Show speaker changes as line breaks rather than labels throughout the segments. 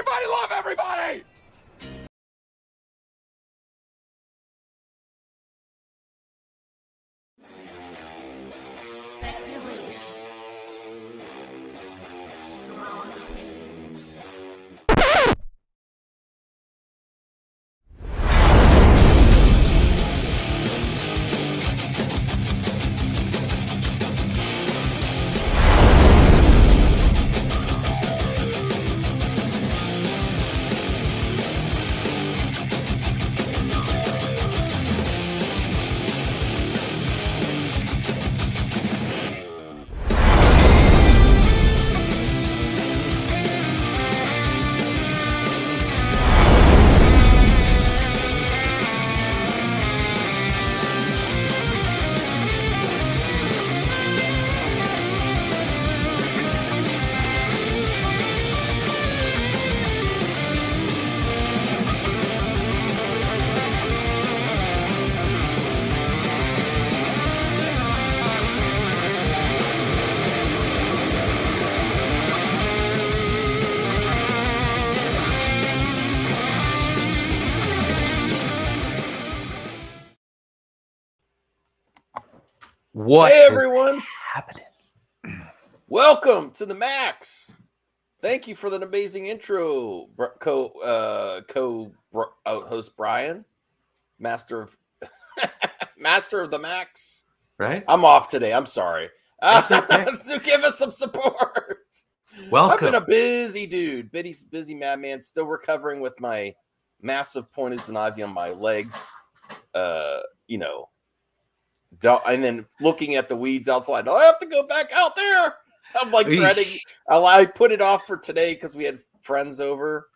Everybody love everybody!
What
Hey everyone,
happening?
welcome to the Max. Thank you for that amazing intro, host Brian, master of master of the Max.
Right?
I'm off today. I'm sorry.
That's okay.
To give us some support.
Welcome.
I've been a busy dude, busy madman. Still recovering with my massive poison ivy on my legs. And then looking at the weeds outside. Do I have to go back out there? I'm like dreading. I put it off for today because we had friends over.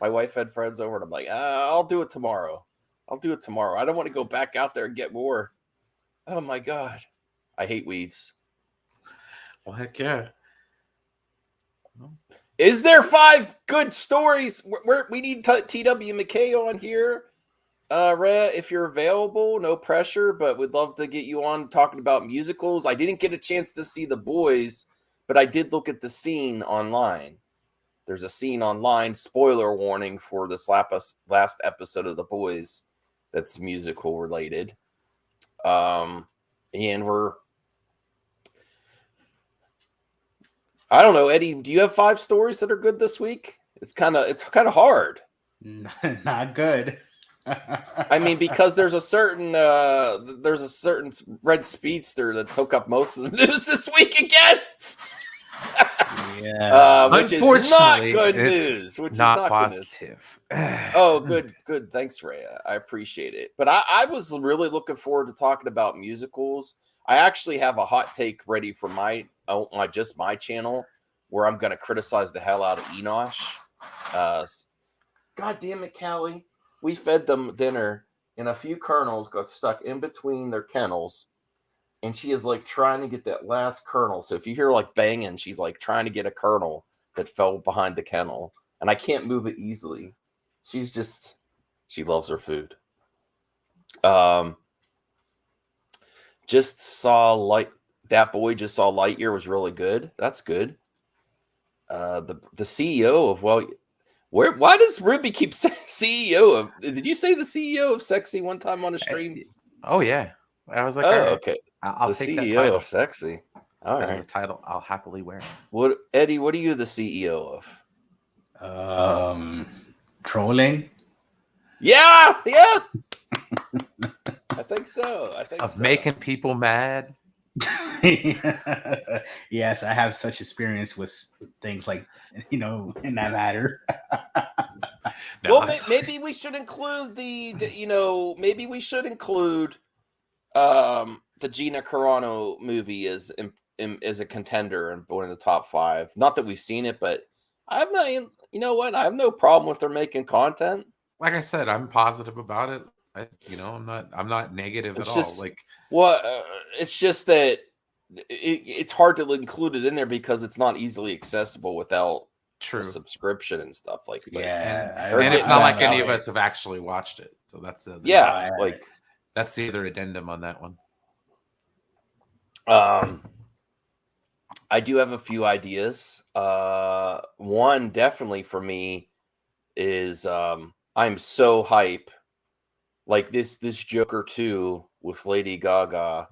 My wife had friends over, and I'm like, I'll do it tomorrow. I don't want to go back out there and get more. Oh my God. I hate weeds.
Well, heck yeah.
Is there 5 good stories? We need TW McKay on here. Rhea, if you're available, no pressure, but we'd love to get you on talking about musicals. I didn't get a chance to see The Boys, but I did look at the scene online. There's a scene online, spoiler warning for this last episode of The Boys that's musical related. And I don't know, Eddie, do you have 5 stories that are good this week? It's kind of hard.
Not good.
I mean, because there's a certain red speedster that took up most of the news this week again.
Yeah.
Which is not good news. Which
not
is not
positive.
Oh, good. Thanks, Rhea. I appreciate it. But I was really looking forward to talking about musicals. I actually have a hot take ready for my channel where I'm going to criticize the hell out of Enosh. God damn it, Callie. We fed them dinner, and a few kernels got stuck in between their kennels, and she is like trying to get that last kernel. So if you hear like banging, she's like trying to get a kernel that fell behind the kennel, and I can't move it easily. She loves her food. Just saw that boy just saw Lightyear was really good. That's good. The CEO of why does Ruby keep saying CEO of? Did you say the CEO of Sexy one time on a stream?
Oh yeah, I was like,
oh,
all right.
Okay.
I'll
the
take
CEO
that title.
of Sexy. All
That
right.
is a title I'll happily wear.
Eddie? What are you the CEO
of? Trolling.
Yeah. I think so.
Making people mad.
Yes, I have such experience with things like in that matter.
Maybe we should include the Gina Carano movie as a contender and one of the top 5. Not that we've seen it, but I have no problem with her making content.
Like I said, I'm positive about it. I'm not negative at all.
It's just that it's hard to include it in there because it's not easily accessible without a subscription and stuff like that.
Yeah,
and it's not like any of us have actually watched it, so that's that's the other addendum on that one.
I do have a few ideas. One definitely for me is I'm so hype. Like this Joker 2 with Lady Gaga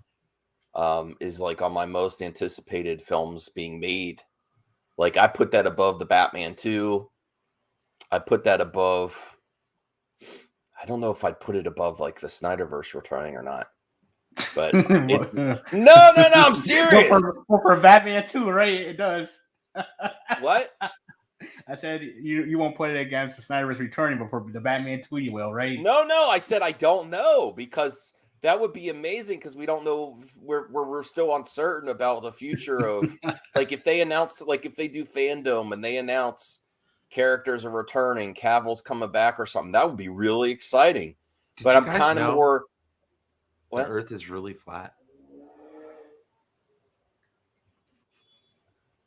is like on my most anticipated films being made. Like I put that above the Batman 2. I put that above. I don't know if I'd put it above like the Snyderverse returning or not. But it's, no, I'm serious.
For Batman 2, right? It does.
What?
I said you won't put it against the Snyderverse returning, but for the Batman 2, you will, right?
No. I said I don't know because that would be amazing because we don't know. We're still uncertain about the future of like if they announce like if they do fandom and they announce characters are returning, Cavill's coming back or something. That would be really exciting. But I'm kind of more.
The Earth is really flat.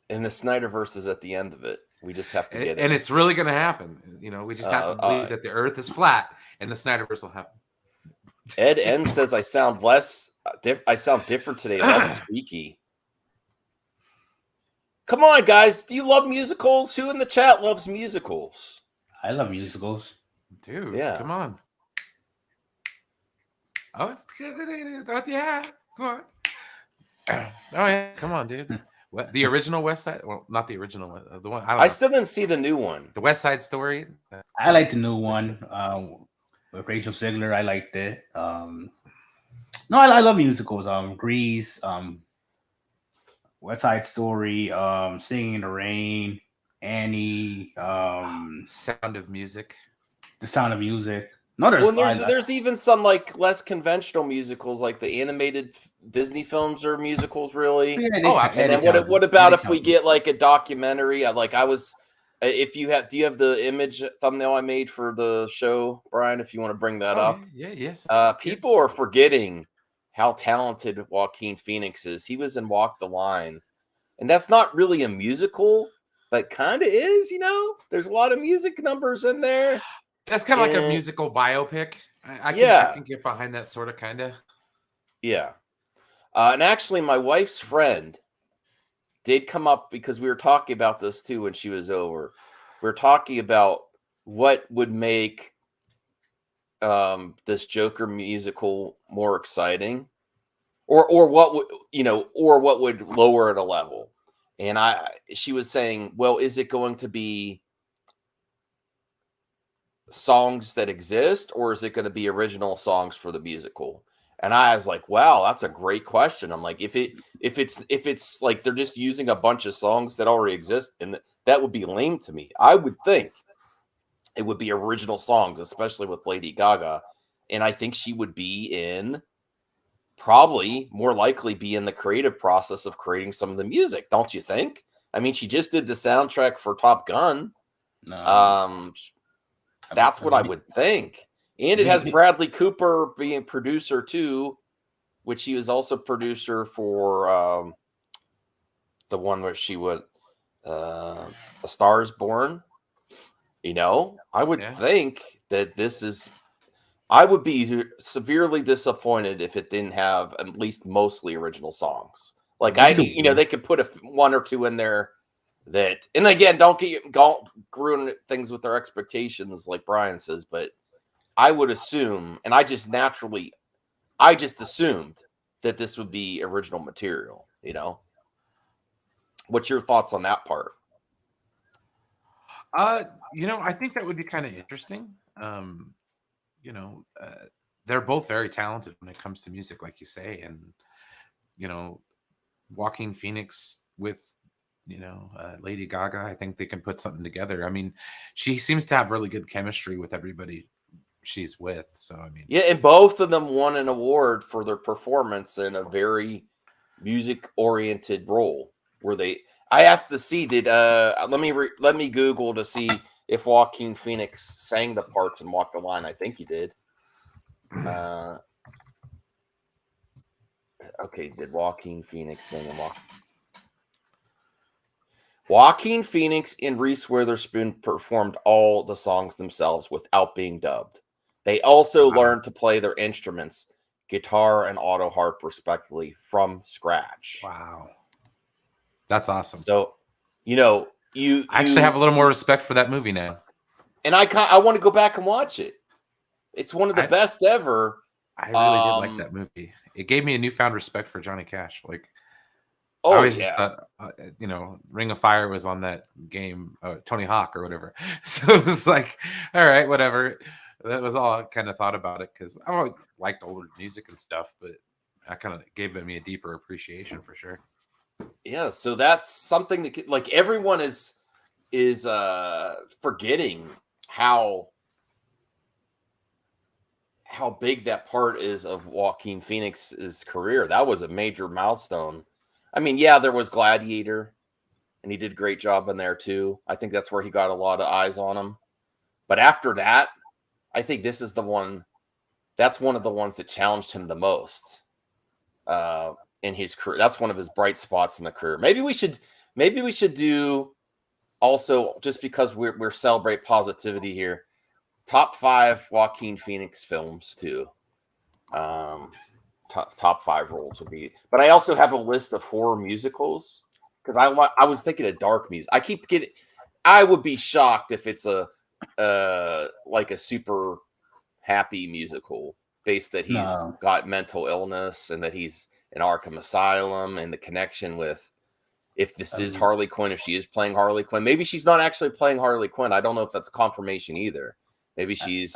And the Snyderverse is at the end of it. We just have to get it.
And it's really going to happen. You know, we just have to believe that the Earth is flat and the Snyderverse will happen.
Ed N says I sound different today, less squeaky. Come on, guys. Do you love musicals? Who in the chat loves musicals?
I love musicals.
Dude, yeah. Come on. Oh, yeah. Come on. Oh, yeah. Come on, dude. What, the original West Side? Well, not the original one. The one
I still didn't see the new one.
The West Side Story.
I like the new one with Rachel Zegler. I liked it. No, I love musicals. Grease, West Side Story, Singing in the Rain, Annie,
Sound of Music.
The Sound of Music.
No, there's even some like less conventional musicals, like the animated Disney films are musicals, really.
Yeah,
absolutely. And what about if we get like a documentary? Do you have the image thumbnail I made for the show, Brian? If you want to bring that up,
yes.
People are forgetting how talented Joaquin Phoenix is. He was in Walk the Line, and that's not really a musical, but kind of is. You know, there's a lot of music numbers in there.
That's kind of like a musical biopic. I can get behind that sort of kind of.
Yeah. And actually, my wife's friend did come up because we were talking about this too when she was over. We were talking about what would make this Joker musical more exciting, or what would lower it a level. And she was saying, well, is it going to be songs that exist, or is it going to be original songs for the musical? And I was like, wow, that's a great question. I'm like, if it's like they're just using a bunch of songs that already exist, and that would be lame to me. I would think it would be original songs, especially with Lady Gaga, and I think she would probably more likely be in the creative process of creating some of the music, don't you think? I mean, she just did the soundtrack for Top Gun. That's what I would think. And it has Bradley Cooper being producer too, which he was also producer for the one where she would A Star Is Born. You know, I would think that I would be severely disappointed if it didn't have at least mostly original songs. Like they could put one or two in there that, and again, don't ruin things with their expectations, like Brian says, but I would assume, and I just assumed that this would be original material, you know? What's your thoughts on that part?
I think that would be kind of interesting. They're both very talented when it comes to music, like you say, and, Joaquin Phoenix with, Lady Gaga, I think they can put something together. I mean, she seems to have really good chemistry with everybody she's with. So, I mean,
yeah, and both of them won an award for their performance in a very music-oriented role. I have to see, let me Google to see if Joaquin Phoenix sang the parts in Walk the Line. I think he did. Okay, did Joaquin Phoenix sing in Walk? Joaquin Phoenix and Reese Witherspoon performed all the songs themselves without being dubbed. They also learned to play their instruments, guitar and auto harp, respectively, from scratch.
Wow. That's awesome.
So,
I actually have a little more respect for that movie now.
and I want to go back and watch it. It's one of the best ever.
I really did like that movie. It gave me a newfound respect for Johnny Cash. Like, I
Oh
always
yeah,
thought, Ring of Fire was on that game, Tony Hawk or whatever. So it was like, all right, whatever. That was all I kind of thought about it, because I always liked older music and stuff, but I kind of gave me a deeper appreciation for sure.
yeah. So that's something that like everyone is forgetting how big that part is of Joaquin Phoenix's career. That was a major milestone. I mean, yeah, there was Gladiator, and he did a great job in there too. I think that's where he got a lot of eyes on him. But after that, I think this is the one. That's one of the ones that challenged him the most in his career. That's one of his bright spots in the career. Maybe we should do also, just because we're celebrate positivity here, top 5 Joaquin Phoenix films too. Top 5 roles would be. But I also have a list of horror musicals, because I was thinking of dark music. I would be shocked if it's like a super happy musical based that he's got mental illness and that he's in Arkham Asylum, and the connection with, if this is Harley Quinn, if she is playing Harley Quinn, maybe she's not actually playing Harley Quinn. I don't know if that's confirmation either. Maybe she's.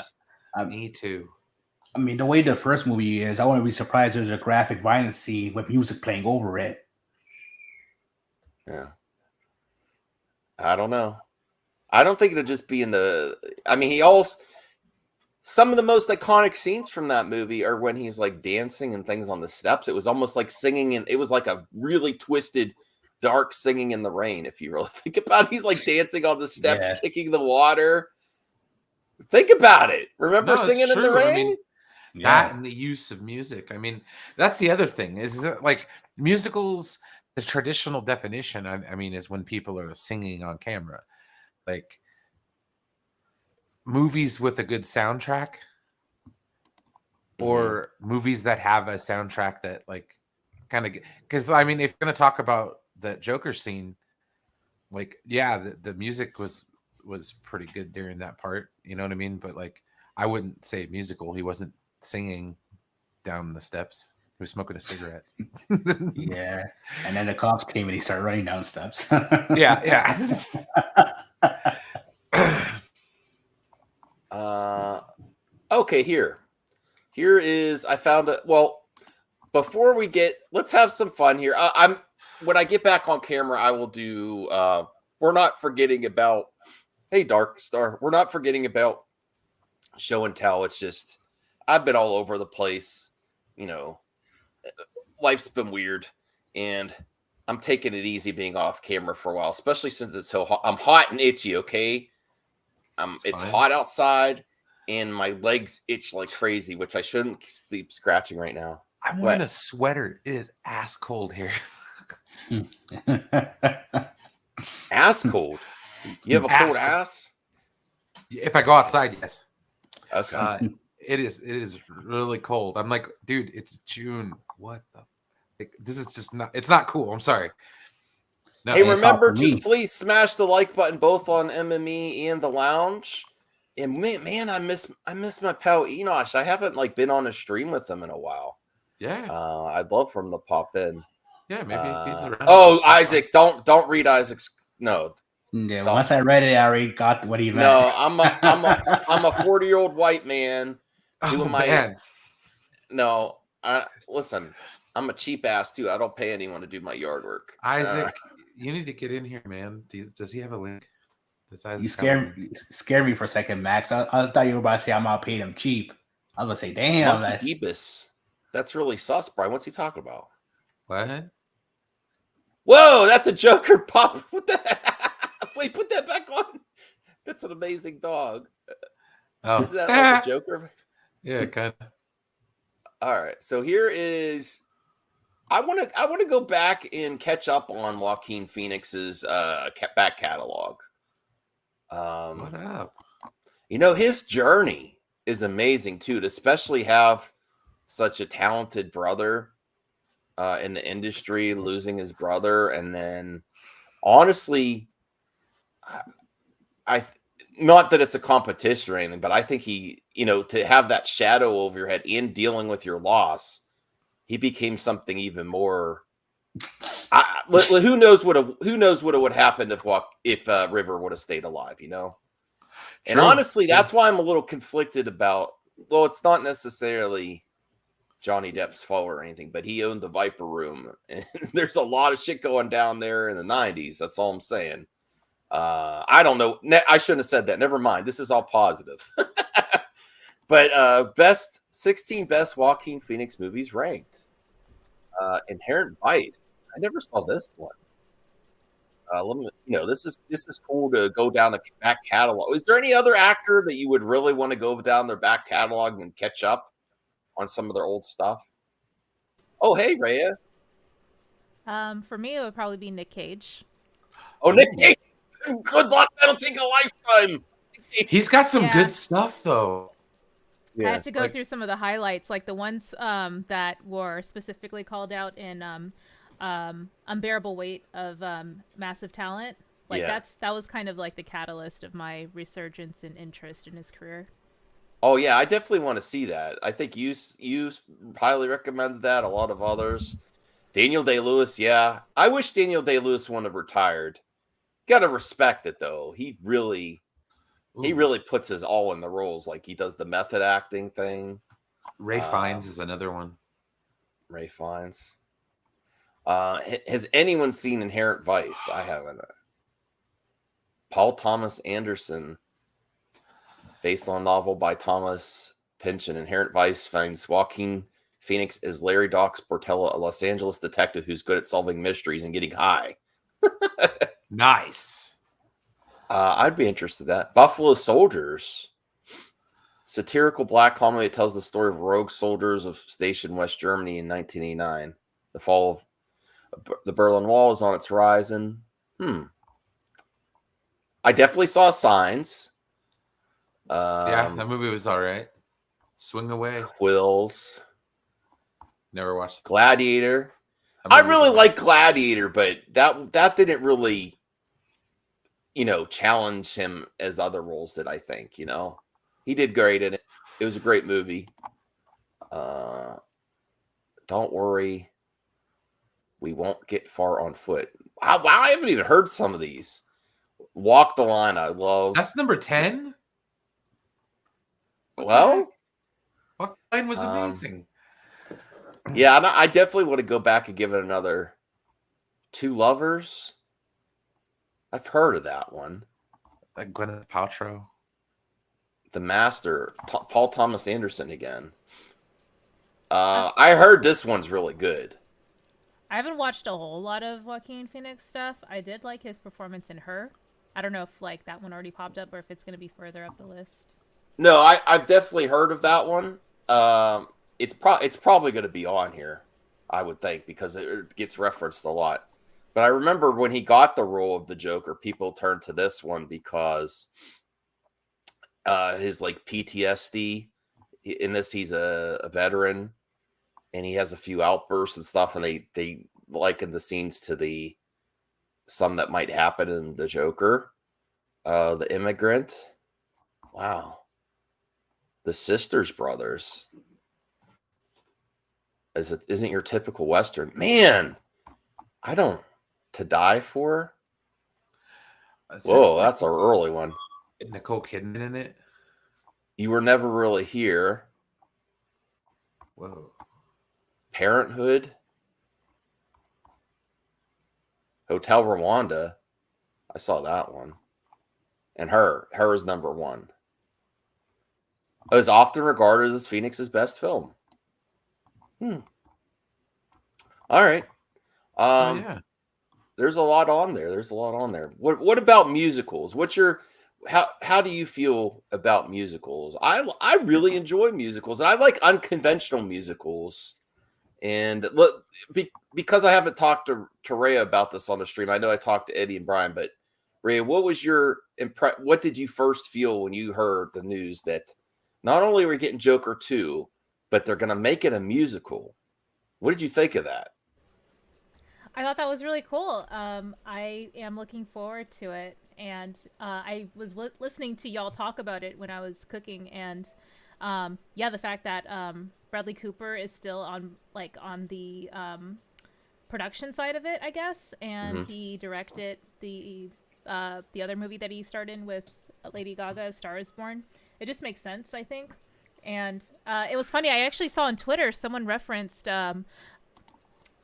Me too.
I mean, the way the first movie is, I wouldn't be surprised if there's a graphic violence scene with music playing over it.
Yeah. I don't know. I don't think it'll just be in the. I mean, some of the most iconic scenes from that movie are when he's like dancing and things on the steps. It was almost like singing, and it was like a really twisted, dark singing in the rain. If you really think about it, he's like dancing on the steps, kicking the water. Think about it. Remember singing in the rain?
I mean, that and the use of music. I mean, that's the other thing, is that like musicals, the traditional definition, I mean, is when people are singing on camera. Like, movies with a good soundtrack, or movies that have a soundtrack that like kind of, because I mean, if you're going to talk about the Joker scene, like, yeah, the music was pretty good during that part, you know what I mean? But like, I wouldn't say musical. He wasn't singing down the steps. He was smoking a cigarette.
Yeah. And then the cops came and he started running down steps.
Yeah.
Okay, here is, I found it. Well, before let's have some fun here. When I get back on camera, I will do, we're not forgetting about, hey, Dark Star, we're not forgetting about show and tell. It's just, I've been all over the place. You know, life's been weird, and I'm taking it easy being off camera for a while, especially since it's so hot. I'm hot and itchy, okay? It's hot outside, and my legs itch like crazy, which I shouldn't sleep scratching right now.
I'm wearing a sweater. It is ass cold here.
Ass cold? You have a cold ass?
If I go outside, yes.
Okay.
It is really cold. I'm like, dude, it's June. What the? This is just not. It's not cool. I'm sorry.
No, hey, remember, just please smash the like button both on MME and the lounge. And man, I miss my pal Enosh. I haven't like been on a stream with him in a while.
Yeah.
I'd love for him to pop in.
Yeah, maybe if he's around.
Oh, Isaac, don't read Isaac's. No.
Yeah, once I read it, I already got what he meant.
No, I'm a 40-year-old white man doing my. Man. No, listen. I'm a cheap ass too. I don't pay anyone to do my yard work.
Isaac, you need to get in here, man. Does he have a link?
You scared me for a second, Max. I thought you were about to say I'm not paying him cheap. I was gonna say, damn,
that's really sus, Brian. What's he talking about?
What?
Whoa, that's a Joker pop. What the heck? Wait, put that back on. That's an amazing dog.
Oh.
Is that like a Joker?
Yeah, kind of.
All right, so here is. I want to go back and catch up on Joaquin Phoenix's back catalog.
What up?
You know, his journey is amazing too, to especially have such a talented brother in the industry, losing his brother, and then honestly, not that it's a competition or anything, but I think he, to have that shadow over your head in dealing with your loss, he became something even more. Who knows what would happen if River would have stayed alive, And
True.
honestly, that's why I'm a little conflicted about. Well, it's not necessarily Johnny Depp's fault or anything, but he owned the Viper Room, and there's a lot of shit going down there in the '90s. That's all I'm saying. I don't know. I shouldn't have said that. Never mind. This is all positive. But 16 best Joaquin Phoenix movies ranked. Inherent Vice. I never saw this one. Let me, this is cool to go down the back catalog. Is there any other actor that you would really want to go down their back catalog and catch up on some of their old stuff? Oh, hey, Rhea.
For me, it would probably be Nick Cage.
Oh, Nick Cage. Good luck. That'll take a lifetime.
He's got some good stuff, though.
Yeah, I have to go through some of the highlights, like the ones that were specifically called out in Unbearable Weight of Massive Talent. Like that was kind of like the catalyst of my resurgence and interest in his career.
Oh yeah, I definitely want to see that. I think you highly recommended that. A lot of others. Daniel Day-Lewis, yeah. I wish Daniel Day-Lewis wouldn't have retired. Gotta respect it though. He really puts his all in the roles. Like he does the method acting thing.
Ray Fiennes is another one.
Ray Fiennes. Has anyone seen Inherent Vice? I haven't. Paul Thomas Anderson, based on a novel by Thomas Pynchon, Inherent Vice finds Joaquin Phoenix as Larry Dox Portella, a Los Angeles detective who's good at solving mysteries and getting high.
Nice.
I'd be interested in that. Buffalo Soldiers. Satirical black comedy that tells the story of rogue soldiers of stationed West Germany in 1989. The fall of the Berlin Wall is on its horizon. I definitely saw Signs.
Yeah, that movie was all right. Swing Away.
Quills.
Never watched
Gladiator. I really like Gladiator, but that didn't really, challenge him as other roles did, I think, He did great in it. It was a great movie. Don't worry. We won't get far on foot. Wow, I haven't even heard some of these. Walk the Line, I love.
That's number 10?
Well,
Walk the Line was amazing.
Yeah, I definitely want to go back and give it another. Two Lovers. I've heard of that one.
Like Gwyneth Paltrow.
The Master, Paul Thomas Anderson again. I heard this one's really good.
I haven't watched a whole lot of Joaquin Phoenix stuff. I did like his performance in Her. I don't know if that one already popped up or if it's going to be further up the list.
No, I've definitely heard of that one. It's probably going to be on here, I would think, because it gets referenced a lot. But I remember when he got the role of the Joker, people turned to this one because his PTSD. In this, he's a veteran, and he has a few outbursts and stuff, and they liken the scenes to some that might happen in the Joker. The Immigrant. Wow. The Sisters Brothers. Isn't your typical Western. Man, To Die For? Whoa, that's our early one.
Nicole Kidman in it?
You Were Never Really Here.
Whoa.
Parenthood. Hotel Rwanda. I saw that one. And Her is number 1. It was often regarded as Phoenix's best film. All right.
Yeah.
There's a lot on there. What about musicals? How do you feel about musicals? I really enjoy musicals, and I like unconventional musicals. And look, because I haven't talked to Rhea about this on the stream, I know I talked to Eddie and Brian, but Rhea, what was your what did you first feel when you heard the news that not only are we getting Joker 2, but they're going to make it a musical? What did you think of that?
I thought that was really cool. I am looking forward to it. and I was listening to y'all talk about it when I was cooking, and yeah, the fact that Bradley Cooper is still on the production side of it, I guess, and he directed the other movie that he starred in with Lady Gaga, Star Is Born. It just makes sense, I think. And it was funny. I actually saw on Twitter someone referenced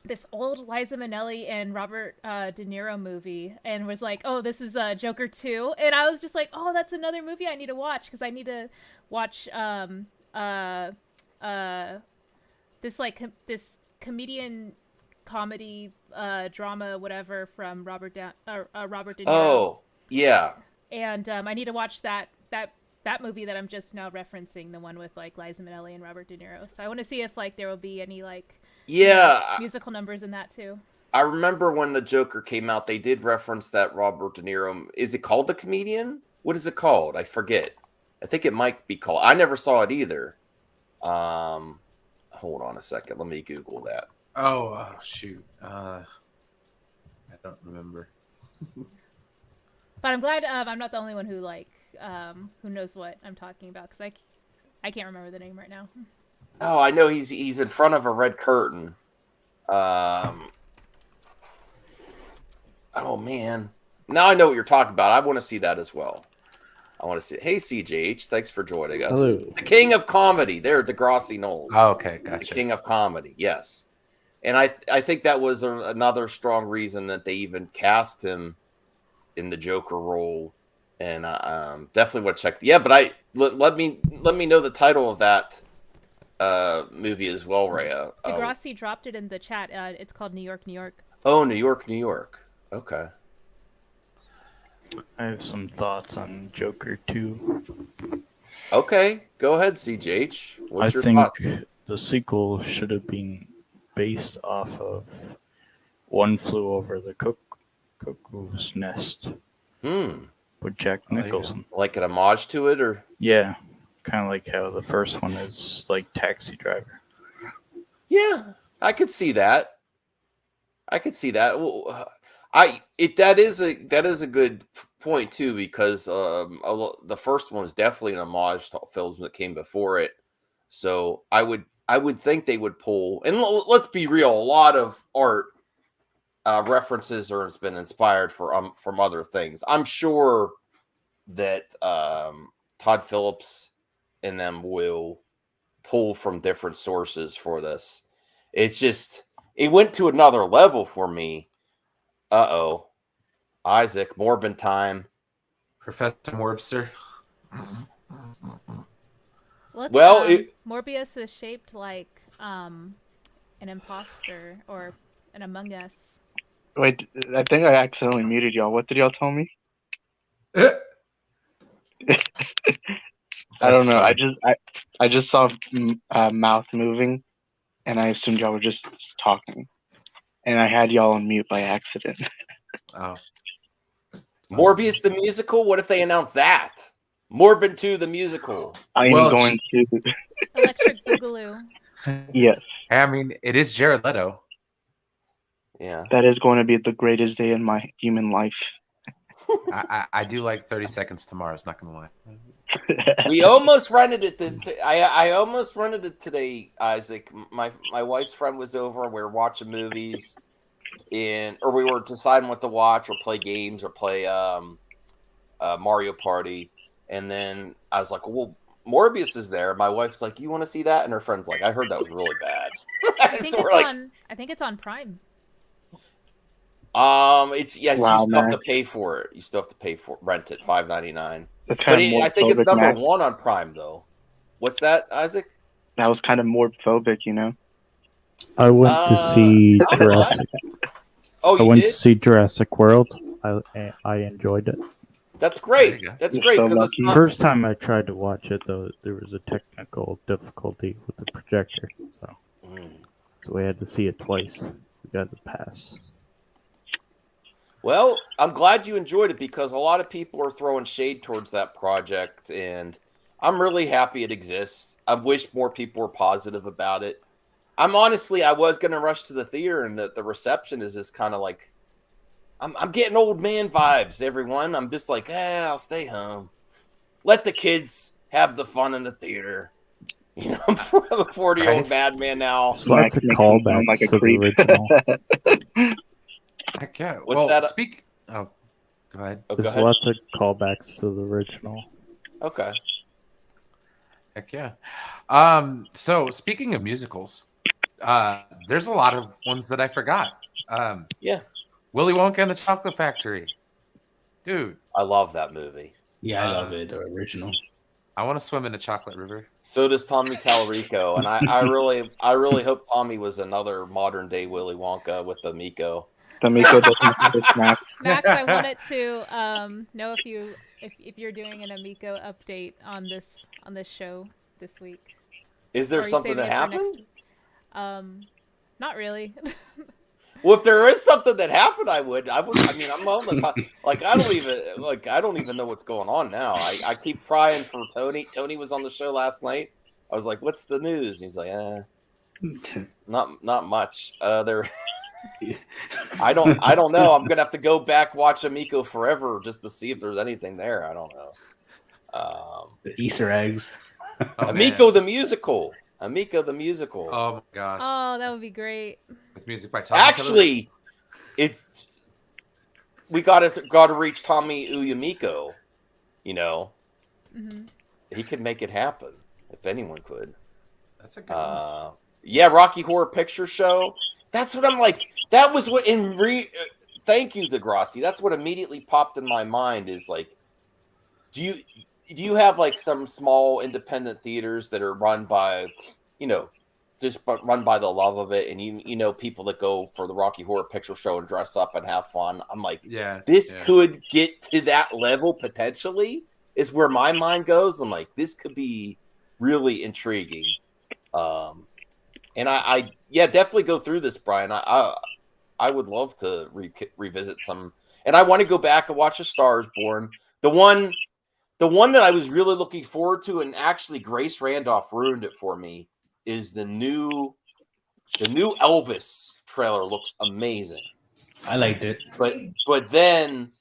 this old Liza Minnelli and Robert De Niro movie, and was like, "Oh, this is Joker 2," and I was just like, "Oh, that's another movie I need to watch because I need to watch this comedian comedy drama whatever from Robert De Niro."
Oh, yeah.
And I need to watch that movie that I'm just now referencing, the one with like Liza Minnelli and Robert De Niro. So I want to see if like there will be any like musical numbers in that too.
I remember when the Joker came out, they did reference that Robert De Niro. Is it called The Comedian? What is it called? I forget. I think it might be called. I never saw it either. Hold on a second. Let me Google that.
Oh shoot. I don't remember.
But I'm glad I'm not the only one who who knows what I'm talking about, because I can't remember the name right now.
Oh, I know he's in front of a red curtain. Oh man. Now I know what you're talking about. I want to see that as well. I want to see it. Hey CJH, thanks for joining us.
Hello.
The King of Comedy. There, Degrassi Knowles.
Oh, okay, gotcha.
The King of Comedy, yes. And I think that was another strong reason that they even cast him in the Joker role. And definitely want to check. But let me know the title of that movie as well, Rhea.
Degrassi dropped it in the chat. It's called New York, New York.
Oh, New York, New York. Okay.
I have some thoughts on Joker 2.
Okay, go ahead, CJH. What's
I
your
think
thoughts?
the sequel should have been based off of One Flew Over the Cuckoo's Nest with Jack Nicholson.
Like an homage to it, or
Yeah, kind of like how the first one is like Taxi Driver.
yeah, I could see that. Well, that is a good point too, because the first one was definitely an homage to films that came before it. So I would think they would pull, and let's be real, a lot of art references or has been inspired from other things. I'm sure that Todd Phillips and them will pull from different sources for this. It's just, it went to another level for me. Isaac, Morbin time.
Professor Morbster.
Look,
Well,
Morbius is shaped like an imposter or an Among Us.
Wait, I think I accidentally muted y'all. What did y'all tell me?
That's
I don't know.
funny.
I just saw mouth moving, and I assumed y'all were just talking, and I had y'all on mute by accident.
Oh.
Morbius the musical? What if they announce that? Morbin 2 the musical.
I am
Well,
going to.
Electric Boogaloo.
Yes,
I mean, it is Jared Leto.
Yeah.
that is going to be the greatest day in my human life.
I do like 30 Seconds to Mars, not gonna lie.
We almost rented it I almost rented it today, Isaac. My wife's friend was over and we were watching movies, or we were deciding what to watch or play games or play Mario Party. And then I was like, well, Morbius is there. My wife's like, you want to see that? And her friend's like, I heard that was really bad.
I think it's on Prime.
It's yes,
Wow,
you still have
man.
to pay for it. You still have to pay for rent it, $5.99.
That's
But
kind of
I think it's number
Max.
1 on Prime though. What's that, Isaac?
That was kind of morbphobic, you know.
I went to see
I'm
Jurassic.
Oh,
I
you
went
did?
to see Jurassic World. I enjoyed it.
That's
There
great.
you go.
That's
You're
great
so
because it's
lucky.
not.
First time I tried to watch it, though, there was a technical difficulty with the projector, so we had to see it twice. We got the pass.
Well, I'm glad you enjoyed it because a lot of people are throwing shade towards that project, and I'm really happy it exists. I wish more people were positive about it. I was going to rush to the theater, and the reception is just kind of like, I'm getting old man vibes, everyone. I'm just like, I'll stay home. Let the kids have the fun in the theater. You know, I'm a 40-year-old madman now.
There's lots of callbacks
like a
to
creep.
the original.
Heck yeah.
What's
well,
that?
Oh, go ahead.
Oh, go
There's
ahead.
lots of callbacks to the original.
Okay.
Heck yeah. So speaking of musicals, there's a lot of ones that I forgot.
Yeah.
Willy Wonka and the Chocolate Factory. Dude.
I love that movie.
Yeah, I love it. The original.
I want to swim in a chocolate river.
So does Tommy Tallarico, and I really hope Tommy was another modern day Willy Wonka with the Miko.
The Miko doesn't have a snack.
Max, I wanted to know if you're doing an Amico update on this show this week.
Is there
Or are you
something
saving
that
it for
happened?
Not really.
Well, if there is something that happened, I would. I mean, I'm on the top. Like, I don't even know what's going on now. I keep prying for Tony. Tony was on the show last night. I was like, "What's the news?" And he's like, not much. There. I don't know. I'm gonna have to go back watch Amico Forever just to see if there's anything there. I don't know.
The Easter eggs.
Amico the musical. Amico the musical.
Oh my gosh.
Oh, that would be great.
With music by Tommy.
Actually, we gotta reach Tommy Uyamiko. You know, he could make it happen if anyone could.
That's a good one.
Yeah, Rocky Horror Picture Show. That's what I'm like. That was what thank you, Degrassi. That's what immediately popped in my mind is like, do you have like some small independent theaters that are run by, just run by the love of it, and you know people that go for the Rocky Horror Picture Show and dress up and have fun? I'm like, this could get to that level potentially. Is where my mind goes. I'm like, this could be really intriguing. And I definitely go through this, Brian. I would love to revisit some, and I want to go back and watch A Star Is Born. The one that I was really looking forward to, and actually Grace Randolph ruined it for me, is the new Elvis trailer. Looks amazing.
I liked it,
but then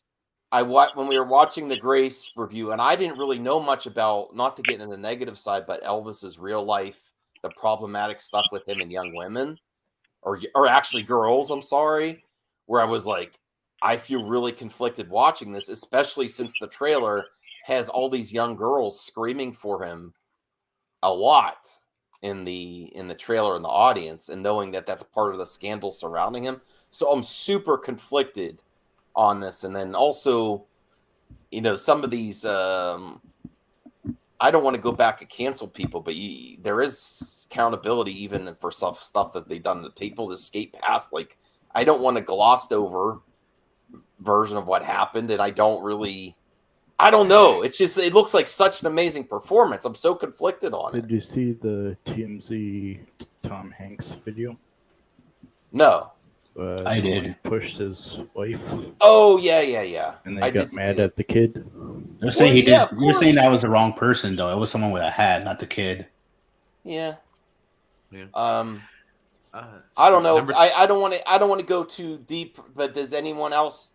when we were watching the Grace review, and I didn't really know much about, not to get into the negative side, but Elvis's real life, the problematic stuff with him and young women, or actually girls. I'm sorry, where I was like, I feel really conflicted watching this, especially since the trailer has all these young girls screaming for him a lot in the trailer in the audience, and knowing that that's part of the scandal surrounding him. So I'm super conflicted on this. And then also, some of these, I don't want to go back and cancel people, but there is accountability even for stuff that they've done. The people to skate past, like, I don't want a glossed over version of what happened. And I don't know. It's just, it looks like such an amazing performance. I'm so conflicted on it.
Did you see the TMZ Tom Hanks video?
No.
I did.
He pushed his wife.
Oh, yeah.
And they got mad at the kid.
They're saying he did. You're saying that was the wrong person, though. It was someone with a hat, not the kid.
Yeah.
Yeah.
I don't know. I don't want to go too deep. But does anyone else?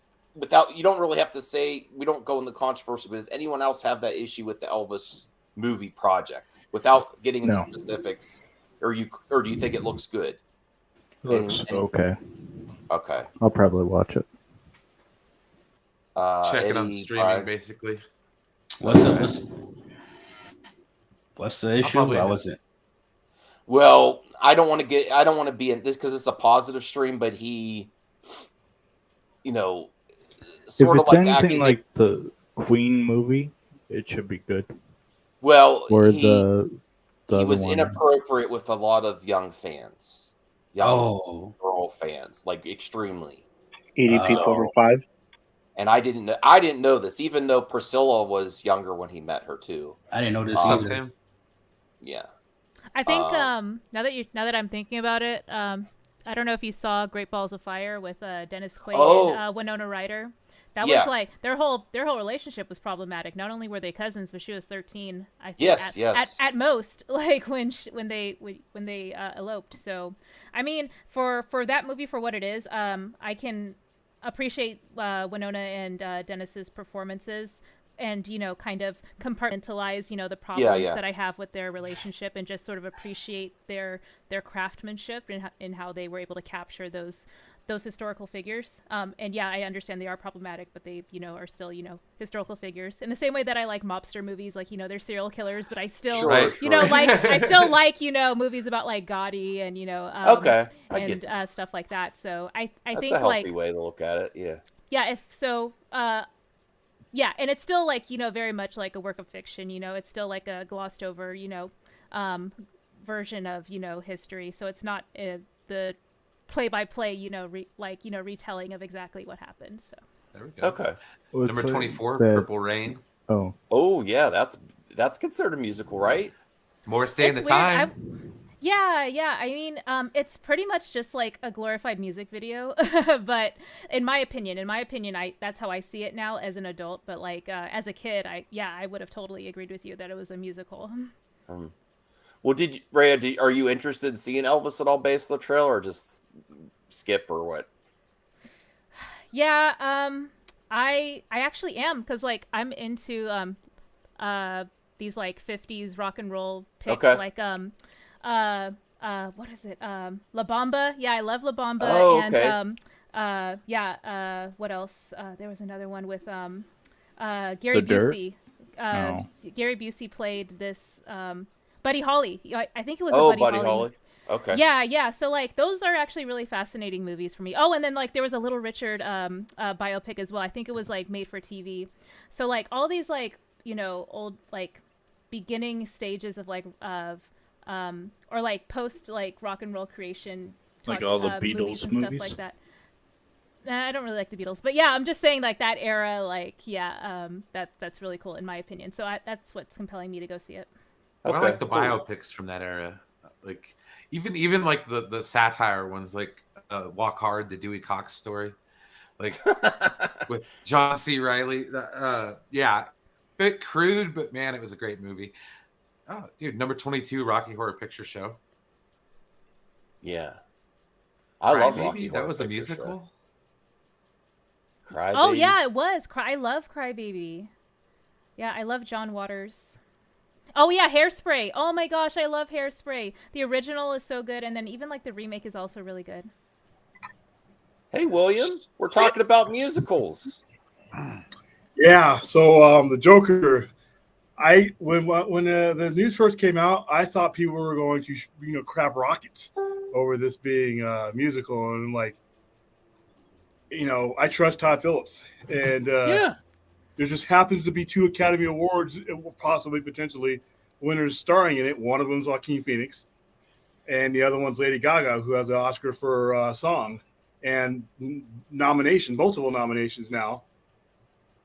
You don't really have to say. We don't go in the controversy. But does anyone else have that issue with the Elvis movie project without getting into specifics? Or do you think it looks good?
It looks okay.
Okay.
I'll probably watch it.
Check it on streaming, basically.
What's the issue? Why was it?
Well, I don't want to be in this because it's a positive stream, but he, sort
if
of
it's
like
anything like the Queen movie, it should be good.
Well,
or
he was
one.
inappropriate with a lot of young fans. Young girl fans, like extremely.
80 people over 5.
And I didn't know this, even though Priscilla was younger when he met her too.
I didn't know this either.
Yeah.
I think now that I'm thinking about it, I don't know if you saw Great Balls of Fire with Dennis Quaid and Winona Ryder. That was like their whole relationship was problematic. Not only were they cousins, but she was 13. I think at most, like when they eloped. So I mean, for that movie, for what it is, I can appreciate Winona and Dennis's performances, and kind of compartmentalize the problems that I have with their relationship, and just sort of appreciate their craftsmanship and how they were able to capture those historical figures. And yeah, I understand they are problematic, but they are still historical figures, in the same way that I like mobster movies, like they're serial killers, but I still like I still like movies about like Gotti and and stuff like that. So I
That's
think
a healthy way to look at it.
And it's still like very much like a work of fiction. It's still like a glossed over version of history. So it's not the play-by-play retelling of exactly what happened. So
there we go.
Okay.
Number 24, Purple Rain.
Oh yeah, that's considered a musical, right?
More Stay in the Time.
Yeah. I mean, it's pretty much just like a glorified music video, but in my opinion, that's how I see it now as an adult. But like as a kid, I would have totally agreed with you that it was a musical.
Well, Rhea, are you interested in seeing Elvis at all based on the trail, or just skip, or what?
Yeah, I actually am, because like I'm into these like 50s rock and roll picks, like what is it? La Bamba. Yeah, I love La Bamba.
Oh, okay.
And what else? There was another one with Gary Busey. Gary Busey played this Buddy Holly. I think it was a Buddy Holly.
Okay.
Yeah. So like those are actually really fascinating movies for me. Oh, and then like there was a Little Richard biopic as well. I think it was like made for TV. So like all these like old like beginning stages of like or like post like rock and roll creation,
like all the Beatles
and stuff like that. I don't really like the Beatles, but yeah, I'm just saying like that era, like that's really cool in my opinion. So that's what's compelling me to go see it.
Okay. I like the biopics from that era, like even like the satire ones, like Walk Hard, the Dewey Cox story, like with John C. Reilly. Yeah, bit crude, but man, it was a great movie. Oh, dude, number 22, Rocky Horror Picture Show.
Yeah, I love Rocky.
That was a musical.
Cry
oh
Baby.
Yeah, it was. I love Cry Baby. Yeah, I love John Waters. Oh yeah, Hairspray. Oh my gosh, I love Hairspray. The original is so good, and then even like the remake is also really good.
Hey William, we're talking about musicals.
Yeah, so the Joker, when the news first came out, I thought people were going to crap rockets over this being a musical, and like I trust Todd Phillips, and there just happens to be 2 Academy Awards, possibly potentially winners starring in it. One of them is Joaquin Phoenix, and the other one's Lady Gaga, who has an Oscar for song and multiple nominations now.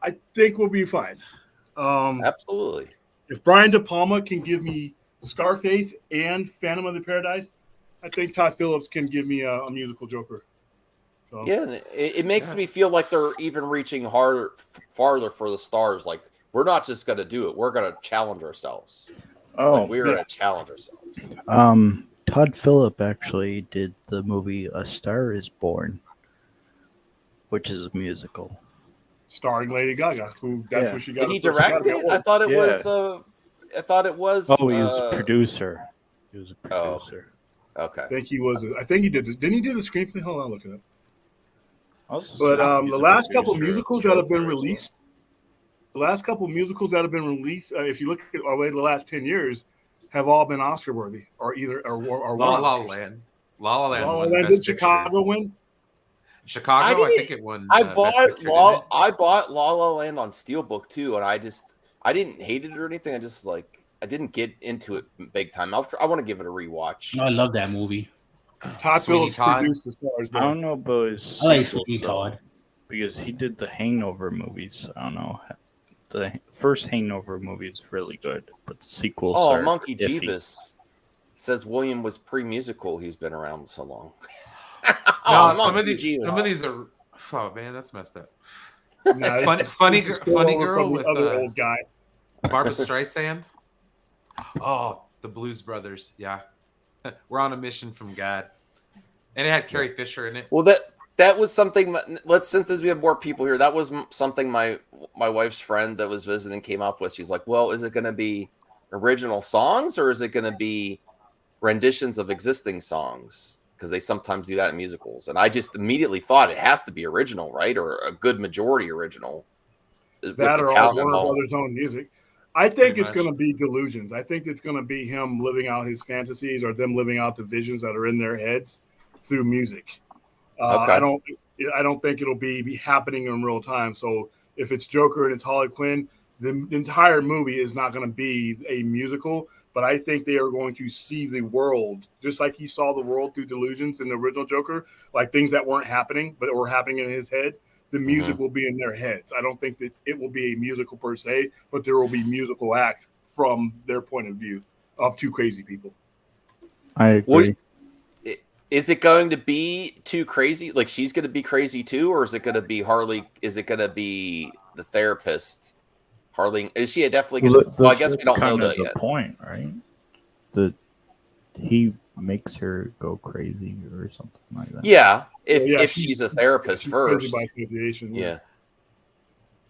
I think we'll be fine.
Absolutely.
If Brian De Palma can give me Scarface and Phantom of the Paradise, I think Todd Phillips can give me a musical Joker. So.
Yeah, it makes me feel like they're even reaching farther for the stars. Like, we're not just going to do it. We're going to challenge ourselves. We're going to challenge ourselves.
Todd Phillip actually did the movie A Star Is Born, which is a musical.
Starring Lady Gaga, that's what she got.
Did he direct it? I thought it was.
Oh, he was a producer.
Okay.
I think he was. I think he did. Didn't he do the screenplay? Hold on, look it up. But the last couple musicals that have been released, if you look at the last 10 years, have all been Oscar worthy, or
La La Land. La La Land.
Did Chicago win?
Chicago, I think it won.
I bought La La Land on Steelbook too, and I didn't hate it or anything. I didn't get into it big time. I want to give it a rewatch.
I love that movie.
Todd Phillips produced The Stars.
I don't know about his
I like Sweeney Todd
because he did the Hangover movies. I don't know. The first Hangover movie is really good, but the sequels are
Monkey
iffy.
Jeebus says William was pre-musical. He's been around so long.
Some of these are. Oh man, that's messed up. Funny girl with
other old guy.
Barbara Streisand. Oh, the Blues Brothers. Yeah, we're on a mission from God, and it had Carrie Fisher in it.
Well, that was something. Since we have more people here, that was something my wife's friend that was visiting came up with. She's like, "Well, is it going to be original songs or is it going to be renditions of existing songs? Because they sometimes do that in musicals." And I just immediately thought it has to be original, right, or a good majority original.
That or all Warner Brothers' own music. I think it's going to be delusions. I think it's going to be him living out his fantasies or them living out the visions that are in their heads through music. Okay. I don't think it'll be happening in real time. So if it's Joker and it's Harley Quinn, the entire movie is not going to be a musical. But I think they are going to see the world just like he saw the world through delusions in the original Joker, like things that weren't happening but were happening in his head. The music will be in their heads. I don't think that it will be a musical per se, but there will be musical acts from their point of view of two crazy people.
I agree.
Is it going to be too crazy? Like she's going to be crazy too, or is it going to be Harley? Is it going to be the therapist? Harley, is she definitely going to? Well, I guess we don't know that yet.
Point, right? That he makes her go crazy or something like that.
Yeah, if she's a therapist first.
By association,
yeah.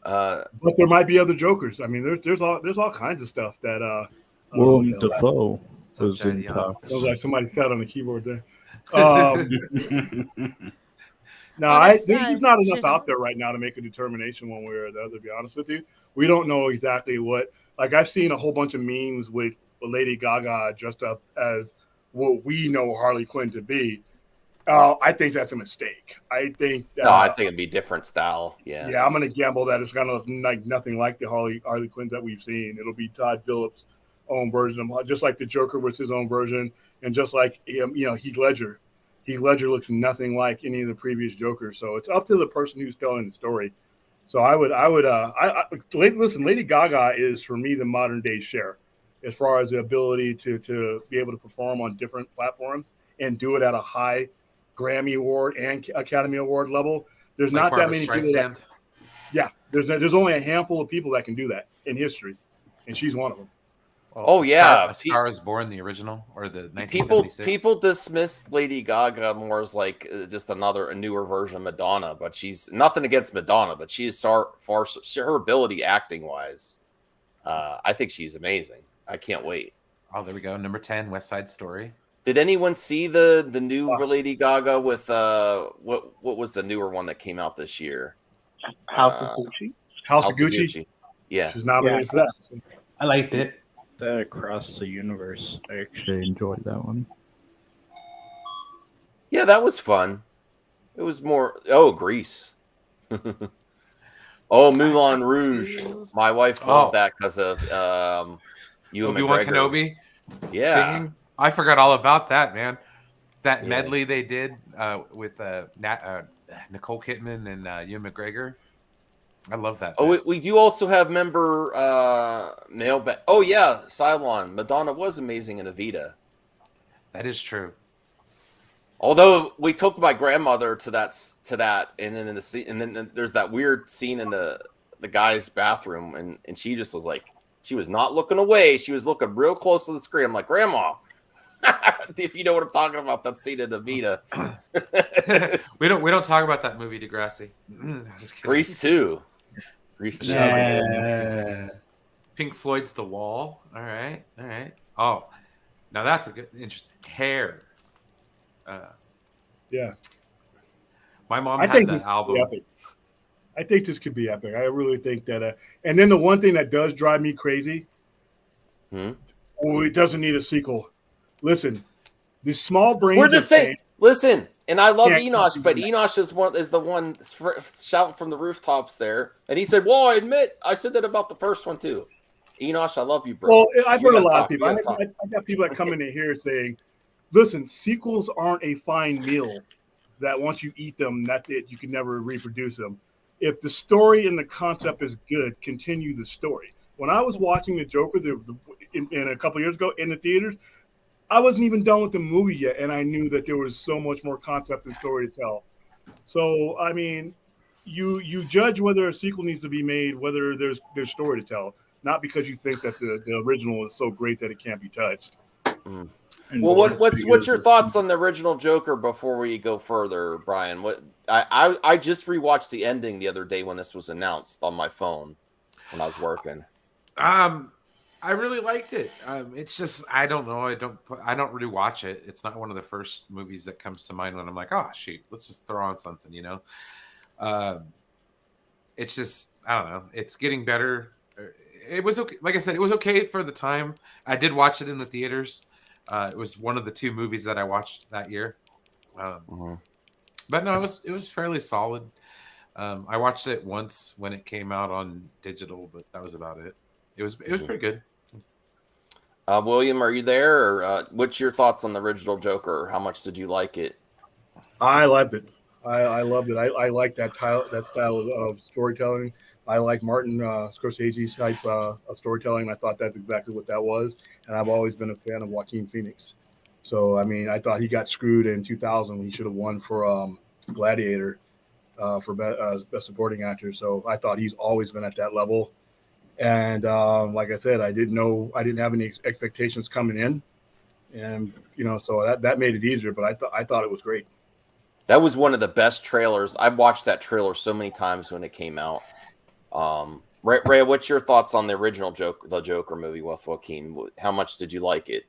But there might be other Jokers. I mean, there's all kinds of stuff that.
Willem Dafoe was in talks.
Sounds like somebody sat on the keyboard there. There's just not enough out there right now to make a determination one way or the other. To be honest with you, we don't know exactly what. Like I've seen a whole bunch of memes with Lady Gaga dressed up as what we know Harley Quinn to be. I think that's a mistake. I think
it'd be different style.
Yeah, I'm gonna gamble that it's gonna look like nothing like the Harley Quinn that we've seen. It'll be Todd Phillips' own version, just like the Joker was his own version, and just like Heath Ledger. Heath Ledger looks nothing like any of the previous Jokers. So it's up to the person who's telling the story. So I would listen. Lady Gaga is for me the modern day Cher, as far as the ability to be able to perform on different platforms and do it at a high Grammy Award and Academy Award level. There's like not Barbara that many people. There's only a handful of people that can do that in history, and she's one of them.
A Star is Born, the original, or the 1976.
People dismiss Lady Gaga more as like just a newer version of Madonna, but she's nothing against Madonna, but she is her ability acting wise. I think she's amazing. I can't wait.
Oh, there we go. Number 10, West Side Story.
Did anyone see the new Lady Gaga with what was the newer one that came out this year?
House of Gucci.
House of Gucci.
Yeah,
she's nominated for that.
I liked it.
That Across the Universe. I actually enjoyed that one.
Yeah, that was fun. It was more. Grease. Moulin Rouge. My wife loved that because of Ewan
Obi-Wan
McGregor.
Kenobi.
Yeah.
Singing. I forgot all about that, man. That medley they did with Nicole Kidman and Ewan McGregor. I love that.
We do also have member mailbag. Oh yeah, Cylon. Madonna was amazing in Evita.
That is true.
Although we took my grandmother to that, and then then there's that weird scene in the guy's bathroom, and she just was like, she was not looking away. She was looking real close to the screen. I'm like, Grandma, if you know what I'm talking about, that scene in Evita.
we don't talk about that movie, Degrassi.
Grease 2.
Yeah. Pink Floyd's The Wall. All right. Oh, now that's a good interesting Hair.
Yeah.
My mom had that album.
I think this could be epic. I really think that. And then the one thing that does drive me crazy, it doesn't need a sequel. Listen, the small brain.
We're the same. Listen. And I love Enosh, but Enosh is the one shouting from the rooftops there. And he said, "Well, I admit, I said that about the first one too." Enosh, I love you, bro.
Well, I've heard a lot of people. I got people that come in here saying, "Listen, sequels aren't a fine meal that once you eat them, that's it. You can never reproduce them. If the story and the concept is good, continue the story." When I was watching the Joker in a couple years ago in the theaters, I wasn't even done with the movie yet, and I knew that there was so much more concept and story to tell. So, I mean, you judge whether a sequel needs to be made, whether there's story to tell, not because you think that the original is so great that it can't be touched.
Well, what's your thoughts on the original Joker before we go further, Brian? What I just rewatched the ending the other day when this was announced on my phone when I was working.
I really liked it. It's just I don't know. I don't really watch it. It's not one of the first movies that comes to mind when I'm like, oh shoot, let's just throw on something, you know. It's just I don't know. It's getting better. It was okay. Like I said, it was okay for the time. I did watch it in the theaters. It was one of the 2 movies that I watched that year. But no, it was fairly solid. I watched it once when it came out on digital, but that was about it. It was pretty good.
William, are you there? Or what's your thoughts on the original Joker? How much did you like it?
I loved it. I loved it. I like that style of storytelling. I like Martin Scorsese's type of storytelling. I thought that's exactly what that was. And I've always been a fan of Joaquin Phoenix. So, I mean, I thought he got screwed in 2000 when he should have won for Gladiator for best supporting actor. So I thought he's always been at that level. And like I said, I didn't have any expectations coming in. And, you know, so that made it easier. But I thought it was great.
That was one of the best trailers. I watched that trailer so many times when it came out. Ray, what's your thoughts on the original Joker movie with Joaquin? How much did you like it?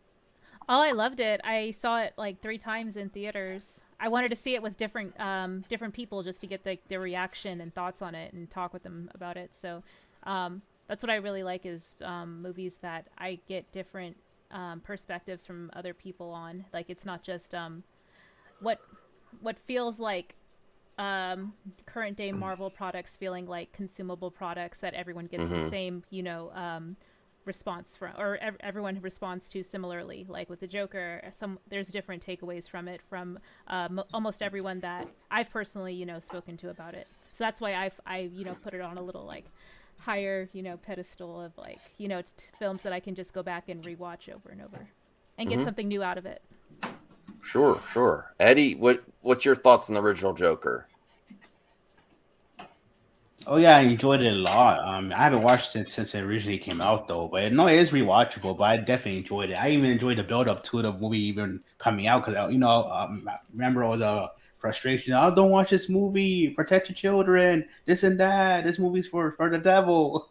Oh, I loved it. I saw it like 3 times in theaters. I wanted to see it with different people just to get their reaction and thoughts on it and talk with them about it. So that's what I really like is movies that I get different perspectives from other people on. Like it's not just what feels like current day Marvel products feeling like consumable products that everyone gets the same, you know, response from, or everyone responds to similarly. Like with the Joker, there's different takeaways from it from almost everyone that I've personally, you know, spoken to about it. So that's why I you know, put it on a little like higher, you know, pedestal of like, you know, films that I can just go back and rewatch over and over and get something new out of it.
Sure. Eddie, what's your thoughts on the original Joker?
Oh yeah, I enjoyed it a lot. I haven't watched it since it originally came out though, but no, it is rewatchable. But I definitely enjoyed it. I even enjoyed the build up to the movie even coming out because you know, remember all the frustration. Oh, don't watch this movie. Protect your children. This and that. This movie's for the devil.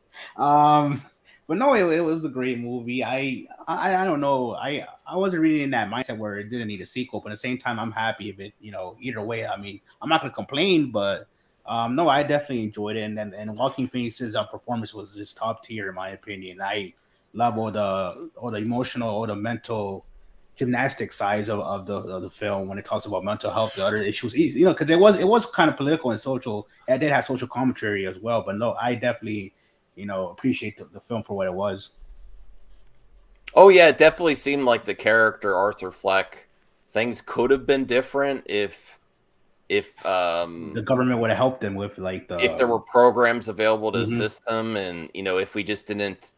But no, it was a great movie. I don't know. I wasn't really in that mindset where it didn't need a sequel, but at the same time, I'm happy if it, you know, either way. I mean, I'm not gonna complain, but no, I definitely enjoyed it, and Joaquin Phoenix's performance was just top tier in my opinion. I love all the emotional, all the mental gymnastic sides of the film when it talks about mental health, the other issues, you know, because it was kind of political and social. It did have social commentary as well, but no, I definitely, you know, appreciate the film for what it was.
Oh yeah, it definitely seemed like the character Arthur Fleck. Things could have been different if
the government would have helped them with like
if there were programs available to assist them, and you know, if we just didn't,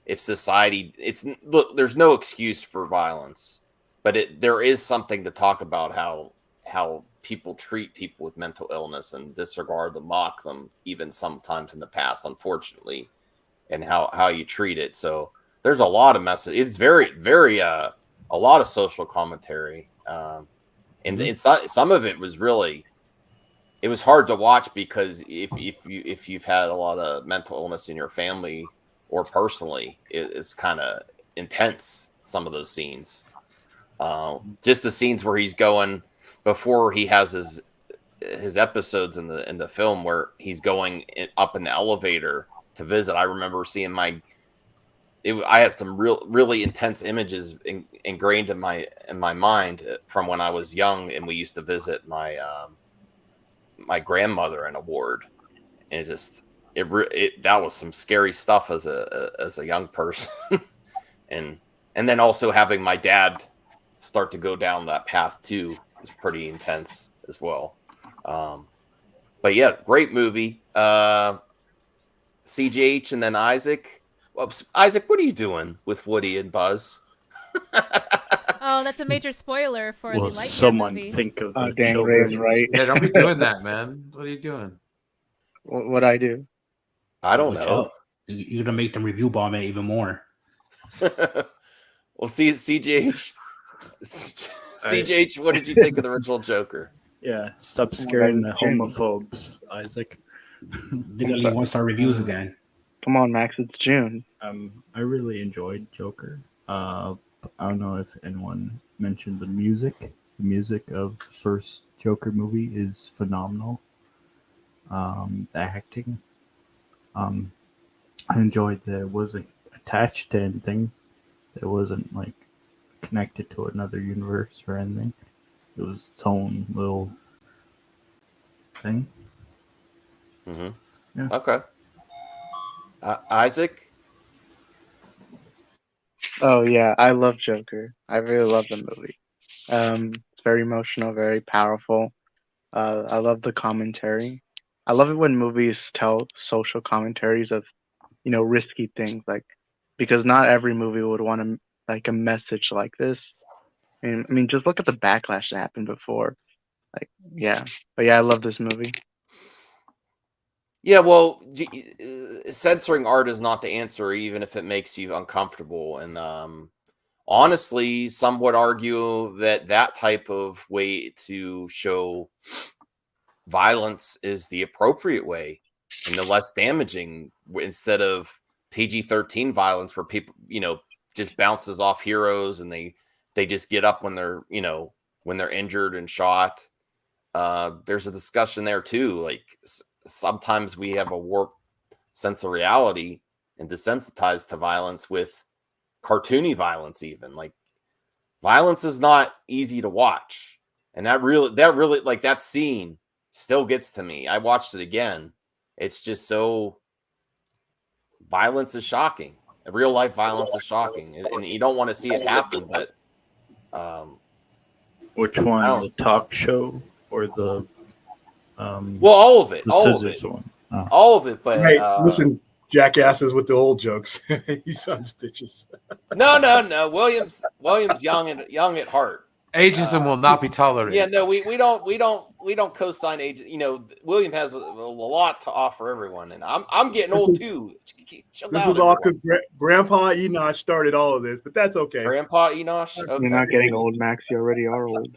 if society, look, there's no excuse for violence, but there is something to talk about how people treat people with mental illness and disregard them, mock them, even sometimes in the past, unfortunately, and how you treat it. So there's a lot of message. It's very, very a lot of social commentary. And some of it was really, it was hard to watch because if you've had a lot of mental illness in your family or personally, it's kind of intense. Some of those scenes, just the scenes where he's going before he has his episodes in the film where he's going up in the elevator to visit. I remember seeing I had some really intense images ingrained in my mind from when I was young, and we used to visit my my grandmother in a ward, and that was some scary stuff as a young person, and then also having my dad start to go down that path too is pretty intense as well. But yeah, great movie. CJH and then Isaac. Well, Isaac, what are you doing with Woody and Buzz?
Oh, that's a major spoiler for the Lightyear
someone
movie.
think of the
dang,
children.
Ray's right.
Yeah, don't be doing that, man. What are you doing?
What I do?
I don't know.
You're gonna make them review bomb it even more.
Well, CJH, CJ, what did you think of the original Joker?
Yeah, stop scaring the homophobes, Isaac.
They're gonna leave 1-star reviews again.
Come on, Max, it's June.
I really enjoyed Joker. I don't know if anyone mentioned the music. The music of the first Joker movie is phenomenal. The acting. I enjoyed that it wasn't attached to anything. It wasn't like connected to another universe or anything. It was its own little thing.
Mm-hmm.
Yeah.
Okay. Isaac?
Oh yeah, I love Joker. I really love the movie. It's very emotional, very powerful. I love the commentary. I love it when movies tell social commentaries of, risky things, like, because not every movie would want to like a message like this. And I mean, just look at the backlash that happened before. Like, yeah, but yeah, I love this movie.
Yeah, well, censoring art is not the answer, even if it makes you uncomfortable. And honestly, some would argue that that type of way to show violence is the appropriate way and the less damaging, instead of PG-13 violence where people, just bounces off heroes and they just get up when they're, when they're injured and shot. There's a discussion there too. Like sometimes we have a warped sense of reality and desensitized to violence with cartoony violence. Even like violence is not easy to watch, and that really like that scene still gets to me. I watched it again. It's just so, violence is shocking. Real life violence is shocking, and you don't want to see it happen. But
which one? The talk show or the
well, all of it,
the
all
scissors
of it,
one?
all of it. But
Hey, listen, jackasses with the old jokes. You sons of bitches.
No. William's young at heart.
Ageism will not be tolerated.
Yeah, no, we don't co-sign age. William has a lot to offer everyone, and I'm getting old too.
This was all because Grandpa Enosh started all of this, but that's okay.
Grandpa Enosh. Okay.
You're not getting old, Max. You already are old.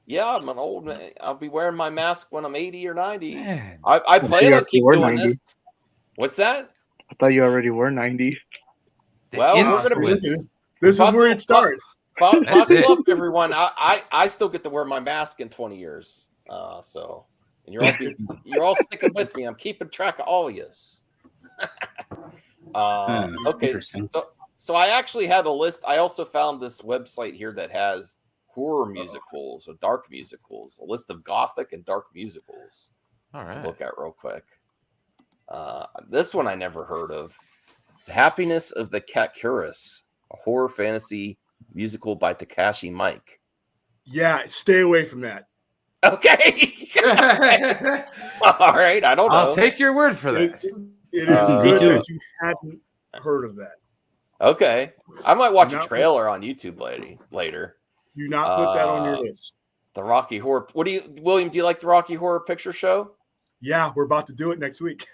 Yeah, I'm an old man. I'll be wearing my mask when I'm 80 or 90.
Man.
I plan on keep doing
90.
this. What's that?
I thought you already were 90.
Well, we're gonna be.
This is where it starts.
Buckle up, everyone. I still get to wear my mask in 20 years. So, and you're all sticking with me. I'm keeping track of all yous. Okay. So I actually had a list. I also found this website here that has horror musicals or dark musicals, a list of gothic and dark musicals.
All right.
Look at real quick. This one I never heard of. The Happiness of the Kakuris, a horror fantasy musical by Takashi Mike.
Yeah, stay away from that.
Okay. All right. I don't know.
I'll take your word for that.
It is good that you hadn't heard of that.
Okay. I might watch a trailer on YouTube later.
Do not put that on your list.
The Rocky Horror. William, do you like the Rocky Horror Picture Show?
Yeah, we're about to do it next week.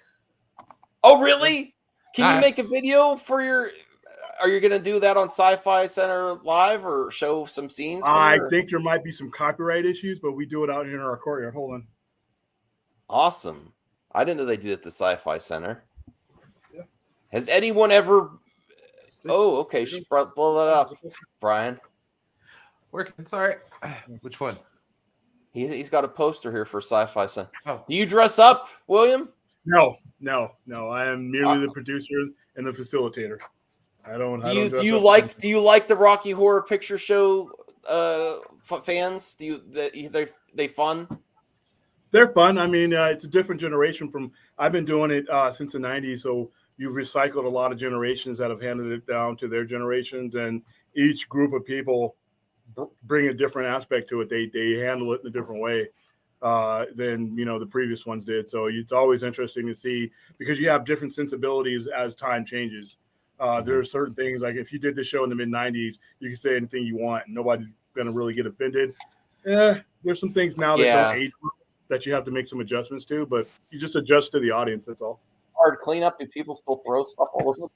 Oh, really? Can you
Nice.
make a video for your... Are you going to do that on Sci-Fi Center Live or show some scenes?
I think there might be some copyright issues, but we do it out here in our courtyard. Hold on.
Awesome. I didn't know they did it at the Sci-Fi Center.
Yeah.
Has anyone ever... Oh, okay. Blow that up, Brian.
Working. Sorry. Which one?
He's got a poster here for Sci-Fi Center.
Oh.
Do you dress up, William?
No. I am merely the producer and the facilitator. I don't.
Do you like the Rocky Horror Picture Show fans? They fun?
They're fun. I mean, it's a different generation from. I've been doing it since the '90s, so you've recycled a lot of generations that have handed it down to their generations, and each group of people bring a different aspect to it. They handle it in a different way than the previous ones did. So it's always interesting to see because you have different sensibilities as time changes. There are certain things like if you did this show in the mid '90s, you can say anything you want, and nobody's gonna really get offended. There's some things now that don't age that you have to make some adjustments to, but you just adjust to the audience. That's all.
Hard cleanup. Do people still throw stuff all over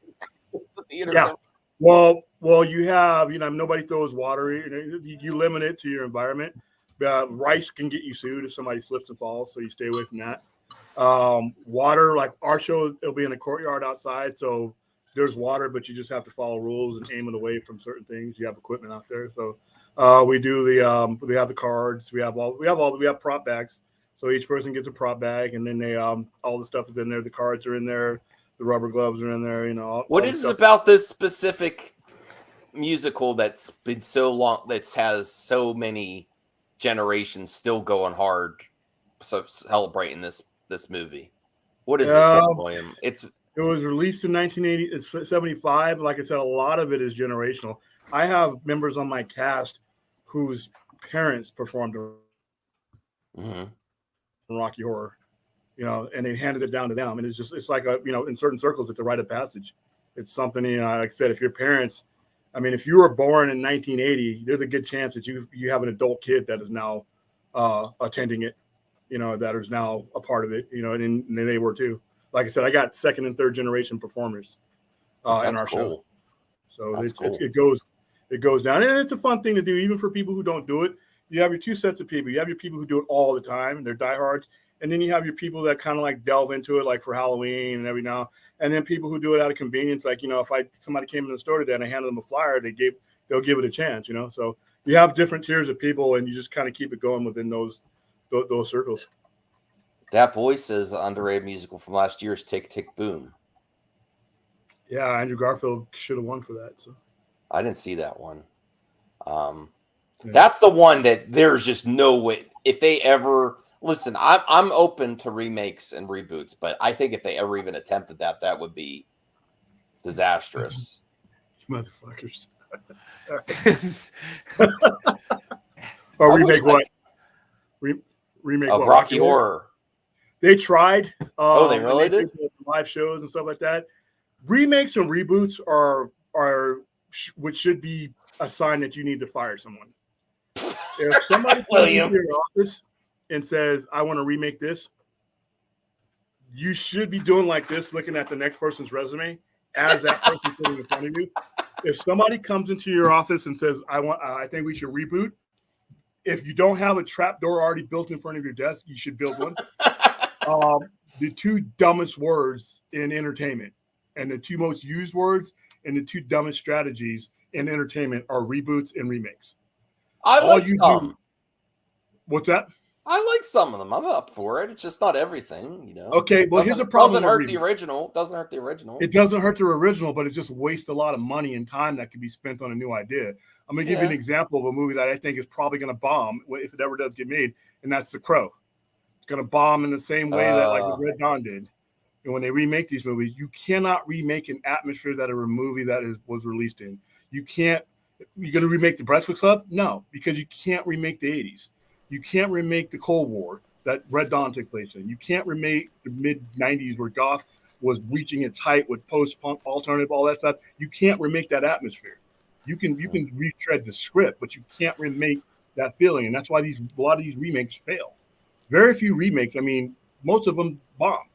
the theater?
Yeah. Well, Well, you have, nobody throws water. You limit it to your environment. Rice can get you sued if somebody slips and falls, so you stay away from that. Water, like our show, it'll be in a courtyard outside, so there's water, but you just have to follow rules and aim it away from certain things. You have equipment out there, so we do we have the cards, we have prop bags, so each person gets a prop bag, and then they all the stuff is in there. The cards are in there, the rubber gloves are in there.
What is it about this specific musical that's been so long, that has so many generations still going hard, so celebrating this movie? What is it, William? It
was released in 1975. Like I said, a lot of it is generational. I have members on my cast whose parents performed in Rocky Horror, and they handed it down to them. And it's like in certain circles, it's a rite of passage. It's something, like I said, if your parents, if you were born in 1980, there's a good chance that you have an adult kid that is now attending it, that is now a part of it, and they were too. Like I said, I got second and third generation performers in our show. So it goes down, and it's a fun thing to do, even for people who don't do it. You have your two sets of people. You have your people who do it all the time, they're diehards, and then you have your people that kind of like delve into it, like for Halloween and every now. And then people who do it out of convenience, like if somebody came in the store today and I handed them a flyer, they'll give it a chance, So you have different tiers of people, and you just kind of keep it going within those circles.
That voice is an underrated musical from last year's Tick, Tick, Boom.
Yeah, Andrew Garfield should have won for that. So
I didn't see that one. That's the one that there's just no way. If they ever listen, I'm open to remakes and reboots, but I think if they ever even attempted that would be disastrous.
Motherfuckers. Or remake what? Remake
of Rocky Horror.
They tried.
They really did?
Live shows and stuff like that. Remakes and reboots are which should be a sign that you need to fire someone. If somebody comes into your office and says, "I want to remake this," you should be doing like this, looking at the next person's resume as that person sitting in front of you. If somebody comes into your office and says, I think we should reboot," if you don't have a trap door already built in front of your desk, you should build one. The two dumbest words in entertainment, and the two most used words and the two dumbest strategies in entertainment are reboots and remakes.
I like some.
What's that?
I like some of them. I'm up for it. It's just not everything,
Okay, well, here's a problem.
Doesn't hurt the original. Doesn't hurt the original.
It doesn't hurt the original, but it just wastes a lot of money and time that could be spent on a new idea. I'm going to give you an example of a movie that I think is probably going to bomb if it ever does get made, and that's The Crow. It's going to bomb in the same way that like Red Dawn did. And when they remake these movies, you cannot remake an atmosphere that a movie that was released in. You can't. You're going to remake The Breakfast Club? No, because you can't remake the 80s. You can't remake the Cold War that Red Dawn took place in. You can't remake the mid-90s where goth was reaching its height with post-punk, alternative, all that stuff. You can't remake that atmosphere. You can retread the script, but you can't remake that feeling, and that's why a lot of these remakes fail. Very few remakes. Most of them bomb.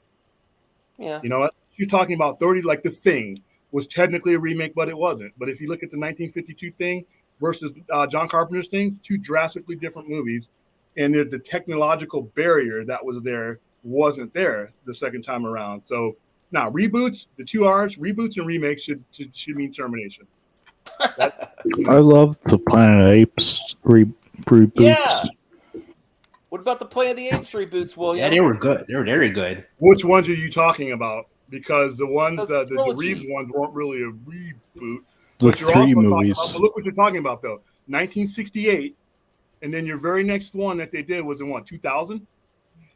Yeah.
You're talking about 30, like The Thing was technically a remake, but it wasn't. But if you look at the 1952 Thing versus John Carpenter's Thing, two drastically different movies, and the technological barrier that was there wasn't there the second time around. So now reboots, the two R's, reboots and remakes should mean termination.
I love the Planet of the Apes reboots.
Yeah. What about the Planet of the Apes reboots, William?
Yeah, they were good. They were very good.
Which ones are you talking about? Because the ones the Reeves ones weren't really a reboot.
The three movies.
But look what you're talking about, though. 1968, and then your very next one that they did was in 2000?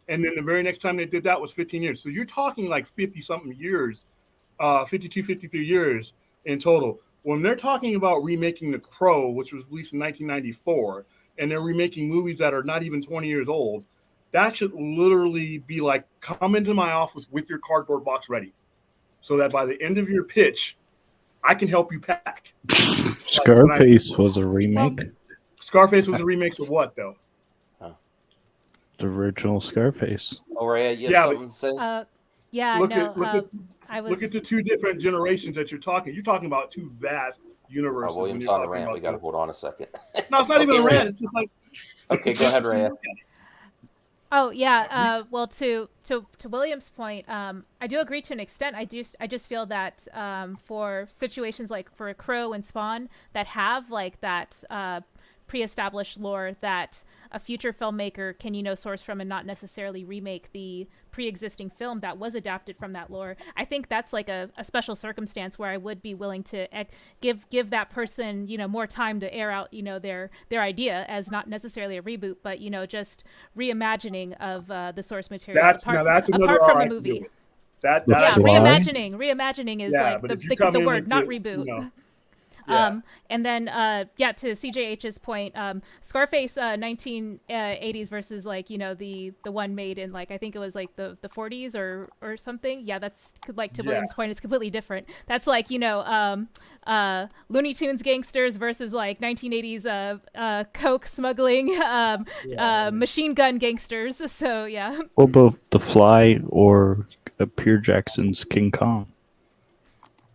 And then the very next time they did that was 15 years. So you're talking like 50-something years, 52, 53 years in total. When they're talking about remaking The Crow, which was released in 1994, and they're remaking movies that are not even 20 years old, that should literally be like, come into my office with your cardboard box ready, so that by the end of your pitch, I can help you pack.
Scarface was a remake.
Scarface was a remake of what, though?
The original Scarface.
Oh, right. You have something to say?
Look at the two different generations that you're talking. You're talking about two vast universes.
Oh, William's on a rant. We got to hold on a second.
No, it's not even a rant. It's just like.
Okay, go ahead, Rhea.
Oh yeah. Well, to William's point, I do agree to an extent. I just feel that for situations like for Crow and Spawn that have like that pre-established lore that a future filmmaker can source from and not necessarily remake the pre-existing film that was adapted from that lore. I think that's like a special circumstance where I would be willing to give that person more time to air out their idea as not necessarily a reboot, but just reimagining of the source material apart from the movie. Reimagining is like the word, not reboot. And then to CJH's point, Scarface 1980s versus like the one made in like I think it was like the 40s or something. Yeah, that's like to William's point, it's completely different. That's like Looney Tunes gangsters versus like 1980s coke smuggling machine gun gangsters. So yeah.
What about The Fly or Pierre Jackson's King Kong?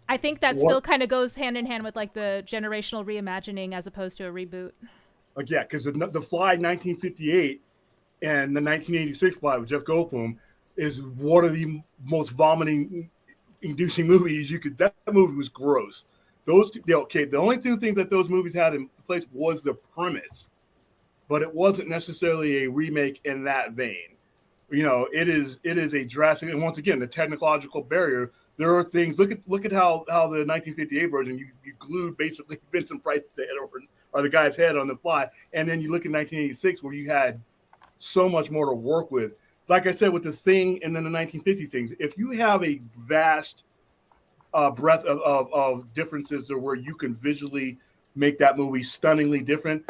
I think that still kind of goes hand in hand with like the generational reimagining as opposed to a reboot.
Yeah, because the Fly 1958 and the 1986 Fly with Jeff Goldblum is one of the most vomiting-inducing movies you could. That movie was gross. The only two things that those movies had in place was the premise, but it wasn't necessarily a remake in that vein. It is a drastic, and once again, the technological barrier. There are things. Look at how the 1958 version you glued basically Vincent Price's head or the guy's head on The Fly, and then you look at 1986 where you had so much more to work with. Like I said, with the Thing and then the 1950 things, if you have a vast breadth of differences to where you can visually make that movie stunningly different,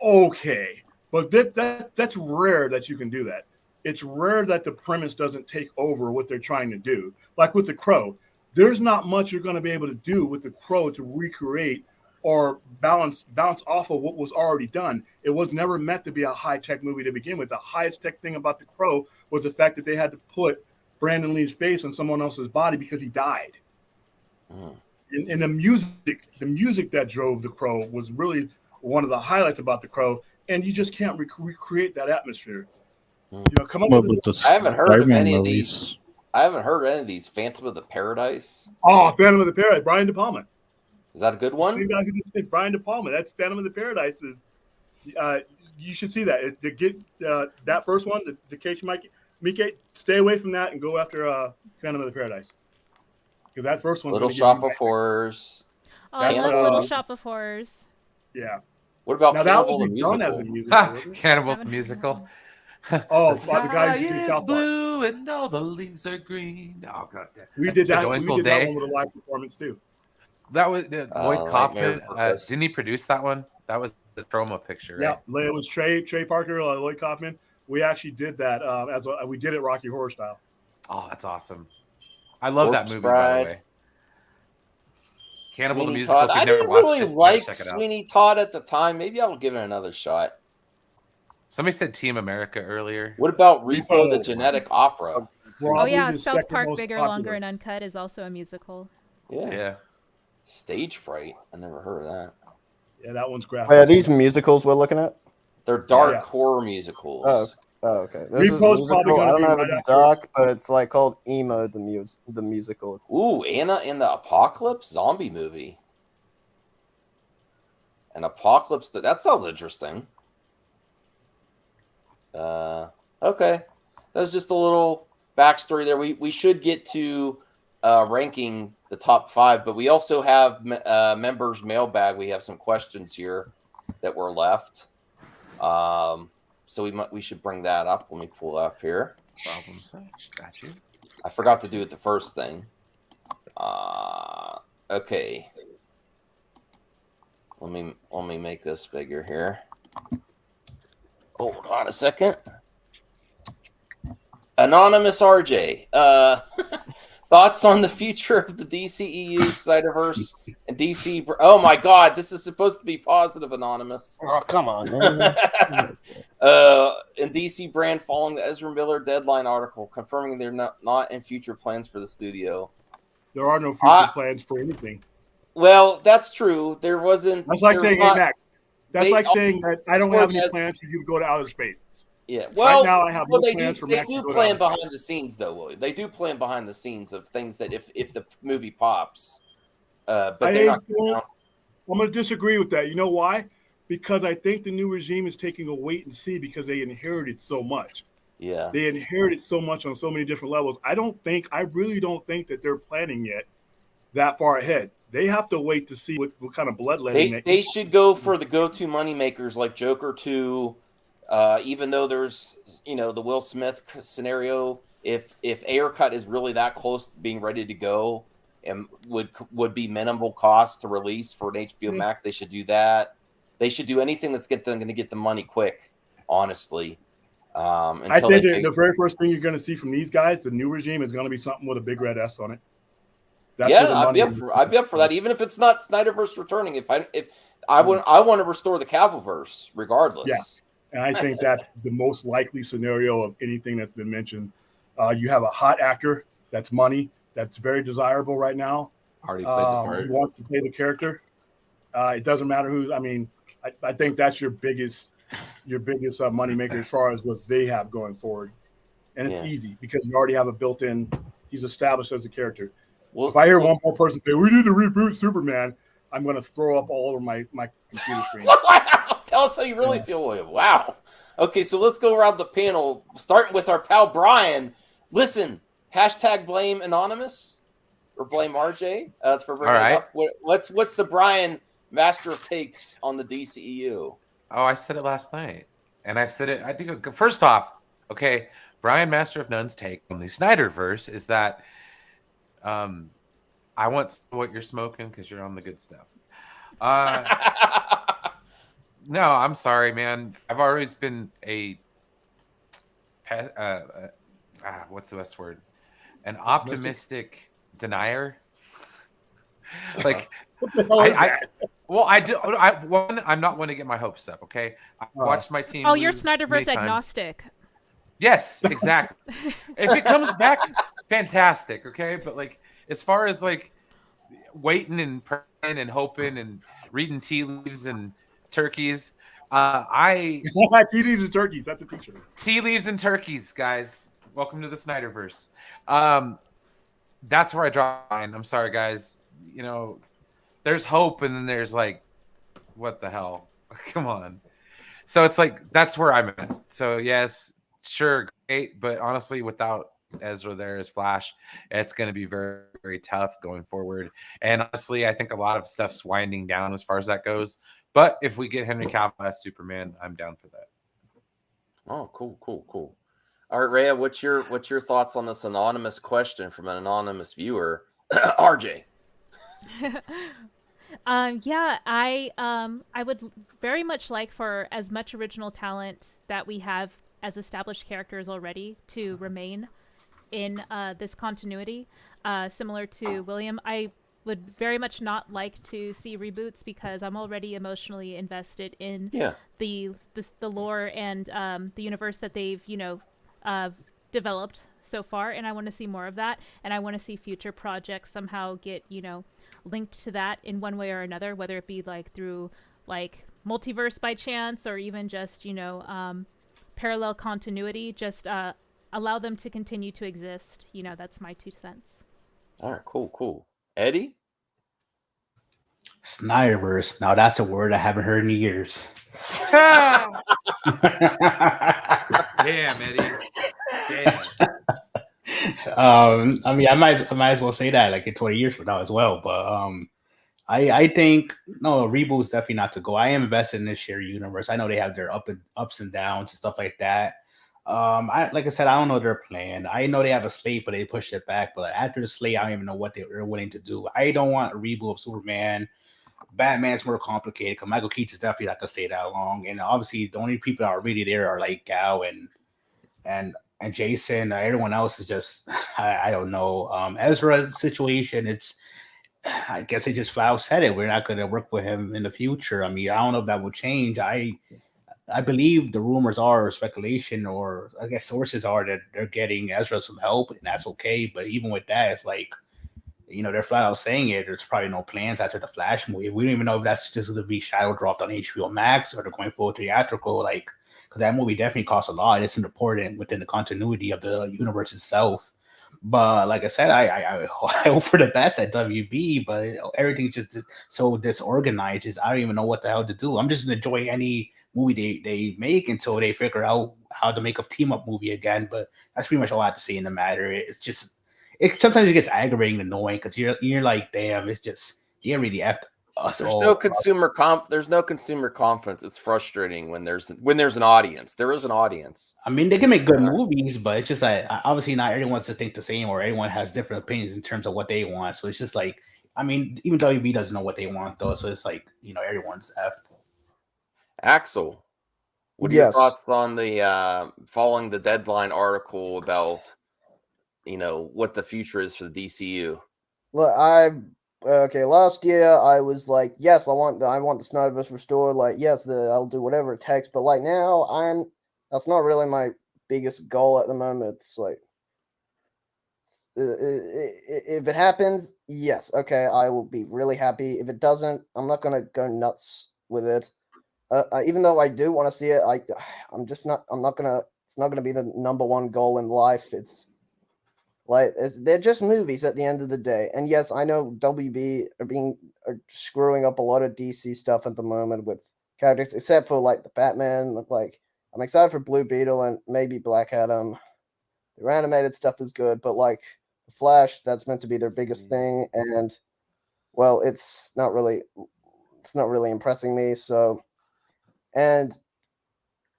okay, but that's rare that you can do that. It's rare that the premise doesn't take over what they're trying to do. Like with The Crow, there's not much you're going to be able to do with The Crow to recreate or bounce off of what was already done. It was never meant to be a high-tech movie to begin with. The highest tech thing about The Crow was the fact that they had to put Brandon Lee's face on someone else's body because he died. And the music that drove The Crow was really one of the highlights about The Crow, and you just can't recreate that atmosphere. Come up with
I haven't heard of any of these. I haven't heard any of these. Phantom of the Paradise.
Oh, Phantom of the Paradise. Brian De Palma.
Is that a good one?
Same guy who just did Brian De Palma. That's Phantom of the Paradise. You should see that. That first one, the case you might Mike, stay away from that and go after Phantom of the Paradise. Because that first one.
Little Shop of Horrors.
Oh, I love Little Shop of Horrors.
Yeah.
What about Cannibal the Musical?
Cannibal the Musical.
Oh,
the sky is blue and all the leaves are green. Oh god,
we did that. We did that one with a live performance too.
That was Lloyd Kaufman. Didn't he produce that one? That was the promo picture. Right?
Yeah, it was Trey Parker, Lloyd Kaufman. We actually did that we did it Rocky Horror style.
Oh, that's awesome. I love that movie, by the way. Cannibal
Sweeney
the Musical.
I didn't really like Sweeney Todd at the time. Maybe I'll give it another shot.
Somebody said Team America earlier.
What about Repo the Genetic Opera?
Oh yeah, South Park Bigger, Longer, and Uncut is also a musical.
Yeah. Stage Fright. I never heard of that.
Yeah, that one's graphic.
Wait, are these musicals we're looking at?
They're dark horror musicals.
Oh, okay. There's a musical. I don't know if it's dark, but it's like called Emo the musical.
Ooh, Anna and the Apocalypse zombie movie. An Apocalypse. That sounds interesting. Okay. That's just a little backstory there. We should get to ranking the top 5, but we also have members mailbag. We have some questions here that were left. So we should bring that up. Let me pull up here.
Got you.
I forgot to do it the first thing. Okay. Let me make this bigger here. Hold on a second. Anonymous RJ. Thoughts on the future of the DCEU, Snyderverse, and DC? Oh my God, this is supposed to be positive, Anonymous.
Oh, come on, man.
And DC brand following the Ezra Miller Deadline article, confirming they're not in future plans for the studio.
There are no future plans for anything.
Well, that's true. There wasn't.
That's like saying, "Hey, Mac." That's like saying that I don't have any
has-
plans for you to go to outer space.
Yeah. Well,
right now I have no
they
plans
do.
for
They
Mac to
do
go to
plan
outer space.
behind the scenes, though, Willie. They do plan behind the scenes of things that if the movie pops, but they're not.
I'm going to disagree with that. You know why? Because I think the new regime is taking a wait and see because they inherited so much.
Yeah.
They inherited so much on so many different levels. I really don't think that they're planning yet that far ahead. They have to wait to see what kind of bloodletting
they should go for the go-to money makers like Joker 2. Even though there's the Will Smith scenario, if Air Cut is really that close to being ready to go and would be minimal cost to release for an HBO Max, they should do that. They should do anything that's going to get the money quick. Honestly,
I think the very first thing you're going to see from these guys, the new regime, is going to be something with a big red S on it.
I'd be up for that, even if it's not Snyderverse returning. If I want to restore the Cavleverse regardless.
Yeah, and I think that's the most likely scenario of anything that's been mentioned. You have a hot actor that's money, that's very desirable right now.
Already played the part.
He wants to play the character. It doesn't matter who. I mean, I think that's your biggest money maker as far as what they have going forward, and it's easy because you already have a built-in. He's established as a character. Well, if I hear one more person say we need to reboot Superman, I'm going to throw up all over my computer screen.
Tell us how you really feel, William. Wow. Okay, so let's go around the panel, starting with our pal Brian. Listen, #blame Anonymous or blame RJ for bringing it up. What's the Brian master of takes on the DCEU?
Oh, I said it last night, and I've said it. I think first off, okay, Brian Master of None's take on the Snyderverse is that I want what you're smoking because you're on the good stuff. No, I'm sorry, man. I've always been a what's the best word? An optimistic denier. Like, I'm not one to get my hopes up. Okay, I watched my team.
Oh, you're Snyderverse agnostic.
Yes, exactly. If it comes back, fantastic. Okay, but like, as far as like waiting and praying and hoping and reading tea leaves and turkeys,
tea leaves and turkeys. That's a teacher.
Tea leaves and turkeys, guys. Welcome to the Snyderverse. That's where I draw the line. I'm sorry, guys. There's hope, and then there's like, what the hell? Come on. So it's like that's where I'm at. So yes, sure, great, but honestly, without Ezra there as Flash, it's going to be very, very tough going forward. And honestly, I think a lot of stuff's winding down as far as that goes. But if we get Henry Cavill as Superman, I'm down for that.
Oh, cool. All right, Rhea, what's your thoughts on this anonymous question from an anonymous viewer, RJ?
I would very much like for as much original talent that we have as established characters already to remain in this continuity. Similar to William, I would very much not like to see reboots because I'm already emotionally invested in the lore and the universe that they've developed so far, and I want to see more of that, and I want to see future projects somehow get linked to that in one way or another, whether it be like through like multiverse by chance or even just parallel continuity. Just allow them to continue to exist. That's my 2 cents.
All right, cool. Eddie?
Snyderverse. Now that's a word I haven't heard in years.
Damn, Eddie. Damn.
I mean, I might as well say that like in 20 years from now as well. But I think no, reboot's definitely not to go. I am invested in this shared universe. I know they have their ups and downs and stuff like that. Like I said, I don't know their plan. I know they have a slate, but they pushed it back. But after the slate, I don't even know what they're willing to do. I don't want a reboot of Superman. Batman's more complicated because Michael Keaton's definitely not gonna stay that long. And obviously, the only people that are really there are like Gal and Jason. Everyone else is just I don't know. Ezra's situation, I guess they just flat out said it. We're not going to work with him in the future. I mean, I don't know if that will change. I believe the rumors are speculation, or I guess sources are that they're getting Ezra some help, and that's okay. But even with that, it's like they're flat out saying it. There's probably no plans after the Flash movie. We don't even know if that's just going to be shadow dropped on HBO Max or they're going full theatrical. Like, because that movie definitely costs a lot. It's important within the continuity of the universe itself. But like I said, I hope for the best at WB, but everything's just so disorganized. I don't even know what the hell to do. I'm just enjoying any movie they make until they figure out how to make a team up movie again. But that's pretty much all I have to say in the matter. It's just sometimes it gets aggravating and annoying because you're like, damn, it's just you really effed us.
There's no consumer confidence. It's frustrating when there's an audience. There is an audience.
I mean, they can make good movies, but it's just like obviously not everyone wants to think the same, or everyone has different opinions in terms of what they want. So it's just like, I mean, even WB doesn't know what they want though. So it's like, everyone's effed.
Axel, what are your thoughts on the following the deadline article about what the future is for the DCU?
Look, last year I was like, yes, I want the Snyderverse restored. Like, yes, I'll do whatever it takes. But like now, that's not really my biggest goal at the moment. It's like, if it happens, yes, okay, I will be really happy. If it doesn't, I'm not gonna go nuts with it. Even though I do want to see it, it's not gonna be the number one goal in life. It's like they're just movies at the end of the day. And yes, I know WB are screwing up a lot of DC stuff at the moment with characters, except for like the Batman. Like, I'm excited for Blue Beetle and maybe Black Adam. Their animated stuff is good, but like the Flash, that's meant to be their biggest thing, and well, it's not really impressing me. So. And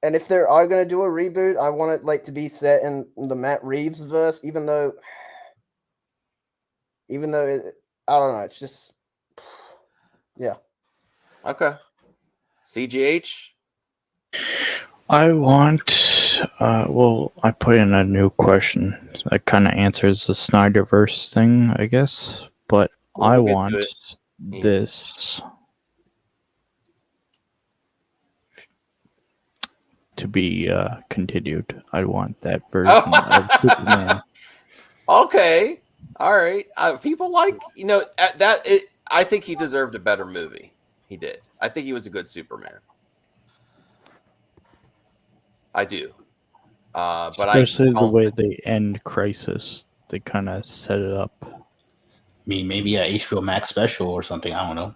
if they are going to do a reboot, I want it to be set in the Matt Reeves verse, even though I don't know, it's just yeah.
Okay. CGH?
I want I put in a new question that kind of answers the Snyderverse thing, I guess, but I want this to be continued. I want that version of Superman.
Okay, all right. People like I think he deserved a better movie. He did. I think he was a good Superman. I do. But
especially the way they end Crisis, they kind of set it up.
I mean, maybe a HBO Max special or something. I don't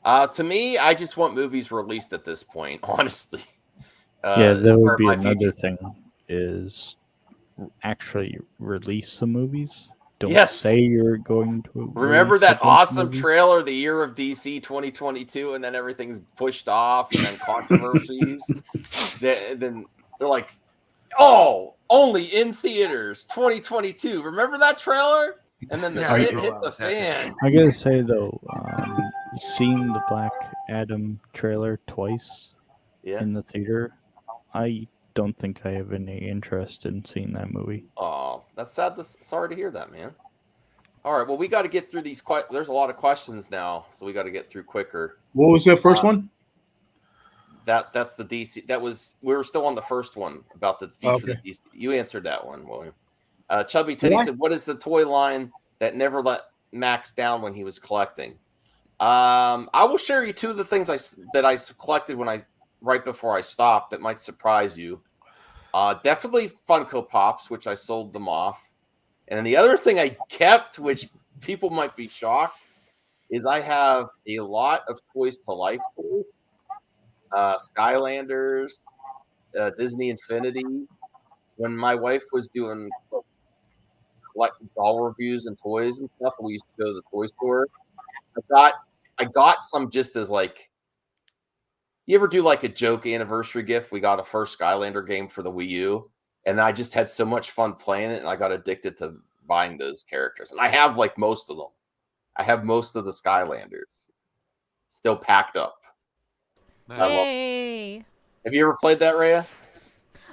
know.
To me, I just want movies released at this point. Honestly.
Yeah, that would be another thing, is actually release the movies. Don't say you're going to
remember that awesome trailer, The Year of DC 2022, and then everything's pushed off, and then controversies. Then they're like, oh, only in theaters 2022. Remember that trailer? And then the shit hit the fan.
I gotta say though, seeing the Black Adam trailer twice in the theater, I don't think I have any interest in seeing that movie.
Oh, that's sad. Sorry to hear that, man. All right, well, we got to get through these. There's a lot of questions now, so we got to get through quicker.
What was that first one?
That's the DC. We were still on the first one about the future of the DC. You answered that one, William. Chubby Teddy said, "What is the toy line that never let Max down when he was collecting?" I will share you two of the things that I collected right before I stopped that might surprise you. Definitely Funko Pops, which I sold them off. And then the other thing I kept, which people might be shocked, is I have a lot of Toys to Life toys. Skylanders, Disney Infinity. When my wife was doing collecting doll reviews and toys and stuff, and we used to go to the toy store, I got some just as like, you ever do like a joke anniversary gift? We got a first Skylander game for the Wii U, and I just had so much fun playing it, and I got addicted to buying those characters. And I have like most of them. I have most of the Skylanders still packed up.
Hey!
Have you ever played that, Rhea?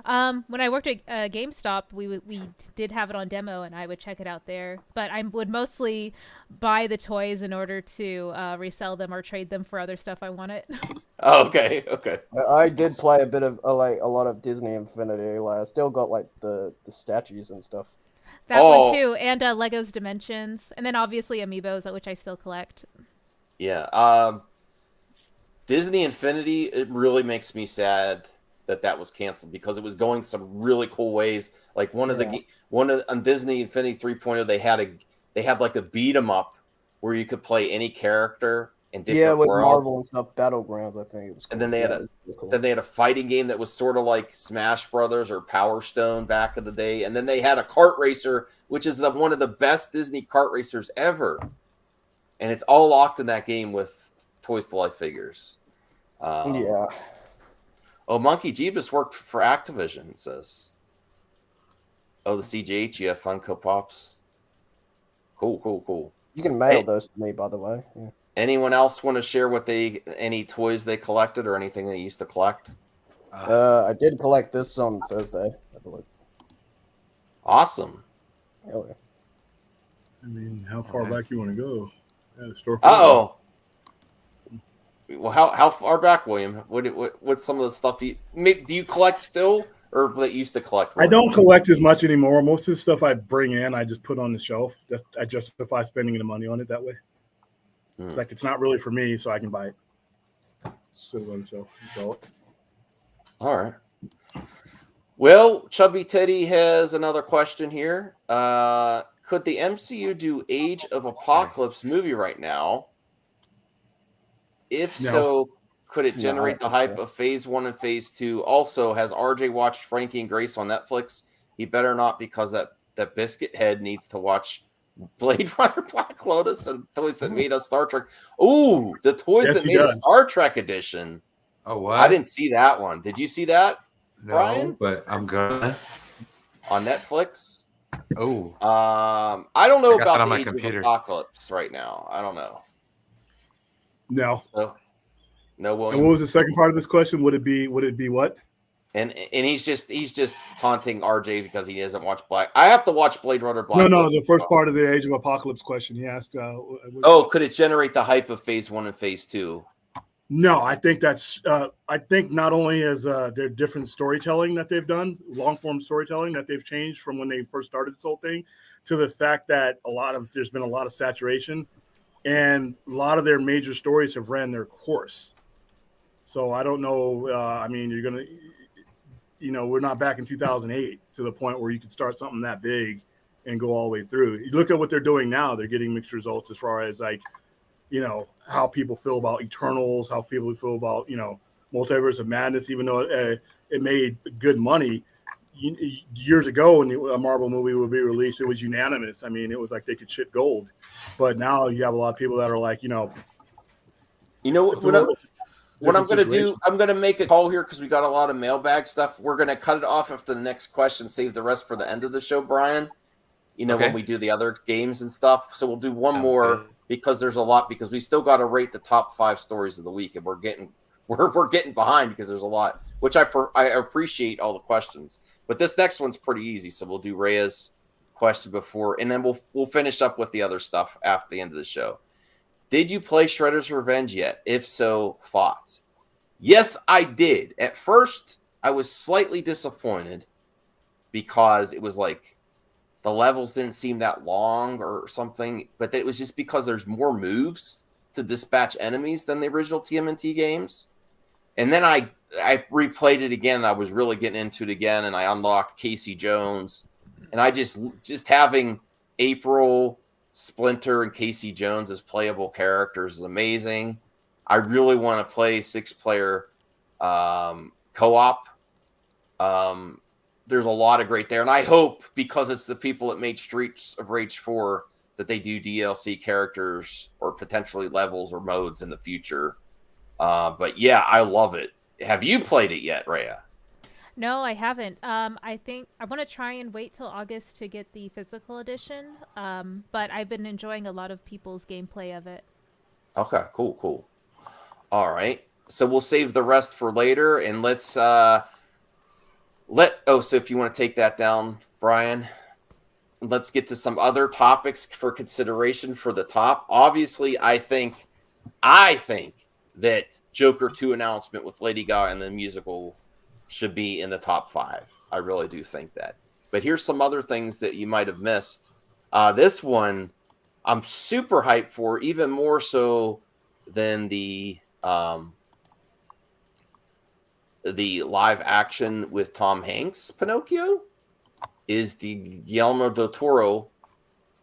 When I worked at GameStop, we did have it on demo, and I would check it out there. But I would mostly buy the toys in order to resell them or trade them for other stuff I wanted.
Okay.
I did play a bit of a lot of Disney Infinity. Like, I still got like the statues and stuff.
That one too, and Lego's Dimensions, and then obviously Amiibos, which I still collect.
Yeah. Disney Infinity, it really makes me sad that was canceled because it was going some really cool ways. Like on Disney Infinity 3.0, they had like a beat 'em up where you could play any character in different
with
worlds.
Marvel and stuff, Battlegrounds, I think it was cool.
And then they had a fighting game that was sort of like Smash Brothers or Power Stone back in the day. And then they had a kart racer, which is one of the best Disney kart racers ever. And it's all locked in that game with Toys to Life figures.
Yeah.
Oh, Monkey Jeebus worked for Activision, it says. Oh, the CGH, you have Funko Pops. Cool.
You can mail those to me, by the way. Yeah.
Anyone else want to share any toys they collected or anything they used to collect?
I did collect this on Thursday, I believe.
Awesome.
Oh, yeah.
I mean, how far back you want to go?
Well, how far back, William? What's some of the stuff do you collect still, or that you used to collect?
I don't collect as much anymore. Most of the stuff I bring in, I just put on the shelf. I justify spending the money on it that way. Like it's not really for me, so I can buy it. Sit on the shelf.
All right. Well, Chubby Teddy has another question here. Could the MCU do Age of Apocalypse movie right now? If so, could it generate the hype of Phase 1 and Phase 2? Also, has RJ watched Frankie and Grace on Netflix? He better not, because that biscuit head needs to watch Blade Runner, Black Lotus, and Toys That Made Us Star Trek. Ooh, the Toys That Made Us Star Trek edition.
Oh, what?
I didn't see that one. Did you see that,
no,
Brian?
But I'm gonna.
On Netflix?
Oh.
I don't know about the Age
of
Apocalypse right now. I don't know.
No.
So, no, William.
And what was the second part of this question? Would it be what?
And he's just taunting RJ because he doesn't watch Black. I have to watch Blade Runner Black.
No, the first part of the Age of Apocalypse question he asked.
Could it generate the hype of Phase 1 and Phase 2?
No, I think that's. I think not only is their different storytelling that they've done, long form storytelling that they've changed from when they first started this whole thing, to the fact that there's been a lot of saturation, and a lot of their major stories have ran their course. So I don't know. I mean, you're gonna. We're not back in 2008 to the point where you could start something that big and go all the way through. You look at what they're doing now; they're getting mixed results as far as how people feel about Eternals, how people feel about Multiverse of Madness. Even though it made good money years ago, when a Marvel movie would be released, it was unanimous. I mean, it was like they could shit gold. But now you have a lot of people that are like,
what I'm going to do, I'm going to make a call here because we got a lot of mailbag stuff. We're going to cut it off after the next question, save the rest for the end of the show, Brian. When we do the other games and stuff. So we'll do one more because there's a lot, because we still got to rate the top 5 stories of the week, and we're getting behind because there's a lot, which I appreciate all the questions. But this next one's pretty easy, so we'll do Rhea's question before, and then we'll finish up with the other stuff after the end of the show. Did you play Shredder's Revenge yet? If so, thoughts? Yes, I did. At first, I was slightly disappointed because it was like the levels didn't seem that long or something, but it was just because there's more moves to dispatch enemies than the original TMNT games. And then I replayed it again, and I was really getting into it again, and I unlocked Casey Jones. And I just having April, Splinter, and Casey Jones as playable characters is amazing. I really want to play 6-player co-op. There's a lot of great there, and I hope, because it's the people that made Streets of Rage 4, that they do DLC characters or potentially levels or modes in the future. But yeah, I love it. Have you played it yet, Rhea?
No, I haven't. I think I want to try and wait till August to get the physical edition. But I've been enjoying a lot of people's gameplay of it.
Okay, cool. All right. So we'll save the rest for later, and let's so if you want to take that down, Brian, let's get to some other topics for consideration for the top. Obviously, I think that Joker 2 announcement with Lady Gaga and the musical should be in the top 5. I really do think that. But here's some other things that you might have missed. This one I'm super hyped for, even more so than the live action with Tom Hanks Pinocchio, is the Guillermo del Toro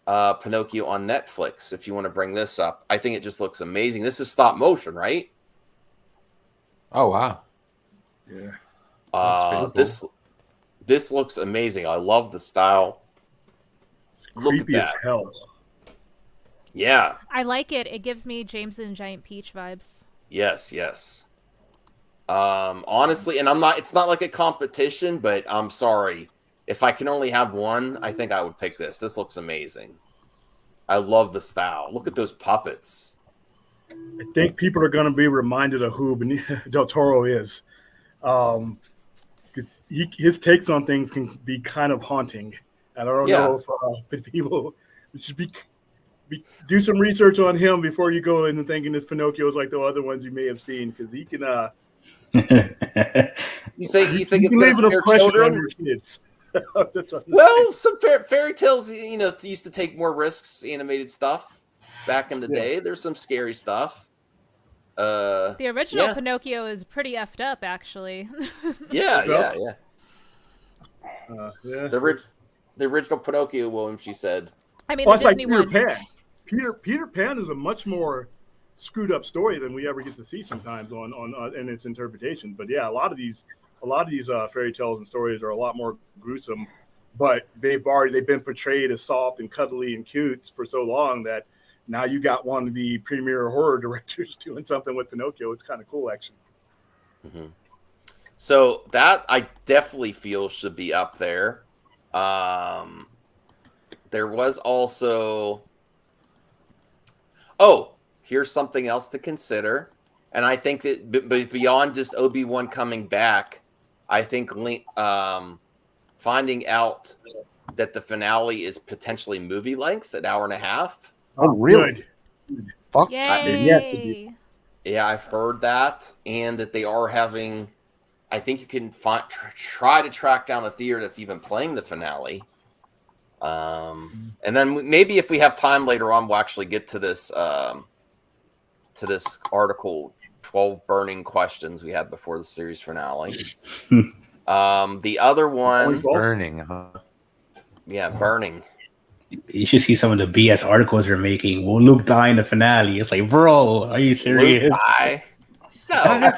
Pinocchio on Netflix. If you want to bring this up, I think it just looks amazing. This is stop motion, right?
Oh wow.
Yeah.
This looks amazing. I love the style. Look at
Creepy
that.
as hell.
Yeah.
I like it. It gives me James and Giant Peach vibes.
Yes, yes. Honestly, and it's not like a competition, but I'm sorry. If I can only have one, I think I would pick this. This looks amazing. I love the style. Look at those puppets.
I think people are going to be reminded of who Del Toro is. His takes on things can be kind of haunting. And I don't know if people should do some research on him before you go into thinking this Pinocchio is like the other ones you may have seen, because he can.
You think it's
leave
going to scare children?
On your kids.
Well, some fairy tales, used to take more risks. Animated stuff back in the day. There's some scary stuff.
The original Pinocchio is pretty effed up, actually.
Yeah. The original Pinocchio, William, she said.
I mean, the Disney
like Peter
one.
Pan. Peter Pan is a much more screwed up story than we ever get to see sometimes on in its interpretation. But yeah, a lot of these fairy tales and stories are a lot more gruesome, but they've been portrayed as soft and cuddly and cute for so long that now you got one of the premier horror directors doing something with Pinocchio. It's kind of cool, actually.
Mm-hmm. So that I definitely feel should be up there. There was also, here's something else to consider. And I think that beyond just Obi-Wan coming back, I think finding out that the finale is potentially movie length, an hour and a half.
Oh, really?
Good.
Fuck.
Yay.
Yes.
Yeah, I've heard that. And that they are having, I think you can try to track down a theater that's even playing the finale. And then maybe if we have time later on, we'll actually get to this article, 12 burning questions we had before the series finale. The other one,
burning, huh?
Yeah, burning.
You should see some of the BS articles they're making. Will Luke die in the finale? It's like, bro, are you serious?
Luke die? No.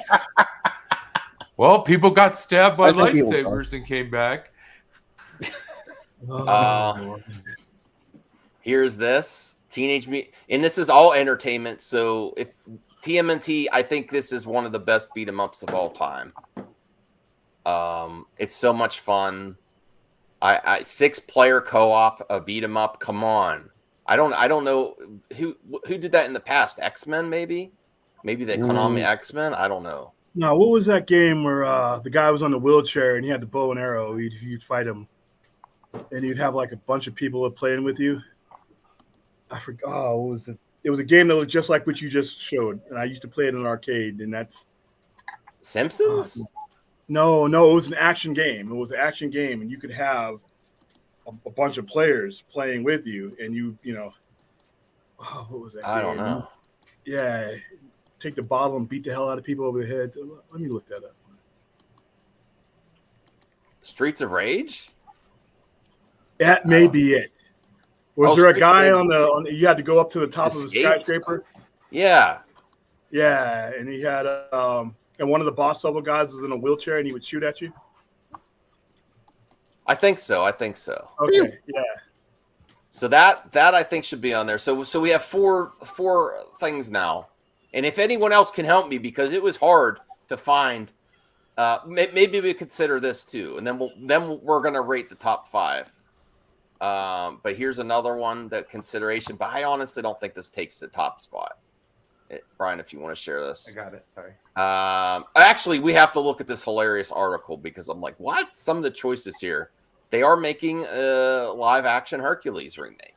Well, people got stabbed by lightsabers and came back.
Here's this and this is all entertainment. So if TMNT, I think this is one of the best beat 'em ups of all time. It's so much fun. I 6-player co-op, a beat 'em up. Come on, I don't know who did that in the past. X-Men, maybe the Konami X-Men. I don't know.
No, what was that game where the guy was on the wheelchair and he had the bow and arrow? You'd fight him, and you'd have like a bunch of people playing with you. I forgot. Oh, what was it? It was a game that looked just like what you just showed, and I used to play it in an arcade. And that's
Simpsons.
No, it was an action game. It was an action game, and you could have a bunch of players playing with you, and what was that game?
I don't know.
Yeah, take the bottle and beat the hell out of people over the head. Let me look that up.
Streets of Rage?
That may be it. Was there a guy on you had to go up to the top of the skyscraper?
Yeah.
Yeah, and he had and one of the boss level guys was in a wheelchair and he would shoot at you?
I think so.
Okay, yeah.
So that I think should be on there. So we have four things now. And if anyone else can help me, because it was hard to find, maybe we consider this too. And then we're gonna rate the top 5. But here's another one that consideration. But I honestly don't think this takes the top spot. Brian, if you want to share this.
I got it. Sorry.
Actually, we have to look at this hilarious article because I'm like, what? Some of the choices here. They are making a live action Hercules remake.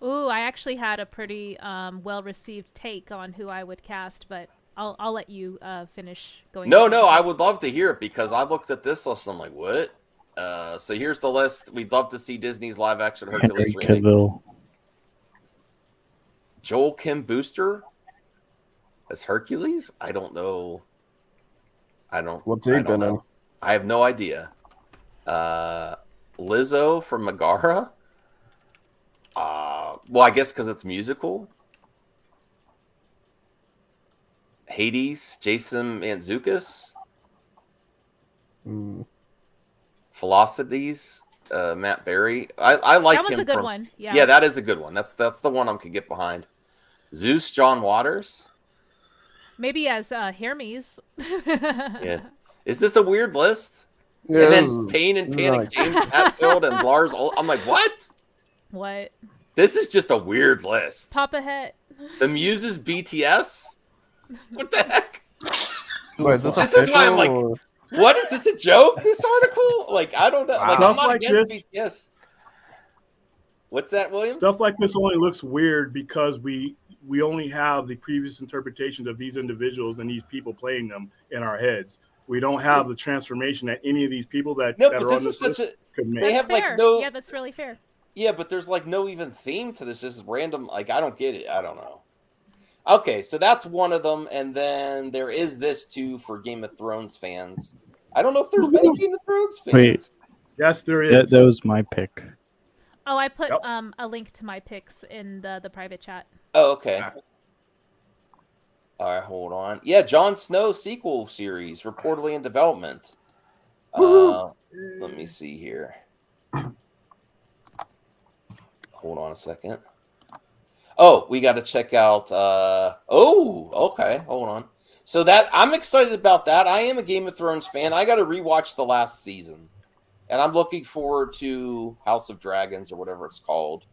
Ooh, I actually had a pretty well-received take on who I would cast, but I'll let you finish going.
No, I would love to hear it because I looked at this list and I'm like, what? So here's the list. We'd love to see Disney's live-action
Henry
Hercules remake.
Cavill.
Joel Kim Booster as Hercules? I don't know.
What's he been in?
I have no idea. Lizzo from Megara? Well, I guess because it's musical. Hades, Jason Mantzoukas. Velocities, Matt Berry. I like him.
That one's a good one.
Yeah, that is a good one. That's the one I can get behind. Zeus, John Waters.
Maybe as Hermes.
Yeah. Is this a weird list?
Yeah,
And then Pain and Panic,
nice.
James Hetfield and Lars. I'm like, what?
What?
This is just a weird list.
Papa Het.
The Muses, BTS. What the heck?
Wait, is this
This is why I'm like,
official, or-
what is this a joke? This article? Like, I don't know. Like, I'm
Stuff
not
like
against
this.
BTS. What's that, William?
Stuff like this only looks weird because we only have the previous interpretations of these individuals and these people playing them in our heads. We don't have the transformation that any of these people that
No,
that
but
are on
this is
this
such
list
a.
could make.
They
That's
have
fair.
like no.
Yeah, that's really fair.
Yeah, but there's like no even theme to this. Just random. Like, I don't get it. I don't know. Okay, so that's one of them, and then there is this too for Game of Thrones fans. I don't know if there's many Game of Thrones fans.
Wait.
Yes, there is.
That was my pick.
Oh, I put
Yep.
a link to my picks in the private chat.
Oh, okay. All right, hold on. Yeah, Jon Snow sequel series reportedly in development. Let me see here. Hold on a second. Oh, we got to check out. Okay. Hold on. So that I'm excited about that. I am a Game of Thrones fan. I got to rewatch the last season, and I'm looking forward to House of Dragons or whatever it's called.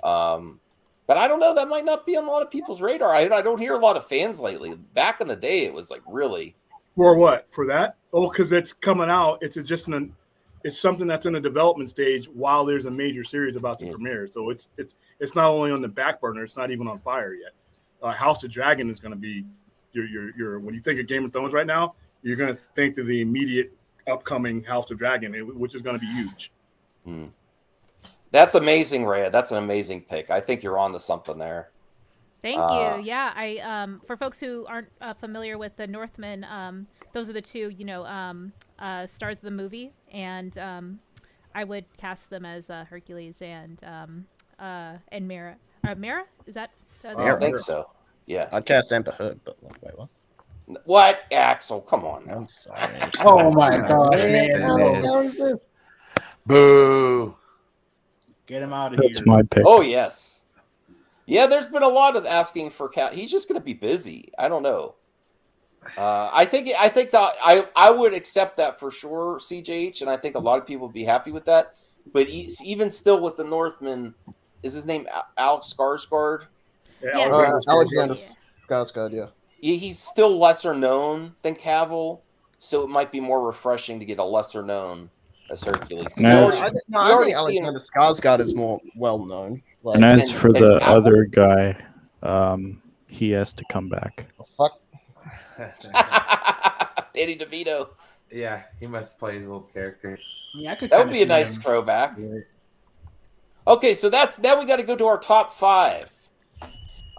But I don't know. That might not be on a lot of people's radar. I don't hear a lot of fans lately. Back in the day, it was like really.
For what? For that? Oh, because it's coming out. It's something that's in a development stage while there's a major series about to premiere. So it's not only on the back burner. It's not even on fire yet. House of Dragon is going to be your when you think of Game of Thrones right now, you're going to think of the immediate upcoming House of Dragon, which is going to be huge.
That's amazing, Rhea. That's an amazing pick. I think you're on to something there.
Thank you. Yeah, I for folks who aren't familiar with the Northmen, those are the two, stars of the movie, and I would cast them as Hercules and Mera. Mera? Is that?
I think so. Yeah.
I'd cast Amber Heard, but wait, what?
What, Axel? Come on.
I'm sorry.
Oh my god, man!
Goodness. Boo!
Get him out of here.
That's my pick.
Oh yes. Yeah, there's been a lot of asking for cat. He's just going to be busy. I don't know. I think that I would accept that for sure, CJH, and I think a lot of people would be happy with that. But even still, with the Northman, is his name Alex Skarsgård?
Yeah.
Alexander Skarsgård, yeah.
He's still lesser known than Cavill, so it might be more refreshing to get a lesser known as Hercules.
No.
I think Alexander Skarsgård is more well known. Like,
And as for the
Cavill?
other guy, he has to come back.
fuck.
Danny DeVito.
Yeah, he must play his little character.
I could
That would
kinda
be a
see
nice
him.
throwback. Okay, so now we got to go to our top 5.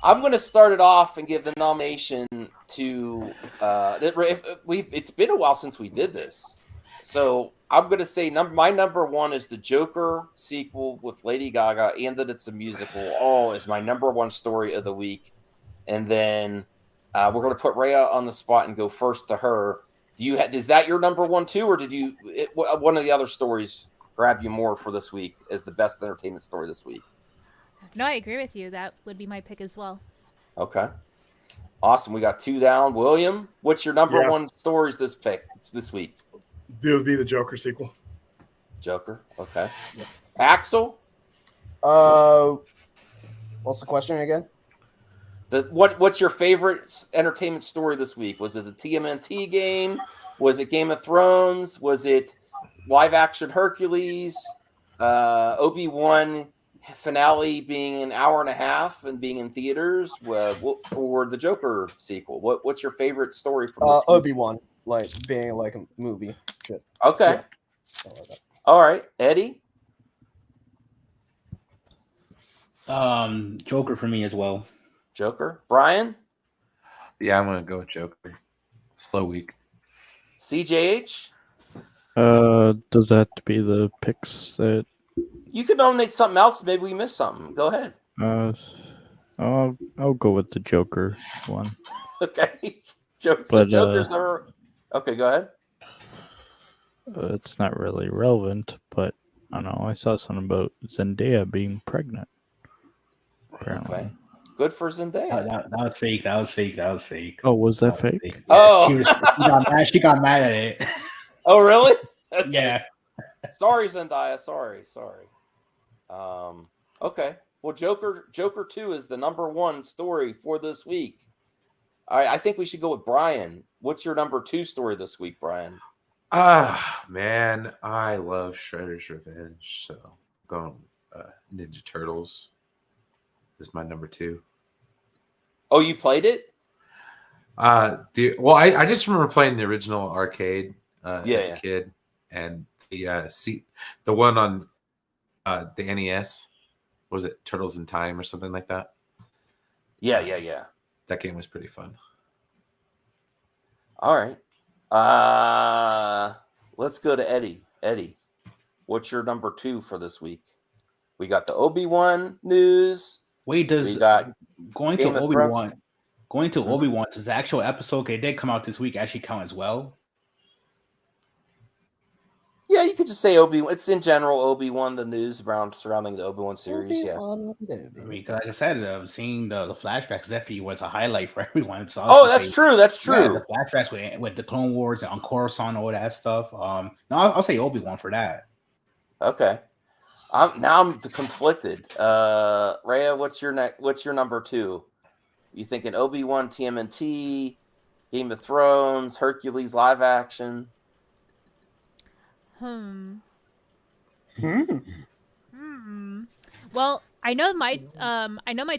I'm going to start it off and give the nomination to. It's been a while since we did this, so I'm going to say my number 1 is the Joker sequel with Lady Gaga, and that it's a musical. Oh, is my number 1 story of the week, and then we're going to put Rhea on the spot and go first to her. Is that your number 1 too, or did one of the other stories grab you more for this week as the best entertainment story this week?
No, I agree with you. That would be my pick as well.
Okay. Awesome. We got 2 down. William, what's your number 1 stories this week?
It would be the Joker sequel.
Joker. Okay. Axel?
What's the question again?
What's your favorite entertainment story this week? Was it the TMNT game? Was it Game of Thrones? Was it live action Hercules? Obi-Wan finale being an hour and a half and being in theaters, or the Joker sequel? What's your favorite story from this week?
Obi-Wan, like being like a movie. Shit.
Okay.
Yeah.
All right, Eddie.
Joker for me as well.
Joker. Brian.
Yeah, I'm gonna go with Joker. Slow week.
CJH.
Does that have to be the picks that?
You could nominate something else. Maybe we missed something. Go ahead.
I'll go with the Joker one.
Okay. So
But,
Joker's never. Okay, go ahead.
It's not really relevant, but I don't know. I saw something about Zendaya being pregnant. Apparently.
Okay. Good for Zendaya.
That was fake. That was fake. That was fake.
Oh, was that fake?
Yeah,
Oh.
she got mad at it.
Oh, really? Okay.
Yeah.
Sorry, Zendaya. Sorry. Okay. Well, Joker 2 is the number one story for this week. All right, I think we should go with Brian. What's your number 2 story this week, Brian?
Man, I love Shredder's Revenge, so I'm going with Ninja Turtles is my number 2.
Oh, you played it?
I just remember playing the original arcade as a kid, and the one on the NES. Was it Turtles in Time or something like that?
Yeah.
That game was pretty fun.
All right. Let's go to Eddie. Eddie, what's your number 2 for this week? We got the Obi-Wan news.
Wait,
we got
going to Obi-Wan? Going to Obi-Wan, does the actual episode it did come out this week actually count as well?
Yeah, you could just say Obi-Wan. It's in general Obi-Wan, the news surrounding the Obi-Wan series.
I mean, like I said, seeing the flashbacks definitely was a highlight for everyone. So
that's true. That's true.
Yeah, the flashbacks with the Clone Wars and on Coruscant, all that stuff. No, I'll say Obi-Wan for that.
Okay. I'm conflicted. Rhea, what's your number 2? You thinking Obi-Wan, TMNT, Game of Thrones, Hercules live action?
Well, I know my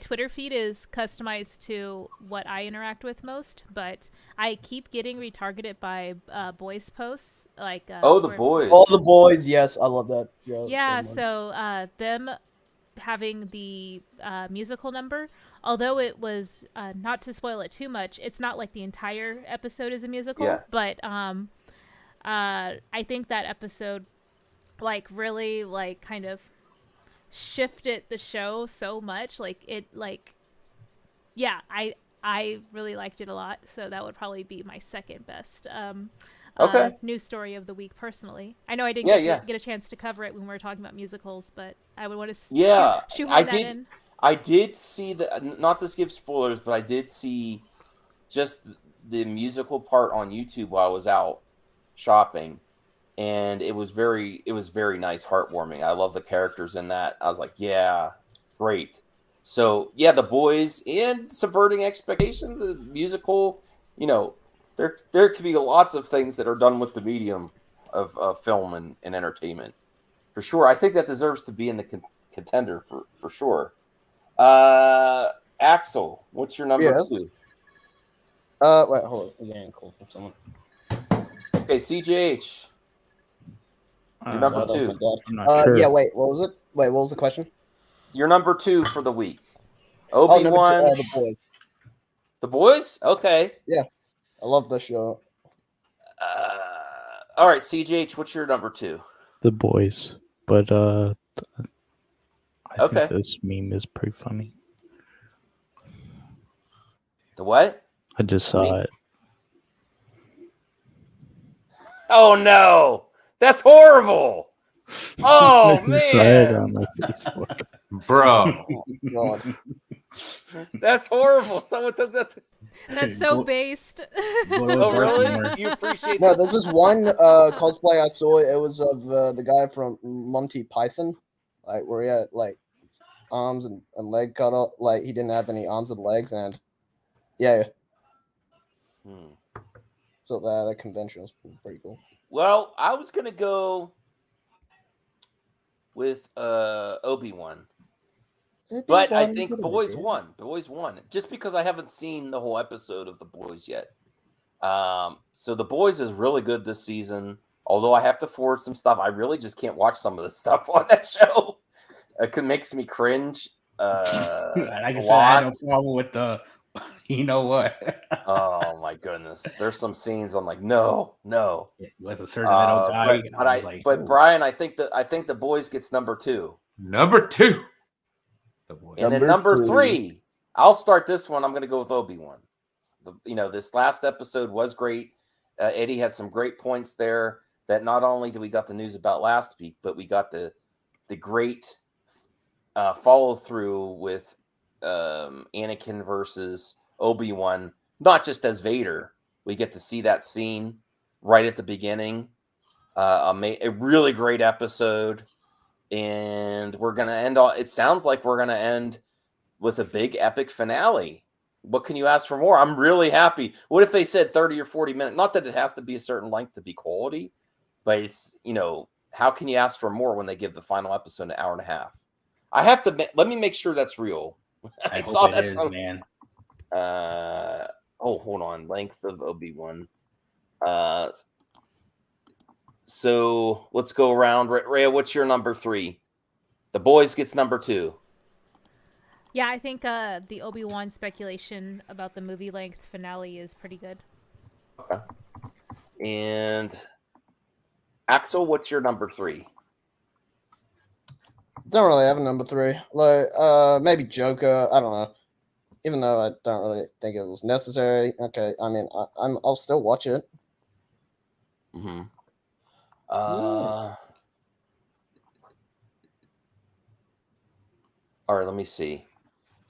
Twitter feed is customized to what I interact with most, but I keep getting retargeted by boys posts like
the
boys. All the boys, yes, I love that.
Yeah, so them having the musical number, although it was not to spoil it too much, it's not like the entire episode is a musical, but I think that episode really kind of shifted the show so much. I really liked it a lot, so that would probably be my second best news story of the week personally. I know I didn't get a chance to cover it when we were talking about musicals, but I would want to shoehorn that in.
I did see not to give spoilers, but I did see just the musical part on YouTube while I was out shopping, and it was very nice, heartwarming. I love the characters in that. I was like, yeah, great. So yeah, the boys and subverting expectations, the musical, there could be lots of things that are done with the medium of film and entertainment for sure. I think that deserves to be in the contender for sure. Axel, what's your number 2?
Wait, hold on. I'm getting a call from someone.
Okay, CJH. Your number 2.
I'm not sure.
Yeah, wait, what was it? Wait, what was the question?
Your number 2 for the week. Obi-Wan.
The boys.
The boys? Okay.
Yeah, I love the show.
All right, CJH, what's your number 2?
The boys, but I think this meme is pretty funny.
The what?
I just saw it.
Oh no, that's horrible! Oh man,
on my Facebook.
Bro.
Oh, God.
That's horrible. Someone took that.
That's so based.
Oh really? You appreciate?
No, there's this one cosplay I saw. It was of the guy from Monty Python, where he had arms and leg cut off. He didn't have any arms and legs, and so that convention was pretty cool.
Well, I was gonna go with Obi-Wan, but I think Boys won. Boys won just because I haven't seen the whole episode of The Boys yet. So The Boys is really good this season. Although I have to forward some stuff, I really just can't watch some of the stuff on that show. It makes me cringe.
Like I said, I had no problem with the. You know what?
Oh my goodness! There's some scenes I'm like, no.
With a certain little guy,
but Brian, I think the boys gets number 2.
Number 2. The boys.
And then number 3. I'll start this one. I'm going to go with Obi-Wan. This last episode was great. Eddie had some great points there. That not only do we got the news about last week, but we got the great follow through with Anakin versus Obi-Wan, not just as Vader. We get to see that scene right at the beginning. A really great episode, and we're gonna end. It sounds like we're gonna end with a big epic finale. What can you ask for more? I'm really happy. What if they said 30 or 40 minutes? Not that it has to be a certain length to be quality, but it's, how can you ask for more when they give the final episode an hour and a half? I have to let me make sure that's real.
I saw that man.
Hold on. Length of Obi-Wan. So let's go around. Rhea, what's your number 3? The boys gets number 2.
Yeah, I think the Obi-Wan speculation about the movie length finale is pretty good.
Okay. And Axel, what's your number 3?
Don't really have a number 3. Like, maybe Joker. I don't know. Even though I don't really think it was necessary. Okay, I mean, I'll still watch it.
Mm-hmm. All right, let me see.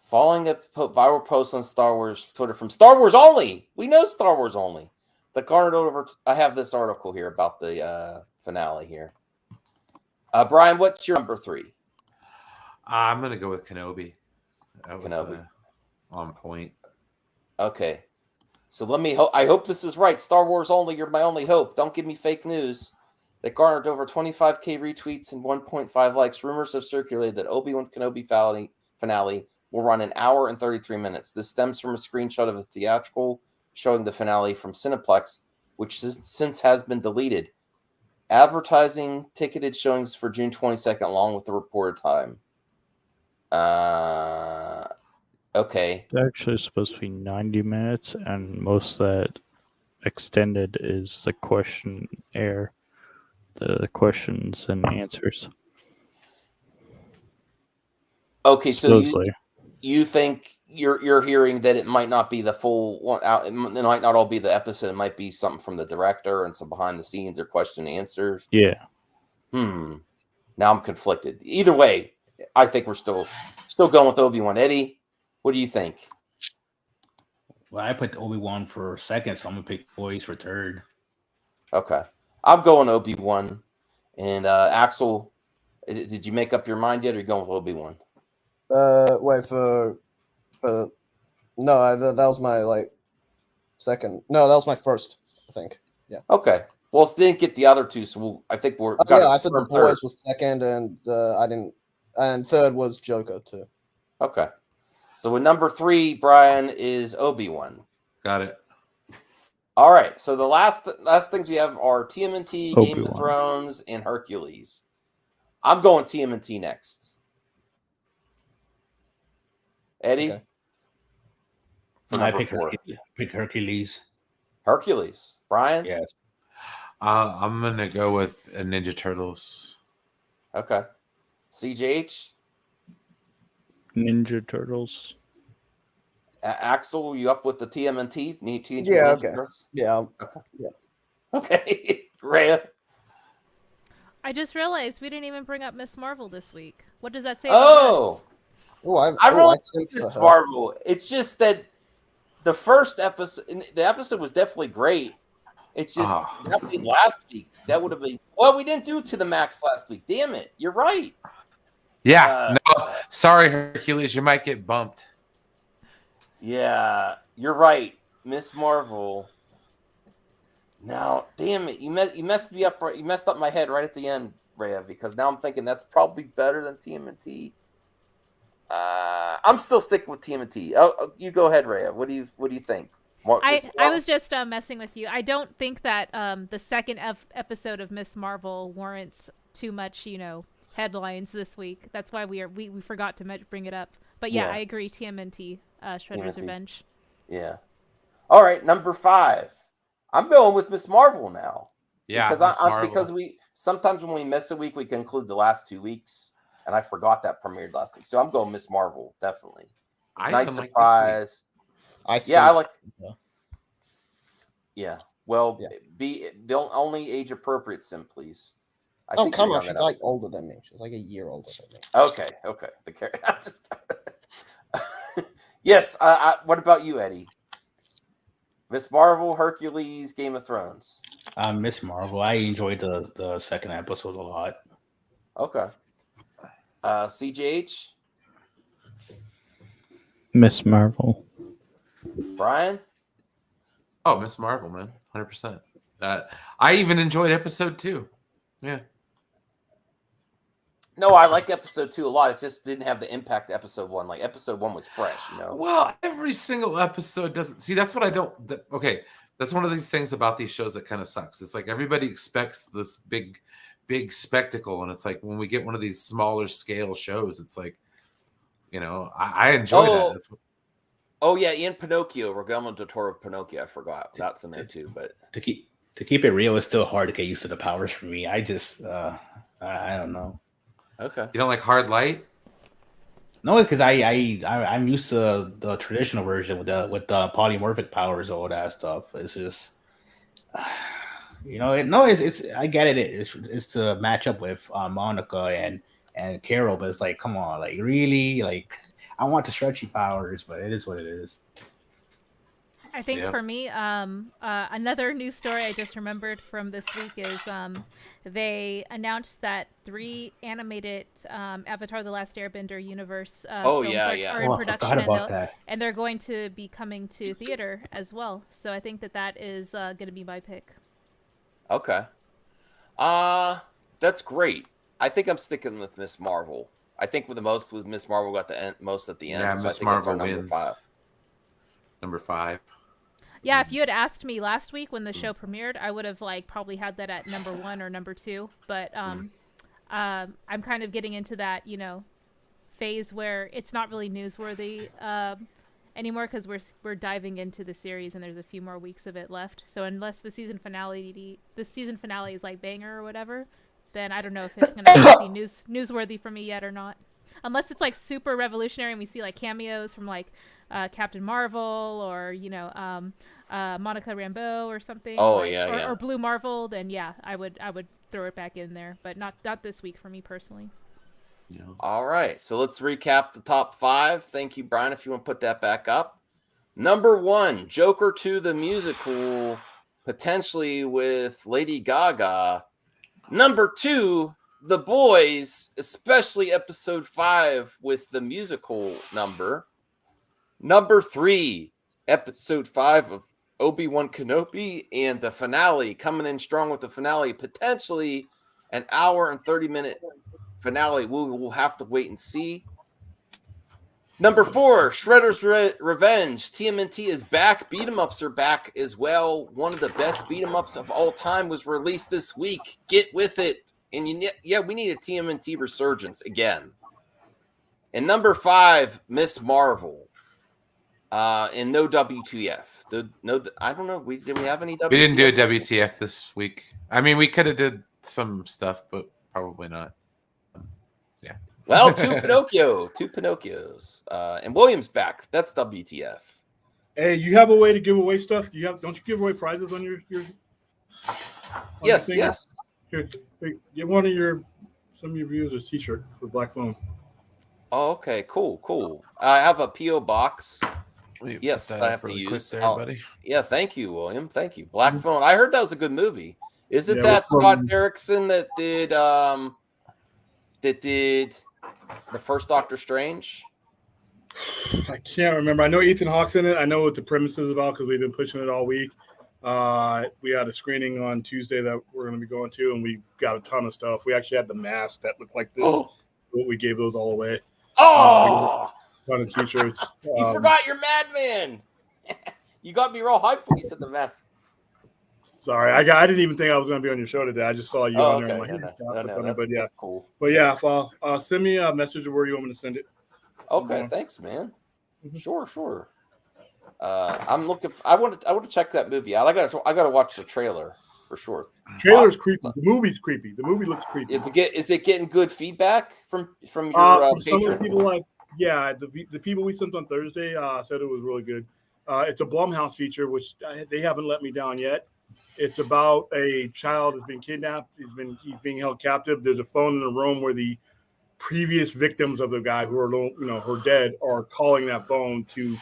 Following a viral post on Star Wars Twitter from Star Wars Only. We know Star Wars Only. The garnered over. I have this article here about the finale here. Brian, what's your number 3?
I'm gonna go with Kenobi. That was
Kenobi.
On point.
Okay, so let me. I hope this is right. Star Wars Only. You're my only hope. Don't give me fake news. That garnered over 25,000 retweets and 1.5 likes. Rumors have circulated that Obi-Wan Kenobi finale will run an hour and 33 minutes. This stems from a screenshot of a theatrical showing the finale from Cineplex, which since has been deleted. Advertising ticketed showings for June 22nd, along with the reported time. Okay.
It's actually supposed to be 90 minutes, and most of that extended is the questionnaire, the questions and answers.
Okay, so you think you're hearing that it might not be the full one out. It might not all be the episode. It might be something from the director and some behind the scenes or question and answers.
Yeah.
Now I'm conflicted. Either way, I think we're still going with Obi-Wan. Eddie, what do you think?
Well, I put Obi-Wan for second, so I'm gonna pick boys for third.
Okay, I'm going Obi-Wan. And Axel, did you make up your mind yet, or are you going with Obi-Wan?
Wait for no, that was my second. No, that was my first, I think. Yeah.
Okay. Well, didn't get the other 2, so I think we're.
I said the boys was second, and I didn't, and third was Joker too.
Okay. So with number 3, Brian, is Obi-Wan.
Got it.
All right. So the last things we have are TMNT,
Obi-Wan.
Game of Thrones, and Hercules. I'm going TMNT next. Eddie?
Okay.
I pick Hercules.
Hercules. Brian?
Yes.
I'm gonna go with Ninja Turtles.
Okay. CJH?
Ninja Turtles.
Axel, you up with the TMNT?
Yeah, okay. Yeah.
Okay.
Yeah.
Okay. Rhea?
I just realized we didn't even bring up Miss Marvel this week. What does that say about us?
I really like Miss Marvel. It's just that the first episode, the episode was definitely great. It's just that would be last week. That would have been. Well, we didn't do To The MAXX last week. Damn it! You're right.
Yeah. No, sorry, Hercules. You might get bumped.
Yeah, you're right, Miss Marvel. Now, damn it! You messed me up. You messed up my head right at the end, Rhea, because now I'm thinking that's probably better than TMNT. I'm still sticking with TMNT. Oh, you go ahead, Rhea. What do you think?
I was just messing with you. I don't think that the second episode of Miss Marvel warrants too much, headlines this week. That's why we forgot to bring it up. But yeah, I agree. TMNT, Shredder's Revenge.
Yeah. All right, number 5. I'm going with Miss Marvel now.
Yeah,
because we sometimes when we miss a week, we can include the last 2 weeks, and I forgot that premiered last week. So I'm going Miss Marvel, definitely. Nice surprise.
I
like. Yeah. Well, be only age appropriate sim, please.
Come on, she's like older than me. She's like a year older than me.
Okay. Yes. What about you, Eddie? Miss Marvel, Hercules, Game of Thrones.
Miss Marvel. I enjoyed the second episode a lot.
Okay. CJH.
Miss Marvel.
Brian.
Oh, Miss Marvel, man, 100%. I even enjoyed episode 2. Yeah.
No, I like episode 2 a lot. It just didn't have the impact episode 1. Like episode 1 was fresh,
Well, every single episode doesn't. See, that's what I don't. Okay, that's one of these things about these shows that kind of sucks. It's like everybody expects this big spectacle, and it's like when we get one of these smaller scale shows, it's like, I enjoy that. That's what,
oh yeah, Ian Pinocchio, Guillermo del Toro Pinocchio. I forgot that's in there too. But
to keep it real, it's still hard to get used to the powers for me. I just I don't know.
Okay.
You don't like Hard Light?
No, because I'm used to the traditional version with the polymorphic powers, all that stuff. It's just, it's I get it. It's to match up with Monica and Carol, but it's like, come on, like really, like I want the stretchy powers, but it is what it is.
I think for me, another news story I just remembered from this week is they announced that 3 animated Avatar: The Last Airbender universe films are in production, and they're going to be coming to theater as well. So I think that is going to be my pick.
Okay. That's great. I think I'm sticking with Miss Marvel. I think with Miss Marvel got the most at the end.
Yeah,
so
Miss Marvel wins. Number 5.
Yeah, if you had asked me last week when the show premiered, I would have probably had that at number 1 or number 2. But I'm kind of getting into that phase where it's not really newsworthy anymore because we're diving into the series and there's a few more weeks of it left. So unless the season finale is like banger or whatever, then I don't know if it's gonna be newsworthy for me yet or not. Unless it's like super revolutionary and we see like cameos from like Captain Marvel or Monica Rambeau or something. Or Blue Marvel, then I would throw it back in there, but not this week for me personally.
Yeah. All right, so let's recap the top 5. Thank you, Brian. If you want to put that back up. Number 1, Joker 2 the musical, potentially with Lady Gaga. Number 2, The Boys, especially episode 5 with the musical number. Number 3, episode 5 of Obi-Wan Kenobi, and the finale, coming in strong with the finale, potentially an hour and 30-minute finale. We will have to wait and see. Number 4, Shredder's Revenge. TMNT is back. Beat 'em ups are back as well. One of the best beat 'em ups of all time was released this week. Get with it. And we need a TMNT resurgence again. And number 5, Miss Marvel. And no WTF. I don't know. Did we have any WTF?
We didn't do a WTF this week. I mean, we could have did some stuff, but probably not. Yeah.
Well, 2 Pinocchios. And William's back. That's WTF.
Hey, you have a way to give away stuff? Don't you give away prizes on your
Yes.
Here, give some of your viewers a t-shirt for Black Phone.
Oh, okay, cool. I have a PO box. Yes, I have to use.
Buddy.
Yeah, thank you, William. Thank you. Black Phone. I heard that was a good movie. Is it that Scott Derrickson that did the first Doctor Strange?
I can't remember. I know Ethan Hawke's in it. I know what the premise is about because we've been pushing it all week. We had a screening on Tuesday that we're going to be going to, and we got a ton of stuff. We actually had the mask that looked like this. Oh. We gave those all away.
Oh!
Ton of t-shirts.
You forgot your Madman. You got me real hyped when you said The Mask.
Sorry, I didn't even think I was going to be on your show today. I just saw you on there.
Okay.
I'm like,
That's cool.
But yeah, send me a message of where you want me to send it.
Okay, thanks, man. Sure. I'm looking. I want to check that movie out. I got to watch the trailer for sure.
Trailer's creepy. The movie's creepy. The movie looks creepy.
Is it getting good feedback from your
from
patrons?
some of the people? The people we sent on Thursday said it was really good. It's a Blumhouse feature, which they haven't let me down yet. It's about a child has been kidnapped. He's being held captive. There's a phone in the room where the previous victims of the guy who are who are dead are calling that phone to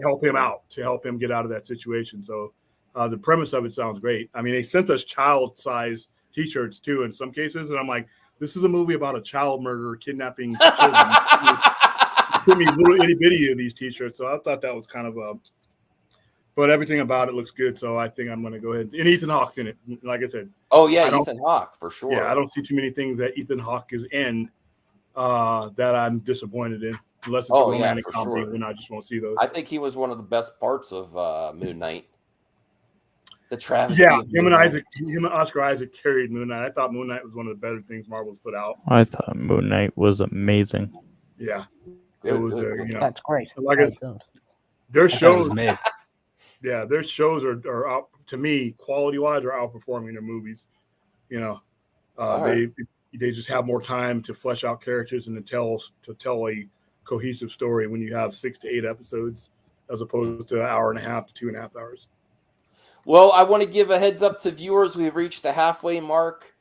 help him out, to help him get out of that situation. So the premise of it sounds great. I mean, they sent us child-size T-shirts too in some cases, and I'm like, this is a movie about a child murderer kidnapping children. Put me little itty bitty of these T-shirts, so I thought that was kind of but everything about it looks good, so I think I'm going to go ahead. And Ethan Hawke's in it, like I said.
Oh yeah, Ethan Hawke for sure.
Yeah, I don't see too many things that Ethan Hawke is in that I'm disappointed in, unless it's a romantic comedy. Sure. Then I just won't see those.
I think he was one of the best parts of Moon Knight. The travesty.
Yeah, him and Oscar Isaac carried Moon Knight. I thought Moon Knight was one of the better things Marvel's put out.
I thought Moon Knight was amazing.
Yeah, it was.
That's great.
Like their shows. Yeah, their shows are out, to me, quality wise, are outperforming their movies. They just have more time to flesh out characters and to tell a cohesive story when you have 6 to 8 episodes as opposed to an hour and a half to 2.5 hours.
Well, I want to give a heads up to viewers. We've reached the halfway mark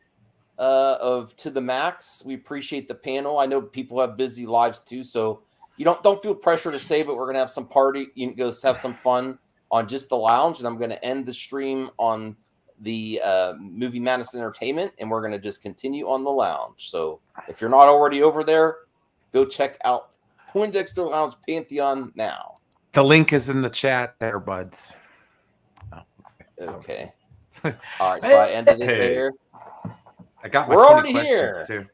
of To The MAXX. We appreciate the panel. I know people have busy lives too, so you don't feel pressure to stay, but we're gonna have some party. You can go have some fun on just the lounge, and I'm going to end the stream on the Movie Madness Entertainment, and we're going to just continue on the lounge. So if you're not already over there, go check out Poindexter Lounge Pantheon now.
The link is in the chat there, buds.
Oh, okay. All right, so I ended it there.
I got my
We're already here.
Too.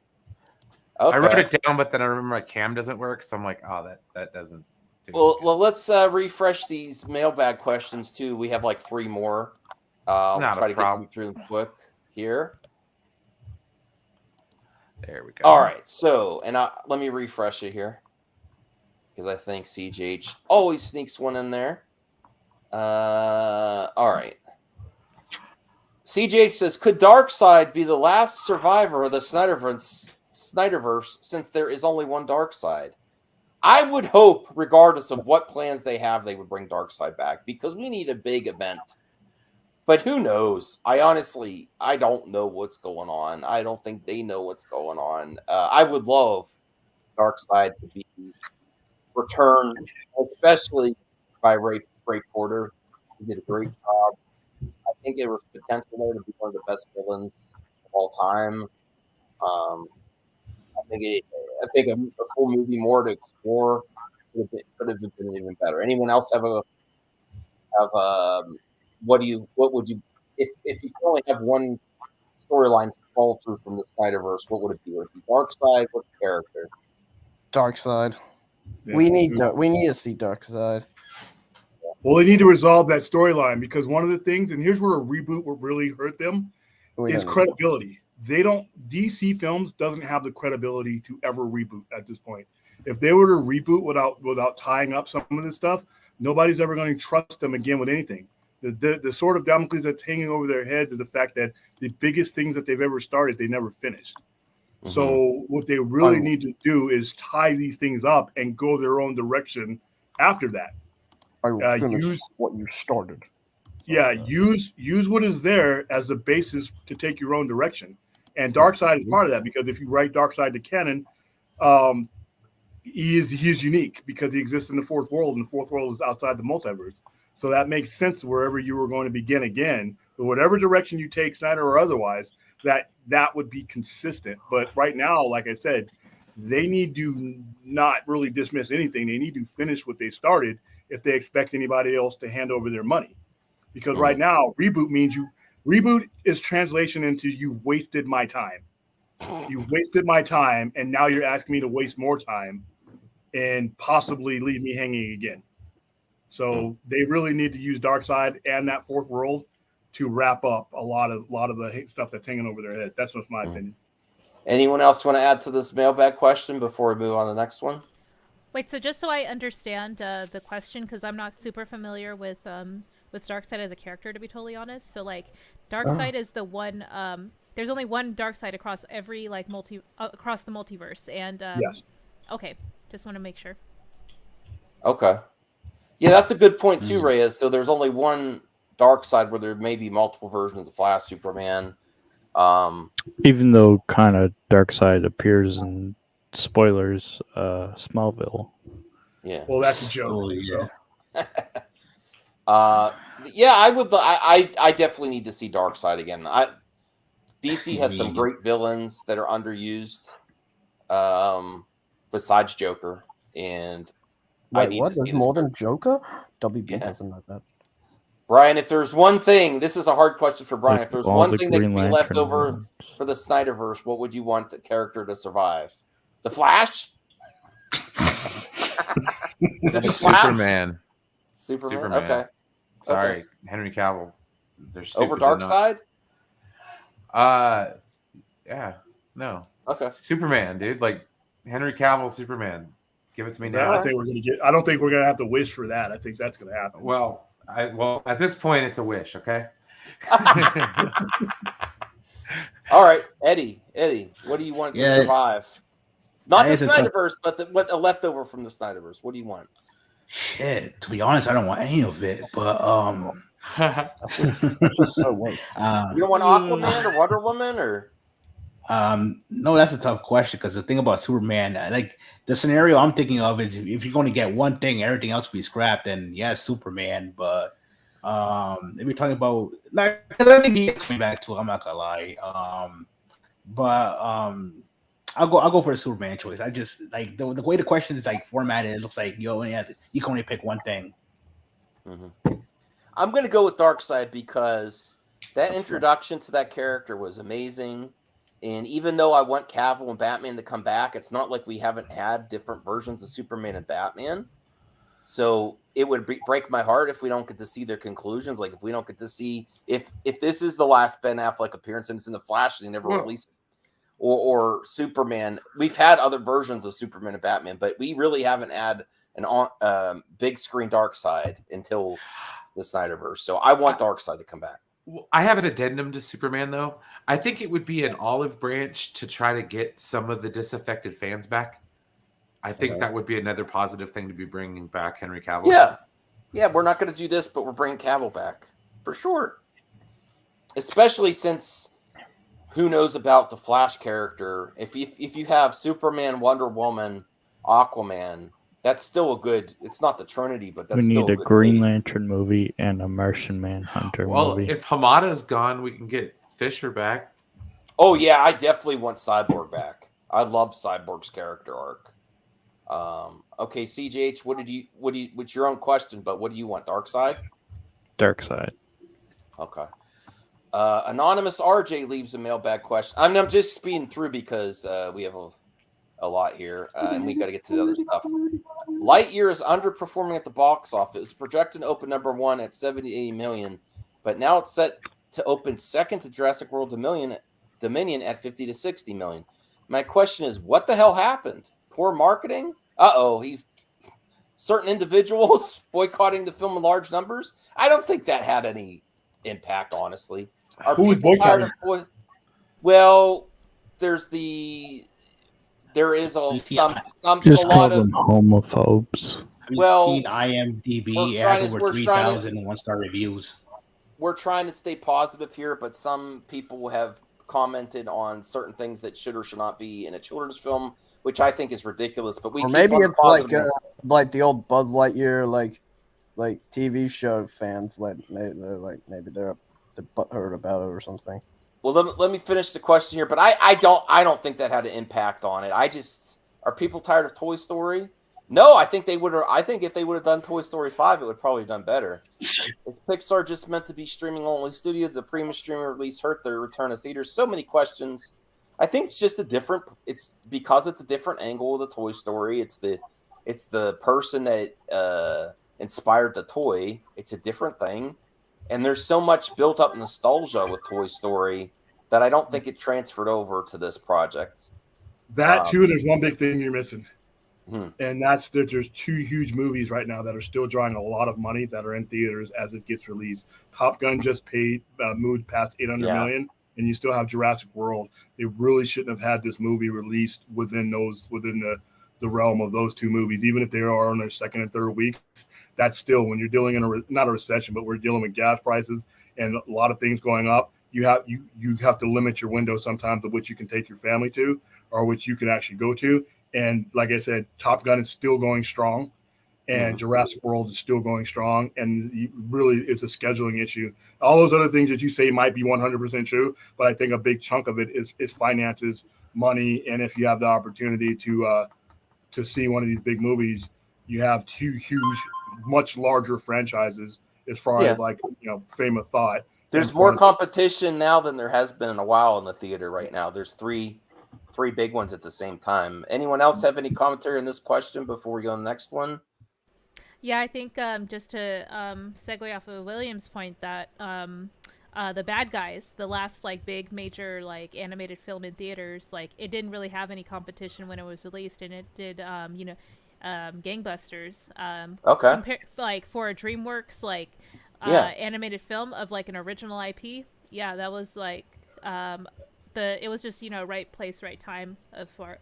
Okay.
I wrote it down, but then I remember my cam doesn't work, so I'm like, oh, that doesn't.
Well, let's refresh these mailbag questions too. We have like 3 more. I'll try to get through them quick here.
There we go.
All right. So, let me refresh it here because I think CJH always sneaks one in there. All right. CJH says, could Darkseid be the last survivor of the Snyderverse since there is only one Darkseid? I would hope, regardless of what plans they have, they would bring Darkseid back because we need a big event. But who knows? I don't know what's going on. I don't think they know what's going on. I would love Darkseid to be returned, especially by Ray Porter. He did a great job. I think there was potential there to be one of the best villains of all time. I think a full movie more to explore could have been even better. Anyone else have what would you if you could only have one storyline to fall through from the Snyderverse, what would it be? Would it be Darkseid? What character?
Darkseid. Yeah. We need to see Darkseid.
Well, they need to resolve that storyline because one of the things, and here's where a reboot would really hurt them, is credibility. DC Films doesn't have the credibility to ever reboot at this point. If they were to reboot without tying up some of this stuff, nobody's ever going to trust them again with anything. The sort of Damocles that's hanging over their heads is the fact that the biggest things that they've ever started, they never finished. Mm-hmm. So what they really need to do is tie these things up and go their own direction after that.
I will finish what you started.
Use what is there as a basis to take your own direction. And Darkseid is part of that because if you write Darkseid to canon, he is unique because he exists in the fourth world, and the fourth world is outside the multiverse. So that makes sense wherever you were going to begin again. But whatever direction you take, Snyder or otherwise, that would be consistent. But right now, like I said, they need to not really dismiss anything. They need to finish what they started if they expect anybody else to hand over their money. Because right now, reboot is translation into you've wasted my time. You've wasted my time, and now you're asking me to waste more time and possibly leave me hanging again. So they really need to use Darkseid and that fourth world to wrap up a lot of the stuff that's hanging over their head. That's just my opinion.
Anyone else want to add to this mailbag question before we move on to the next one?
Wait, so just so I understand the question, because I'm not super familiar with Darkseid as a character, to be totally honest. So like, Darkseid is the one. There's only one Darkseid across every like across the multiverse, and
yes.
Okay, just want to make sure.
Okay. Yeah, that's a good point too, Reyes. So there's only one Darkseid where there may be multiple versions of Flash, Superman.
Even though kind of Darkseid appears in spoilers, Smallville.
Yeah.
Well, that's a joke.
Oh, yeah.
Yeah, I would. I definitely need to see Darkseid again. DC has some great villains that are underused, besides Joker. And
wait, what? There's more than Joker? WB doesn't know that.
Brian, if there's one thing, this is a hard question for Brian.
Like
if there's
all
one
the
thing that
Green
can be left
Lantern
over
ones.
for the Snyderverse, what would you want the character to survive? The Flash? Is it the Flash?
Superman.
Superman? Okay.
Sorry,
Okay.
Henry Cavill. They're
Over
stupid
Darkseid?
Yeah, no.
Okay.
Superman, dude. Like Henry Cavill, Superman. Give it to me now.
I don't think we're gonna have to wish for that. I think that's gonna happen.
Well, at this point, it's a wish. Okay.
All right, Eddie, what do you want to survive? Not the Snyderverse, but what a leftover from the Snyderverse. What do you want?
Shit, to be honest, I don't want any of it. But
So wait.
You don't want Aquaman or Wonder Woman or?
No, that's a tough question because the thing about Superman, like the scenario I'm thinking of is if you're going to get one thing, everything else will be scrapped. Then yeah, Superman. But if you're talking about like, I think he's coming back to it. I'm not gonna lie. I'll go for a Superman choice. I just like the way the question is like formatted. It looks like you can only pick one thing.
Mm-hmm. I'm gonna go with Darkseid because that introduction to that character was amazing. And even though I want Cavill and Batman to come back, it's not like we haven't had different versions of Superman and Batman. So it would break my heart if we don't get to see their conclusions. Like if we don't get to see if this is the last Ben Affleck appearance and it's in the Flash, they never released it. Or Superman. We've had other versions of Superman and Batman, but we really haven't had an big screen Darkseid until the Snyderverse. So I want Darkseid to come back.
I have an addendum to Superman, though. I think it would be an olive branch to try to get some of the disaffected fans back. I think that would be another positive thing to be bringing back Henry Cavill.
Yeah, we're not going to do this, but we're bringing Cavill back for sure. Especially since who knows about the Flash character? If you have Superman, Wonder Woman, Aquaman, that's still a good. It's not the Trinity, but that's still a good
Green
base.
Lantern movie and a Martian Manhunter movie.
Well, if Hamada's gone, we can get Fisher back.
Oh yeah, I definitely want Cyborg back. I love Cyborg's character arc. Okay, CJH, what's your own question, but what do you want? Darkseid?
Darkseid.
Okay. Anonymous RJ leaves a mailbag question. I'm just speeding through because we have a lot here, and we got to get to the other stuff. Lightyear is underperforming at the box office. It's projected to open number 1 at 70 to 80 million, but now it's set to open second to Jurassic World Dominion at 50 to 60 million. My question is, what the hell happened? Poor marketing? He's certain individuals boycotting the film in large numbers. I don't think that had any impact, honestly.
Who was boycotting?
Well, there is some
Just
a
call
lot of
them homophobes.
Well,
IMDb has over 3,000 one-star reviews.
We're trying to stay positive here, but some people have commented on certain things that should or should not be in a children's film, which I think is ridiculous. But
or maybe it's like the old Buzz Lightyear like TV show fans. Maybe they're butthurt about it or something.
Well, let me finish the question here, but I don't think that had an impact on it. Are people tired of Toy Story? No, I think they would have. I think if they would have done Toy Story 5, it would probably have done better. Is Pixar just meant to be streaming only studio? The premium streaming release hurt their return to theaters. So many questions. I think it's just it's because it's a different angle of the Toy Story. It's the person that inspired the toy. It's a different thing. And there's so much built up nostalgia with Toy Story that I don't think it transferred over to this project.
That too, and there's one big thing you're missing.
Hmm.
And that's that there's two huge movies right now that are still drawing a lot of money that are in theaters as it gets released. Top Gun just moved past 800 million, and you still have Jurassic World. They really shouldn't have had this movie released within the realm of those two movies, even if they are on their second and third weeks. That's still, when you're dealing in not a recession, but we're dealing with gas prices and a lot of things going up. You have to limit your window sometimes of which you can take your family to or which you can actually go to. And like I said, Top Gun is still going strong, and Jurassic World is still going strong. And really, it's a scheduling issue. All those other things that you say might be 100% true, but I think a big chunk of it is finances, money, and if you have the opportunity to see one of these big movies, you have two huge, much larger franchises as far as fame of thought.
There's more competition now than there has been in a while in the theater right now. There's three big ones at the same time. Anyone else have any commentary on this question before we go to the next one?
Yeah, I think just to segue off of William's point that the Bad Guys, the last big major animated film in theaters, it didn't really have any competition when it was released, and it did gangbusters. Okay. For a DreamWorks animated film of an original IP, that was it was just right place, right time as far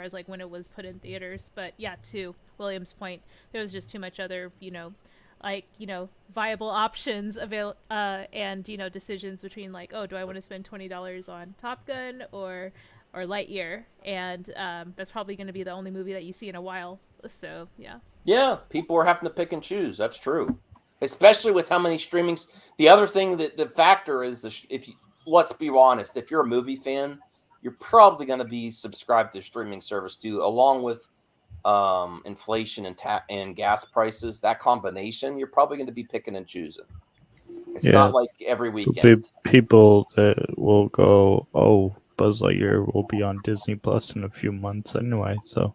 as when it was put in theaters. But to William's point, there was just too much other viable options and decisions between do I want to spend $20 on Top Gun or Lightyear, and that's probably going to be the only movie that you see in a while. So
people are having to pick and choose. That's true, especially with how many streamings. The other thing that the factor is let's be honest, if you're a movie fan, you're probably going to be subscribed to streaming service too, along with inflation and gas prices. That combination, you're probably going to be picking and choosing. It's not like every weekend.
People that will go, oh, Buzz Lightyear will be on Disney Plus in a few months anyway. So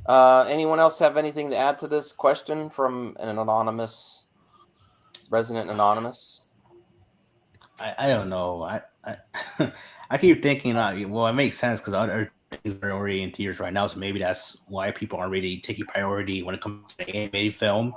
anyone else have anything to add to this question from an anonymous? Resident Anonymous?
I don't know. I keep thinking, it makes sense because other things are already in theaters right now, so maybe that's why people aren't really taking priority when it comes to animated film.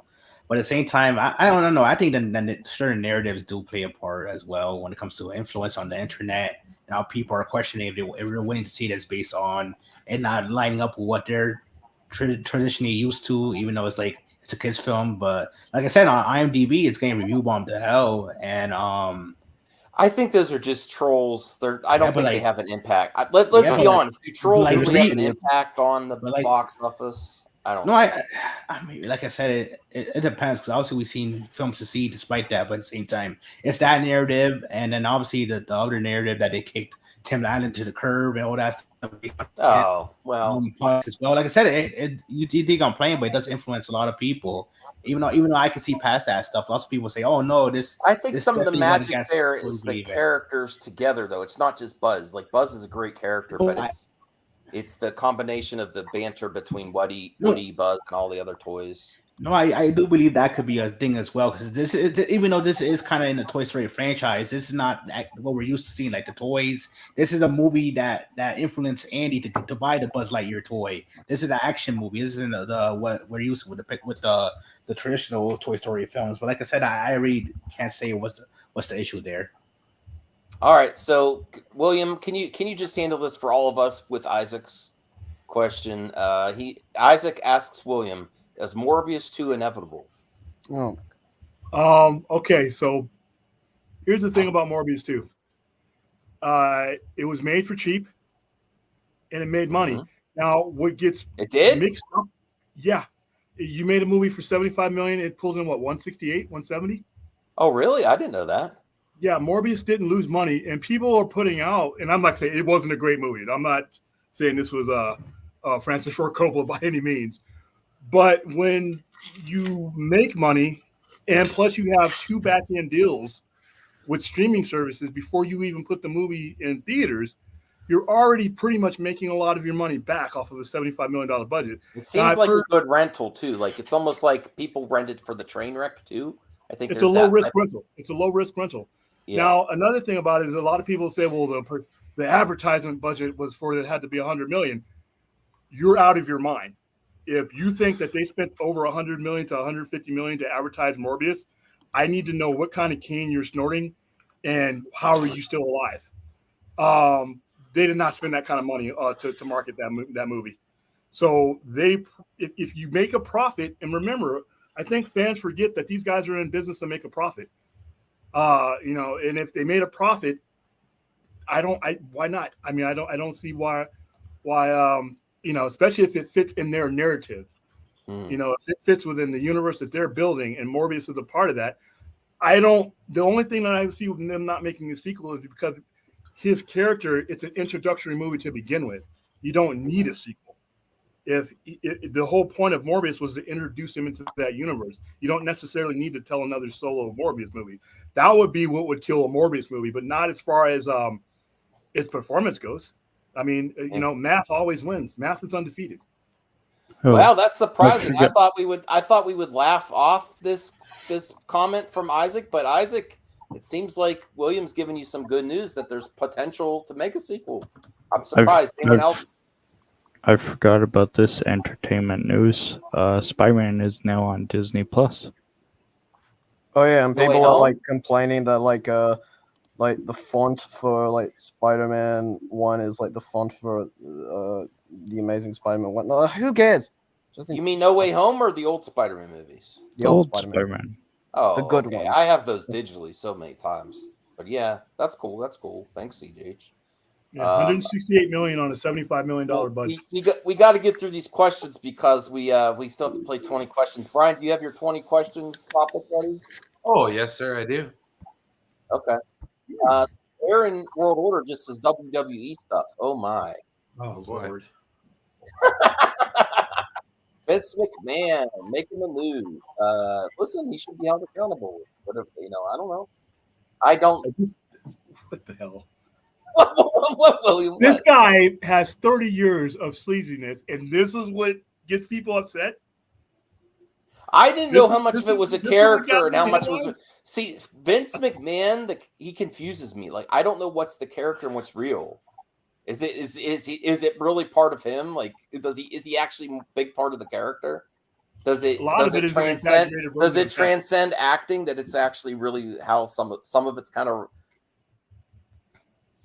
But at the same time, I don't know. I think that certain narratives do play a part as well when it comes to influence on the internet and how people are questioning if they're willing to see this based on and not lining up with what they're traditionally used to, even though it's a kid's film. But like I said, on IMDb, it's getting review bombed to hell. And
I think those are just trolls. I don't think they have an impact. Let's be honest. Do trolls really have an impact on the box office? I don't know.
I mean, like I said, it depends, because obviously we've seen films succeed despite that, but at the same time, it's that narrative, and then obviously the other narrative that they kicked Tim Allen to the curb and all that stuff.
Oh, well.
As well. Like I said, you think I'm playing, but it does influence a lot of people. Even though I can see past that stuff, lots of people say, "Oh no, this."
I think some of the magic there is the characters together, though. It's not just Buzz. Buzz is a great character, but it's the combination of the banter between Woody, Buzz, and all the other toys.
No, I do believe that could be a thing as well, because this is, even though this is kind of in the Toy Story franchise, this is not what we're used to seeing, like the toys. This is a movie that influenced Andy to buy the Buzz Lightyear toy. This is an action movie. This isn't what we're used to with the traditional Toy Story films. But like I said, I really can't say what's the issue there.
All right, so William, can you just handle this for all of us with Isaac's question? Isaac asks William, is Morbius 2 inevitable?
Okay, so here's the thing about Morbius 2. It was made for cheap, and it made money. Now, what gets mixed up? Yeah, you made a movie for $75 million. It pulled in what, 168, 170?
Oh, really? I didn't know that.
Yeah, Morbius didn't lose money, and people are putting out. And I'm not saying it wasn't a great movie. I'm not saying this was Francis Ford Coppola by any means. But when you make money, and plus you have 2 back-end deals with streaming services before you even put the movie in theaters, you're already pretty much making a lot of your money back off of a $75 million budget.
It seems like a good rental too. Like it's almost like people rented for the train wreck too. I think
it's a low risk rental. It's a low risk rental. Yeah. Now, another thing about it is a lot of people say, well, the advertisement budget was for it had to be $100 million. You're out of your mind. If you think that they spent over $100 million to $150 million to advertise Morbius, I need to know what kind of cane you're snorting and how are you still alive. They did not spend that kind of money to market that movie. So if you make a profit, and remember, I think fans forget that these guys are in business to make a profit. And if they made a profit, why not? I mean, I don't see why, especially if it fits in their narrative. If it fits within the universe that they're building and Morbius is a part of that. The only thing that I see them not making a sequel is because his character, it's an introductory movie to begin with. You don't need a sequel. If the whole point of Morbius was to introduce him into that universe, you don't necessarily need to tell another solo Morbius movie. That would be what would kill a Morbius movie, but not as far as its performance goes. I mean, math always wins. Math is undefeated.
Wow, that's surprising. I thought we would laugh off this comment from Isaac, but Isaac, it seems like William's giving you some good news that there's potential to make a sequel. I'm surprised. Anyone else?
I forgot about this entertainment news. Spider-Man is now on Disney Plus.
Oh yeah, and people are like complaining that like the font for like Spider-Man 1 is like the font for the Amazing Spider-Man 1. No, who cares?
You mean No Way Home or the old Spider-Man movies?
The old Spider-Man.
Oh,
the good
one.
ones.
I have those digitally so many times. But yeah, that's cool. That's cool. Thanks, CJH.
Yeah, $168 million on a $75 million budget.
We got to get through these questions because we still have to play 20 questions. Brian, do you have your 20 questions topic ready?
Oh yes, sir, I do.
Okay. Aaron World Order just says WWE stuff. Oh my.
Oh Lord.
Vince McMahon making the news. Listen, he should be held accountable. Whatever, I don't know.
What the hell?
What?
This guy has 30 years of sleaziness, and this is what gets people upset.
I didn't know how much of it was a character and how much was. See, Vince McMahon, he confuses me. Like, I don't know what's the character and what's real. Is it really part of him? Like, is he actually a big part of the character? Does it transcend acting that it's actually really how some of it's kind of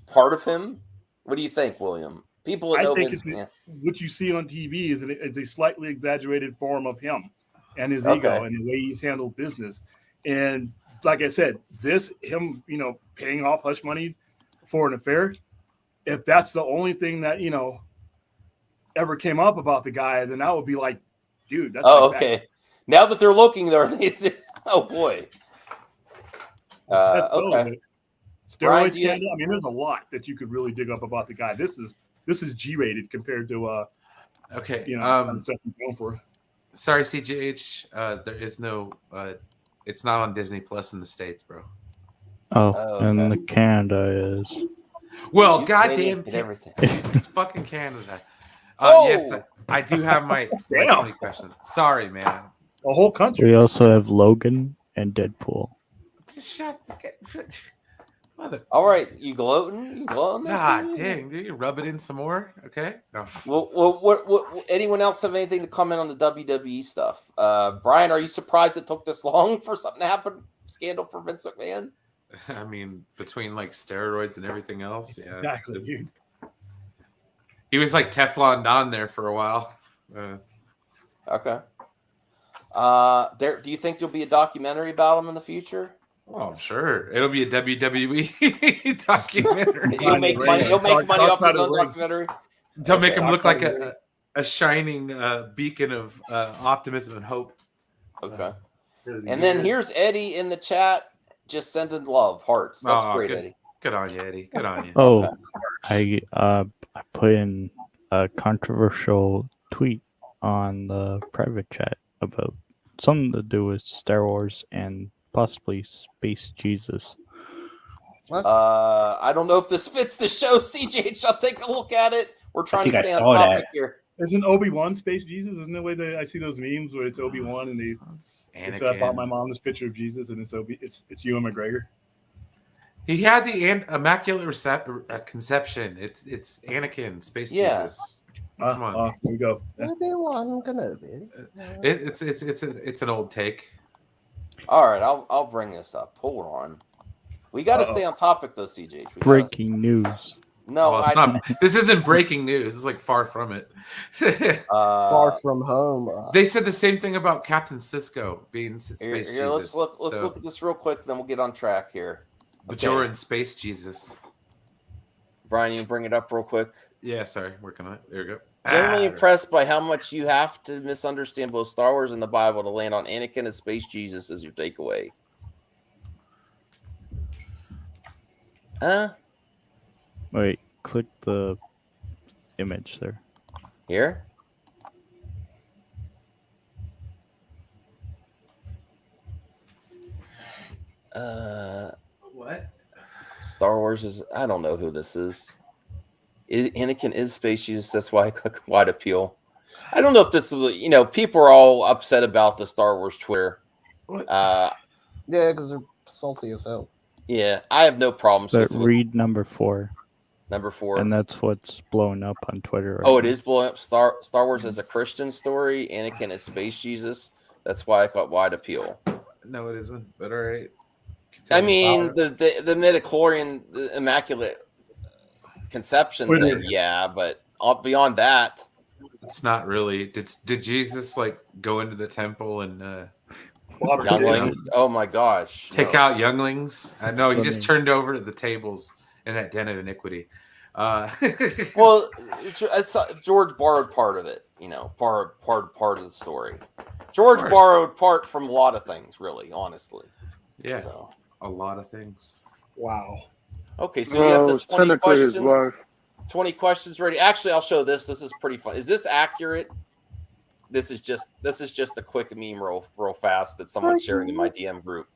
part of him? What do you think, William? People that know Vince McMahon.
What you see on TV is a slightly exaggerated form of him and his ego and the way he's handled business. And like I said, him paying off hush money for an affair, if that's the only thing that ever came up about the guy, then that would be like, dude, that's
okay. Now that they're looking there, it's oh boy.
That's
okay.
Steroid scandal. I mean, there's a lot that you could really dig up about the guy. This is G-rated compared to
okay.
Stuff he's going for.
Sorry, CGH. There is no. It's not on Disney Plus in the States, bro.
And the Canada is.
Well, goddamn
everything.
Fucking Canada.
Oh!
Yes, I do have my 20 questions. Sorry, man.
A whole country.
We also have Logan and Deadpool.
Just shut.
All right, you gloating?
Dang, dude, you rub it in some more, okay? No.
Well, what? Anyone else have anything to comment on the WWE stuff? Brian, are you surprised it took this long for something to happen? Scandal for Vince McMahon?
I mean, between like steroids and everything else, yeah.
Exactly, dude.
He was like Teflon Don there for a while.
Okay. Do you think there'll be a documentary about him in the future?
Oh, I'm sure it'll be a WWE documentary.
He'll make money off his own documentary.
They'll make him look like a shining beacon of optimism and hope.
Okay. And then here's Eddie in the chat, just sending love hearts. That's great, Eddie.
Good on you, Eddie. Good on you.
Oh, okay. I put in a controversial tweet on the private chat about something to do with Star Wars and possibly Space Jesus.
What?
I don't know if this fits the show, CJ. I'll take a look at it. We're trying to stay on
saw
topic
that.
here.
Isn't Obi-Wan Space Jesus? Isn't the way that I see those memes where it's Obi-Wan and I bought my mom this picture of Jesus and it's Ewan McGregor.
He had the immaculate conception. It's Anakin, Space Jesus. Come on,
here we go.
Obi-Wan Kenobi.
It's an old take.
All right, I'll bring this up. Hold on. We got to stay on topic though, CJ.
Breaking news.
No,
well, it's not. This isn't breaking news. This is like far from it.
Far from home.
They said the same thing about Captain Sisko being Space Jesus.
Let's look at this real quick, then we'll get on track here.
Bajoran Space Jesus.
Brian, you bring it up real quick.
Yeah, sorry, working on it. There we go.
Generally impressed by how much you have to misunderstand both Star Wars and the Bible to land on Anakin and Space Jesus as your takeaway.
Wait, click the image there.
Here?
What?
Star Wars is, I don't know who this is. Anakin is Space Jesus. That's why I click wide appeal. I don't know if this is, people are all upset about the Star Wars Twitter.
What?
Yeah, because they're salty as hell.
Yeah, I have no problems
But
with
read number 4.
Number 4.
And that's what's blowing up on Twitter.
Right now. It is blowing up. Star Wars is a Christian story. Anakin is Space Jesus. That's why I got wide appeal.
No, it isn't. But all right.
I mean, the midichlorian, the immaculate conception thing, yeah, but beyond that,
it's not really. Did Jesus like go into the temple and
younglings? Oh my gosh!
Take out younglings? No, he just turned over the tables in that den of iniquity.
Well, it's George borrowed part of it. Part of the story. George borrowed part from a lot of things, really, honestly.
Yeah. So. A lot of things.
Wow.
Okay, so you have the 20 questions. 20 questions ready. Actually, I'll show this. This is pretty fun. Is this accurate? This is just a quick meme real fast that someone's sharing in my DM group.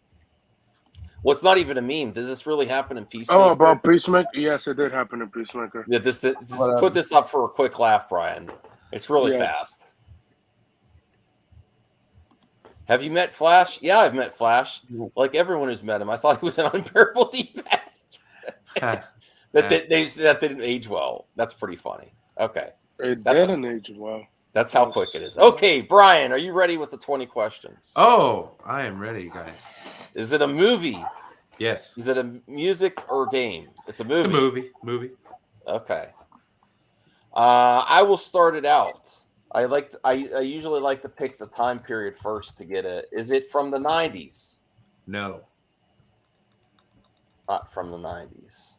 Well, it's not even a meme. Does this really happen in Peacemaker?
Oh, about Peacemaker? Yes, it did happen in Peacemaker.
Yeah, put this up for a quick laugh, Brian. It's really fast. Have you met Flash? Yeah, I've met Flash. Like everyone who's met him. I thought he was an unbearable D-bag. that didn't age well. That's pretty funny. Okay.
It didn't age well.
That's how quick it is. Okay, Brian, are you ready with the 20 questions?
Oh, I am ready, guys.
Is it a movie?
Yes.
Is it a music or game? It's a movie.
It's a movie. Movie.
Okay. I will start it out. I usually like to pick the time period first to get it. Is it from the 90s?
No.
Not from the 90s.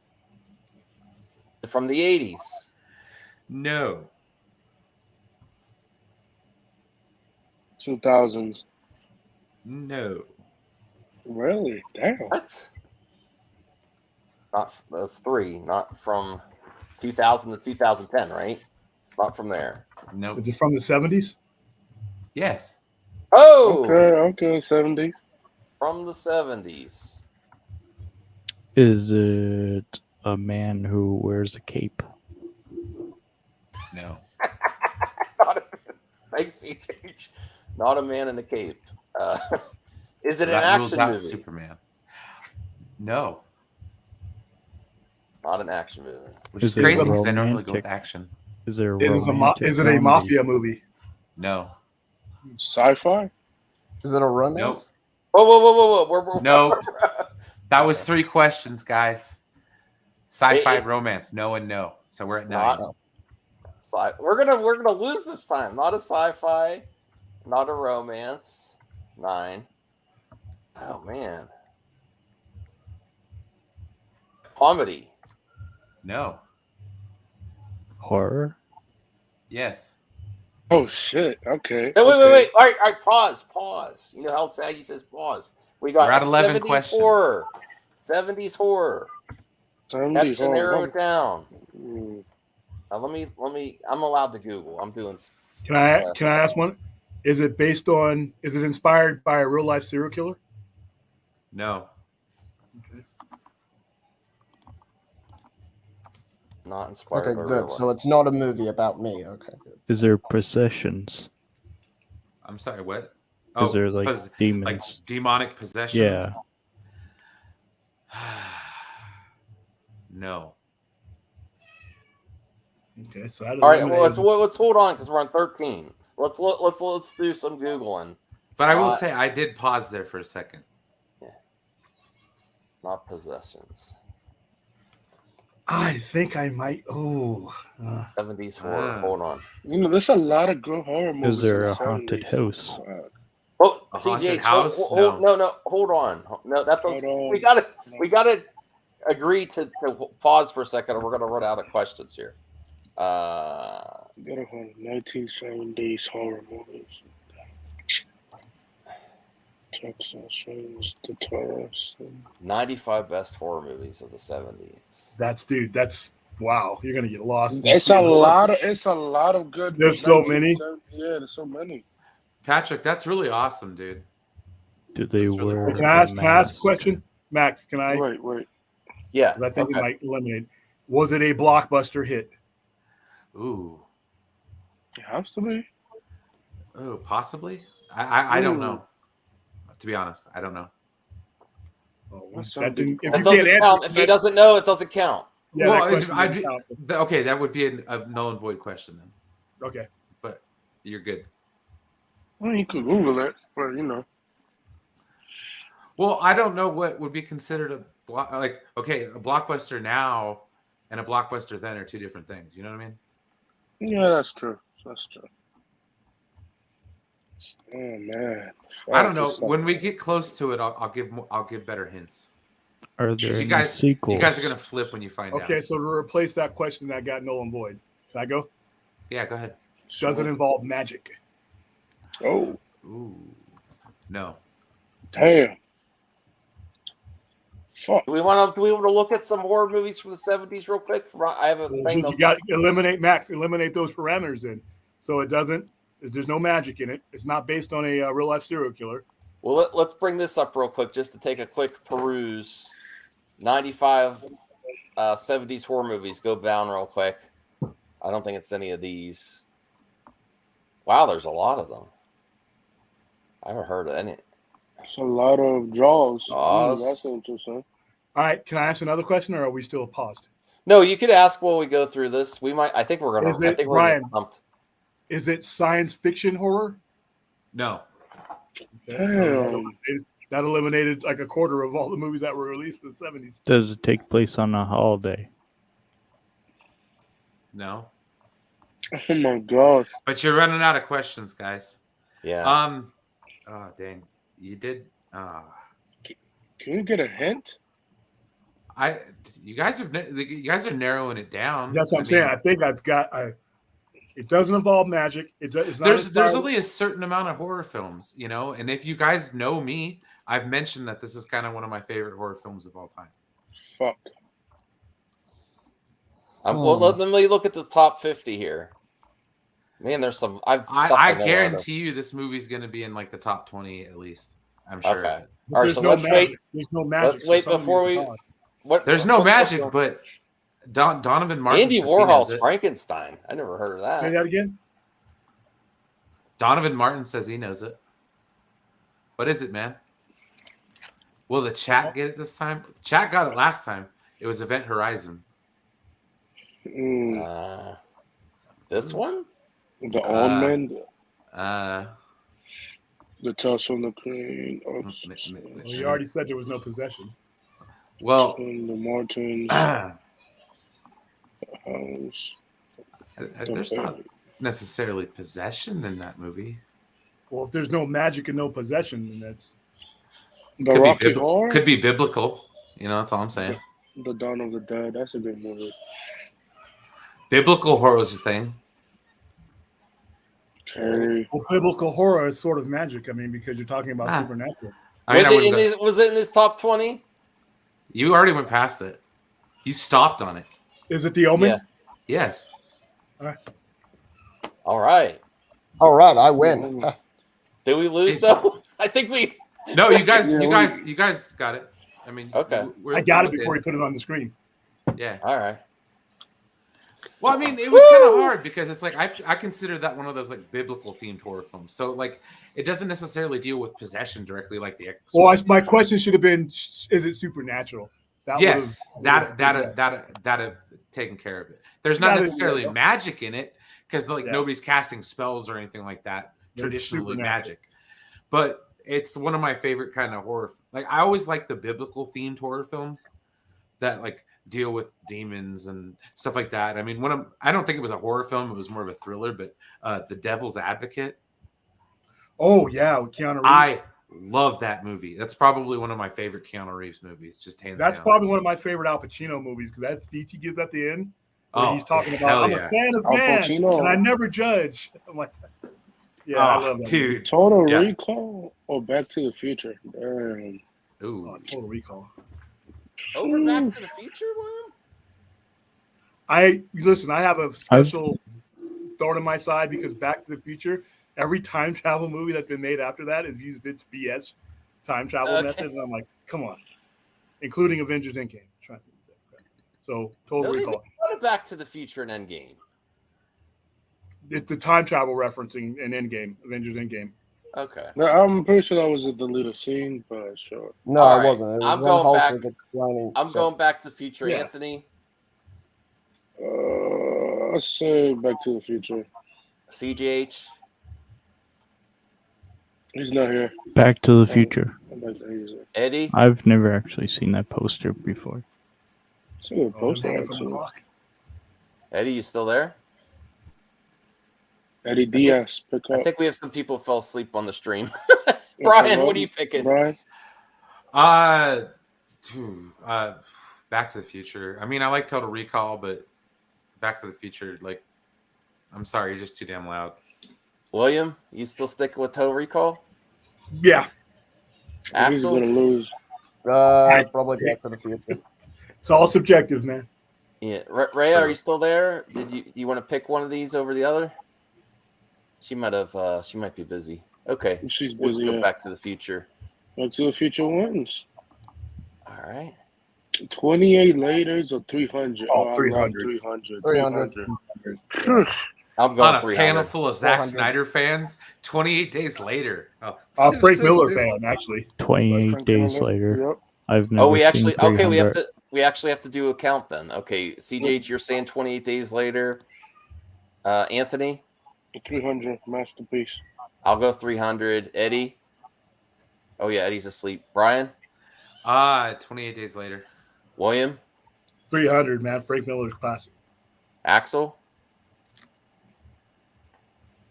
From the 80s?
No.
2000s?
No.
Really? Damn.
What? That's 3. Not from 2000 to 2010, right? It's not from there.
No.
Is it from the 70s?
Yes.
Oh.
Okay. 70s.
From the 70s.
Is it a man who wears a cape?
No.
Thanks, CJ. Not a man in a cape. Is it an action movie?
Superman. No.
Not an action movie.
Which is crazy because I normally go with action.
Is there
is it a mafia movie?
No.
Sci-fi?
Is it a romance?
Nope. Whoa.
No. That was 3 questions, guys. Sci-fi romance. No and no. So we're at 9.
We're gonna lose this time. Not a sci-fi, not a romance. 9. Oh man. Comedy.
No.
Horror?
Yes.
Oh shit. Okay.
Hey, wait. All right. Pause. You know how Saggy says pause. We're
at 11 questions.
Horror. 70s horror.
70s
That's to
horror.
narrow it down. Now let me. I'm allowed to Google. I'm doing.
Can I ask one? Is it inspired by a real life serial killer?
No.
Not inspired
Okay,
by
good.
real
So
life.
it's not a movie about me. Okay, good.
Is there possessions?
I'm sorry, what?
Is there like
like
demons?
demonic possessions?
Yeah.
No.
Okay, so that
All right, well,
eliminated.
let's hold on because we're on 13. Let's do some googling.
But I will say I did pause there for a second.
Yeah. Not possessions.
I think I might.
70s horror. Hold on.
You know, there's a lot of good horror movies.
Is there
in the
a haunted
70s.
house?
Oh,
A haunted
CGH,
house?
no, hold on. No, that does.
Hold
We
on.
gotta agree to pause for a second, or we're gonna run out of questions here.
Get a 1970s horror movies. Texas Rangers, The Tourist.
95 best horror movies of the 70s.
That's wow. You're gonna get lost.
It's a lot of good.
There's so many.
Yeah, there's so many.
Patrick, that's really awesome, dude.
Do they wear?
Can I ask a question, Max? Can I?
Wait.
Yeah,
I think it might eliminate. Was it a blockbuster hit?
Ooh.
It has to be.
Oh, possibly. I don't know. To be honest, I don't know.
That didn't, if
that
you
doesn't
can't
count.
answer,
If he doesn't know, it doesn't count.
Yeah,
well,
that question doesn't count.
okay, that would be a null and void question then.
Okay.
But you're good.
Well, you could Google it, but you know.
Well, I don't know what would be considered a blockbuster now and a blockbuster then are two different things. You know what I mean?
Yeah, that's true. That's true. Oh man.
I don't know. When we get close to it, I'll give better hints.
Are there
You
any
guys,
sequels?
you guys are gonna flip when you find out.
Okay, so to replace that question that got null and void, can I go?
Yeah, go ahead.
Does it involve magic?
Oh.
Ooh. No.
Damn. Fuck.
Do we want to look at some horror movies from the 70s real quick? I have a thing.
You got to eliminate those parameters then. So it doesn't. There's no magic in it. It's not based on a real life serial killer.
Well, let's bring this up real quick just to take a quick peruse. 95 70s horror movies. Go down real quick. I don't think it's any of these. Wow, there's a lot of them. I haven't heard of any.
It's a lot of Jaws.
Jaws.
That's interesting.
All right, can I ask another question, or are we still paused?
No, you could ask while we go through this. We might. I think we're gonna. I think we're gonna get stumped.
Is it science fiction horror?
No.
Okay, so that eliminated like a quarter of all the movies that were released in the 70s.
Does it take place on a holiday?
No.
Oh my gosh.
But you're running out of questions, guys.
Yeah.
Oh dang. You did
Can we get a hint?
You guys are narrowing it down.
That's what I'm saying. I think I've got. It doesn't involve magic. It's not.
There's only a certain amount of horror films, you know. And if you guys know me, I've mentioned that this is kind of one of my favorite horror films of all time.
Fuck.
Well, let me look at the top 50 here. Man, there's some.
I guarantee you, this movie's going to be in like the top 20 at least. I'm sure.
Okay. All right. So let's wait.
There's no magic.
Let's wait before we.
There's no magic, but Donovan Martin.
Andy Warhol's Frankenstein. I never heard of that.
Say that again.
Donovan Martin says he knows it. What is it, man? Will the chat get it this time? Chat got it last time. It was Event Horizon.
This one?
The Omen. The Tales from the Queen.
Well, you already said there was no possession.
Well,
the Martins.
There's not necessarily possession in that movie.
Well, if there's no magic and no possession, then that's
the Rocky Horror.
Could be biblical. You know, that's all I'm saying.
The Dawn of the Dead. That's a good movie.
Biblical horror is a thing.
Okay.
Well, biblical horror is sort of magic. I mean, because you're talking about supernatural.
Was it in this top 20?
You already went past it. You stopped on it.
Is it The Omen?
Yeah.
Yes.
All right.
I win.
Did we lose though? I think we.
No, you guys got it. I mean,
okay.
I got it before you put it on the screen.
Yeah.
All right.
Well, I mean, it was kind of hard because it's like I consider that one of those like biblical themed horror films. So like it doesn't necessarily deal with possession directly like the Exorcist.
Well, my question should have been: is it supernatural?
Yes, that have taken care of it. There's not necessarily magic in it because like nobody's casting spells or anything like that. Traditionally magic, but it's one of my favorite kind of horror. Like I always like the biblical themed horror films that like deal with demons and stuff like that. I mean, I don't think it was a horror film; it was more of a thriller. But The Devil's Advocate.
Oh yeah, with Keanu Reeves.
I love that movie. That's probably one of my favorite Keanu Reeves movies. Just hands down.
That's probably one of my favorite Al Pacino movies because that speech he gives at the end, where he's talking about, "I'm a fan of man, and I never judge." I'm like, yeah, I love that.
Dude.
Total Recall or Back to the Future? Damn.
Ooh,
Total Recall.
Over Back to the Future,
William? Listen, I have a special thorn in my side because Back to the Future, every time travel movie that's been made after that has used its BS time travel method, and I'm like, come on. Including Avengers Endgame. So, Total Recall.
What a Back to the Future and Endgame?
It's the time travel referencing in Endgame, Avengers Endgame.
Okay.
No, I'm pretty sure that was a deleted scene, but sure.
No, it wasn't. It was
I'm going back.
Explaining
going Back to the Future. Yeah. Anthony?
Let's say Back to the Future.
CGH?
He's not here.
Back to the Future.
Eddie?
I've never actually seen that poster before.
It's a good poster,
Eddie, you still there?
Eddie Diaz, pick up.
I think we have some people who fell asleep on the stream. Brian, what are you picking?
Brian?
Back to the Future. I mean, I like Total Recall, but Back to the Future, like, I'm sorry, you're just too damn loud.
William, you still sticking with Total Recall?
Yeah.
Axel?
He's going to lose.
Probably Back to the Future.
It's all subjective, man.
Yeah. Rhea, are you still there? Do you want to pick one of these over the other? She might be busy. Okay.
She's busy.
Let's go Back to the Future.
Back to the Future wins.
All right.
28 laters or 300?
Oh, 300.
300.
I'm going
on
300.
A panel full of Zack Snyder fans. 28 days later.
Frank Miller fan, actually.
28 days later. Yep. I've never.
We actually
seen 300.
we actually have to do a count then. Okay, CJ, you're saying 28 days later. Anthony?
300 masterpiece.
I'll go 300. Eddie? Oh yeah, Eddie's asleep. Brian?
28 days later.
William?
300, man. Frank Miller's classic.
Axel?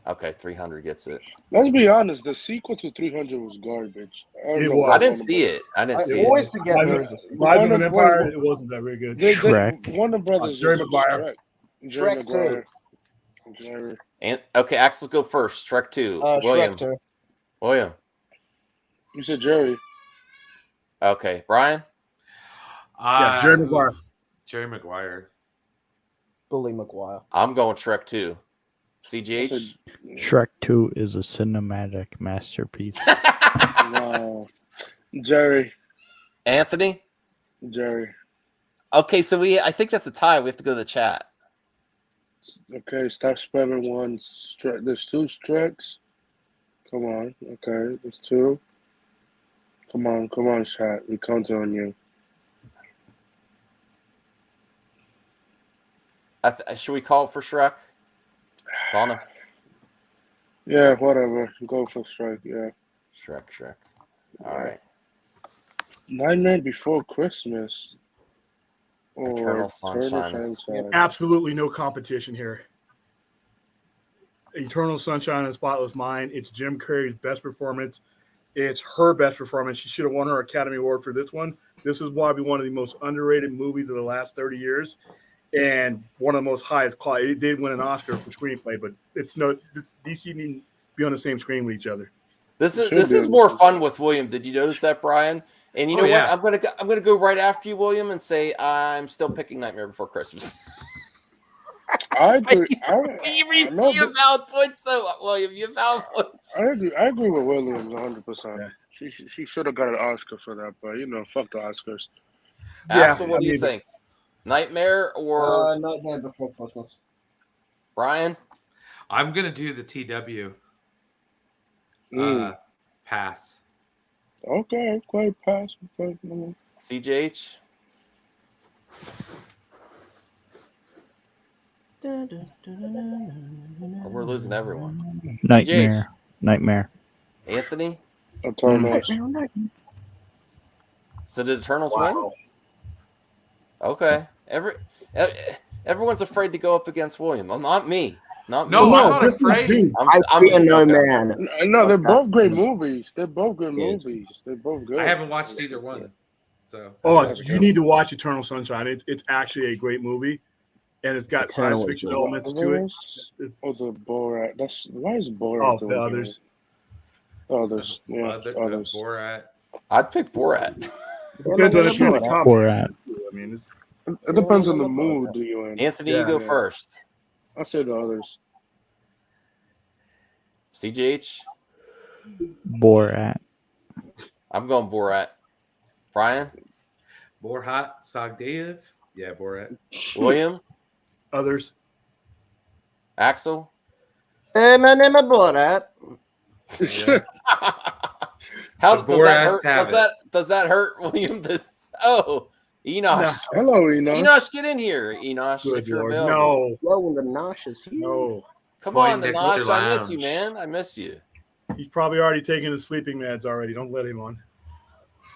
Okay, 300 gets it.
Let's be honest. The sequel to 300 was garbage.
I didn't see it. I
always forget there was a sequel. Rise of an Empire, it wasn't that very good.
Shrek.
Warner Brothers.
Jerry Maguire.
Shrek 2.
Okay, Axel, go first. Shrek 2. William.
Shrek 2.
William.
You said Jerry.
Okay, Brian.
Jerry Maguire.
Jerry Maguire.
Bully Maguire.
I'm going Shrek 2. CGH.
Shrek 2 is a cinematic masterpiece.
No. Jerry.
Anthony.
Jerry.
Okay, so I think that's a tie. We have to go to the chat.
Okay, stop spamming one. There's 2 Shreks. Come on. Okay, there's 2. Come on, chat. We count on you.
Should we call it for Shrek? Donna?
Yeah, whatever. Go for Shrek, yeah.
Shrek. All right.
Nightmare Before Christmas.
Eternal Sunshine.
Absolutely no competition here. Eternal Sunshine and Spotless Mind. It's Jim Carrey's best performance. It's her best performance. She should have won her Academy Award for this one. This is probably one of the most underrated movies of the last 30 years. And one of the most highest quality. It did win an Oscar for screenplay, but these need to be on the same screen with each other.
This is more fun with William. Did you notice that, Brian? And you know what? I'm gonna go right after you, William, and say I'm still picking Nightmare Before Christmas.
I agree.
You have valid points, though, William. You have valid points.
I agree with Williams 100%. Yeah. She should have got an Oscar for that, but fuck the Oscars.
Axel, what do you think? Nightmare or
Nightmare Before Christmas.
Brian?
I'm gonna do the TW. Pass.
Okay, pass. Okay.
CJH? We're losing everyone.
Nightmare. Nightmare.
Anthony?
Eternals.
So did Eternals win? Okay. Everyone's afraid to go up against William. Well, not me. Not
No,
me.
I'm not afraid.
I fear no man.
No, they're both great movies. They're both good movies. They're both good.
I haven't watched either one. So
you need to watch Eternal Sunshine. It's actually a great movie, and it's got science fiction elements to it.
The Borat. Why is Borat?
The others.
Others. Yeah. Others.
Borat.
I'd pick Borat.
Depends on if you're in the
Borat.
I mean,
it depends on the mood you're in.
Anthony, you go first.
I'll say the others.
CJH?
Borat.
I'm going Borat. Brian?
Borat Sagdayev? Yeah, Borat.
William?
Others.
Axel?
Hey, my name is Borat.
Yeah.
How does
Borats
that hurt? Does that hurt, William? Enosh.
No. Hello, Enosh.
Enosh, get in here, Enosh.
Good
if you're
Lord.
available.
No.
Well, the Nosh is here.
No.
Come on,
Poindexter
Enosh. I miss you,
Lounge.
man. I miss you.
He's probably already taken his sleeping meds already. Don't let him on.